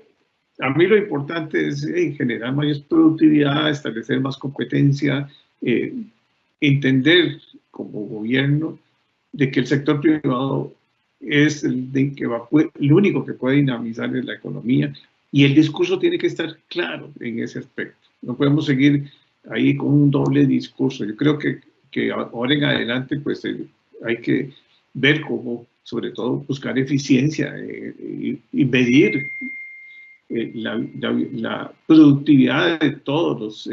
a mí lo importante es generar mayor productividad, establecer más competencia, entender como gobierno de que el sector privado es el único que puede dinamizar la economía, y el discurso tiene que estar claro en ese aspecto. No podemos seguir ahí con un doble discurso. Yo creo que ahora en adelante pues hay que ver cómo, sobre todo, buscar eficiencia y medir la productividad de todos los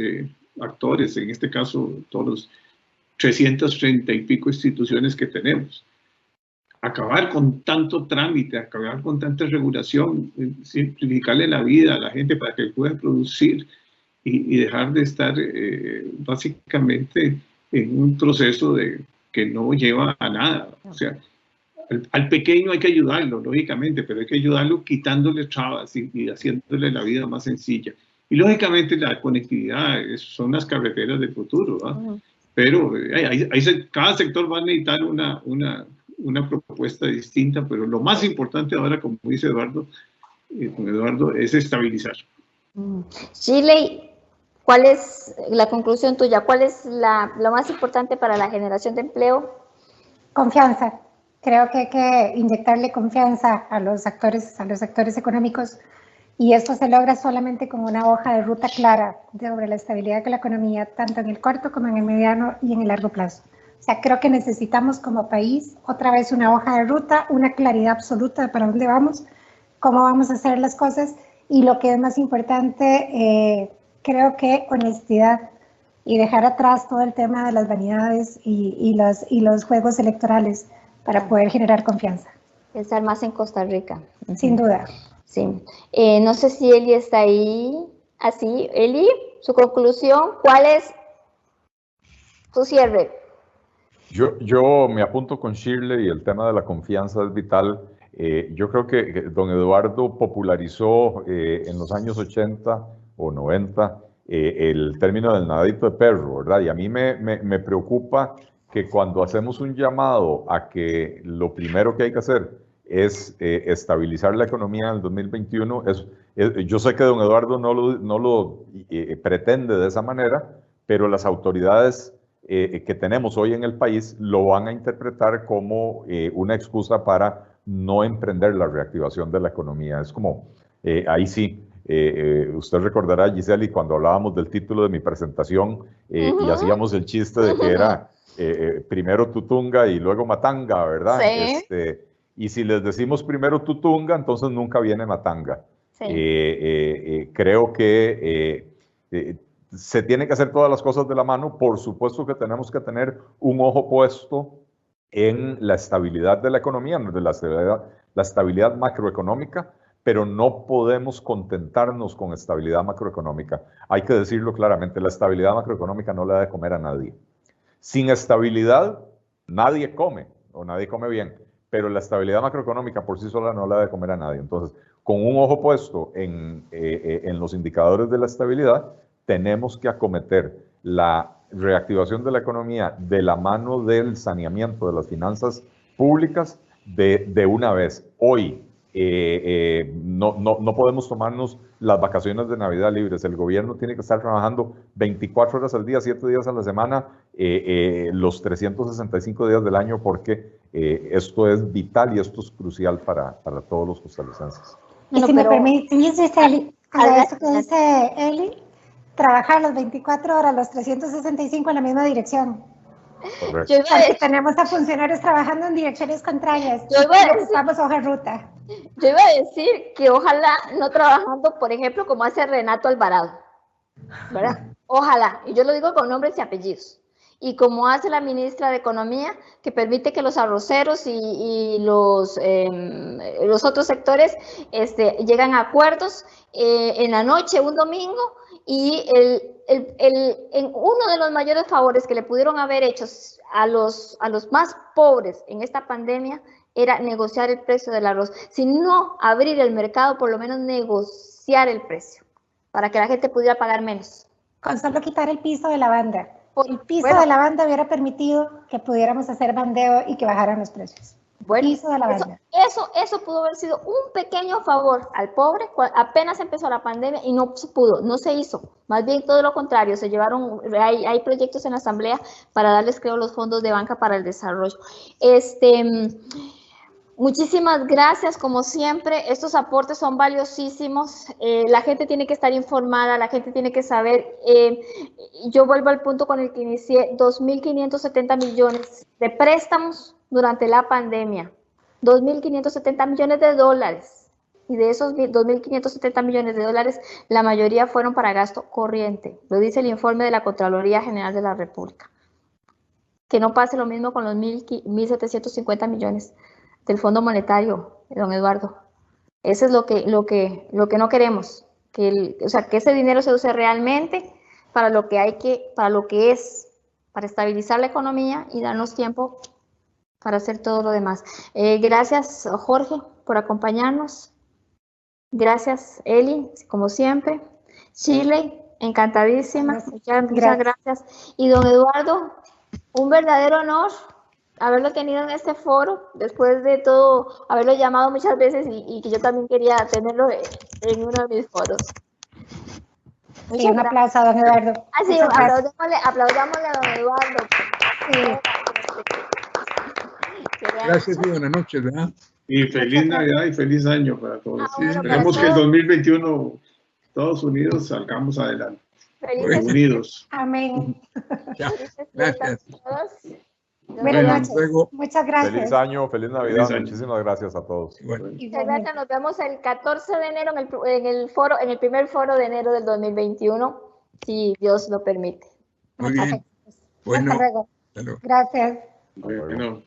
actores, en este caso todos los 330 y pico instituciones que tenemos. Acabar con tanto trámite, acabar con tanta regulación, simplificarle la vida a la gente para que pueda producir y dejar de estar básicamente en un proceso que no lleva a nada. O sea, al pequeño hay que ayudarlo, lógicamente, pero hay que ayudarlo quitándole trabas y haciéndole la vida más sencilla. Y lógicamente la conectividad son las carreteras del futuro, ¿no? Pero cada sector va a necesitar una propuesta distinta, pero lo más importante ahora, como dice Eduardo, es estabilizar. Shirley, ¿cuál es la conclusión tuya? ¿Cuál es lo más importante para la generación de empleo? Confianza. Creo que hay que inyectarle confianza a los actores económicos, y esto se logra solamente con una hoja de ruta clara sobre la estabilidad de la economía, tanto en el corto como en el mediano y en el largo plazo. O sea, creo que necesitamos como país otra vez una hoja de ruta, una claridad absoluta de para dónde vamos, cómo vamos a hacer las cosas, y lo que es más importante, creo que honestidad, y dejar atrás todo el tema de las vanidades y los juegos electorales para poder generar confianza. Pensar más en Costa Rica. Sin duda. Sí. No sé si Eli está ahí. Así, Eli, su conclusión, ¿cuál es su cierre? Yo me apunto con Shirley y el tema de la confianza es vital. Yo creo que don Eduardo popularizó en los años 80 o 90 el término del nadadito de perro, ¿verdad? Y a mí me preocupa que cuando hacemos un llamado a que lo primero que hay que hacer es estabilizar la economía en el 2021, yo sé que don Eduardo no lo pretende de esa manera, pero las autoridades que tenemos hoy en el país lo van a interpretar como una excusa para no emprender la reactivación de la economía. Es como, ahí sí, usted recordará, Giseli, cuando hablábamos del título de mi presentación y hacíamos el chiste de que era primero Tutunga y luego Matanga, ¿verdad? Sí. Y si les decimos primero Tutunga, entonces nunca viene Matanga. Sí. Creo que se tienen que hacer todas las cosas de la mano. Por supuesto que tenemos que tener un ojo puesto en la estabilidad de la economía, de la estabilidad macroeconómica, pero no podemos contentarnos con estabilidad macroeconómica. Hay que decirlo claramente, la estabilidad macroeconómica no le da de comer a nadie. Sin estabilidad, nadie come, o nadie come bien, pero la estabilidad macroeconómica por sí sola no le da de comer a nadie. Entonces, con un ojo puesto en los indicadores de la estabilidad, tenemos que acometer la reactivación de la economía de la mano del saneamiento de las finanzas públicas de una vez. Hoy no podemos tomarnos las vacaciones de Navidad libres. El gobierno tiene que estar trabajando 24 horas al día, 7 días a la semana, los 365 días del año, porque esto es vital y esto es crucial para todos los costarricenses. Y si me permitís, Giseli, a eso que dice Eli, trabajar las 24 horas, los 365 en la misma dirección. Correcto. Porque tenemos a funcionarios trabajando en direcciones contrarias. Ocupamos hoja ruta. Yo iba a decir que ojalá no trabajando, por ejemplo, como hace Renato Alvarado, ¿verdad? Ojalá, y yo lo digo con nombres y apellidos. Y como hace la ministra de Economía, que permite que los arroceros y los otros sectores llegan a acuerdos en la noche, un domingo, y uno de los mayores favores que le pudieron haber hecho a los más pobres en esta pandemia era negociar el precio del arroz. Si no abrir el mercado, por lo menos negociar el precio, para que la gente pudiera pagar menos. Con solo quitar el piso de la banda. El piso de la banda hubiera permitido que pudiéramos hacer bandeo y que bajaran los precios. Bueno, piso de la banda. Eso pudo haber sido un pequeño favor al pobre. Apenas empezó la pandemia y no se pudo, no se hizo. Más bien todo lo contrario, se llevaron, hay proyectos en la Asamblea para darles, creo, los fondos de banca para el desarrollo. Muchísimas gracias, como siempre, estos aportes son valiosísimos, la gente tiene que estar informada, la gente tiene que saber, yo vuelvo al punto con el que inicié, 2.570 millones de préstamos durante la pandemia, 2.570 millones de dólares, y de esos 2.570 millones de dólares, la mayoría fueron para gasto corriente, lo dice el informe de la Contraloría General de la República. Que no pase lo mismo con los 1.750 millones del Fondo Monetario, don Eduardo. Eso es lo que no queremos, que ese dinero se use realmente para lo que es, para estabilizar la economía y darnos tiempo para hacer todo lo demás. Gracias, Jorge, por acompañarnos. Gracias, Eli, como siempre. Shirley, encantadísima. Muchas gracias. Y don Eduardo, un verdadero honor haberlo tenido en este foro, después de todo, haberlo llamado muchas veces y que yo también quería tenerlo en uno de mis foros. Sí, un aplauso a don Eduardo. Sí, aplaudámosle a don Eduardo. Sí. Gracias y buenas noches, ¿verdad? Y feliz Navidad y feliz año para todos. Esperemos que el 2021 todos unidos salgamos adelante. Unidos. Amén. Gracias. Buenas noches. Muchas gracias. Feliz año, feliz Navidad. Muchísimas gracias a todos. Muchas gracias. Nos vemos el 14 de enero en el primer foro de enero del 2021, si Dios lo permite. Muy bien. Hasta luego. Gracias. Bueno.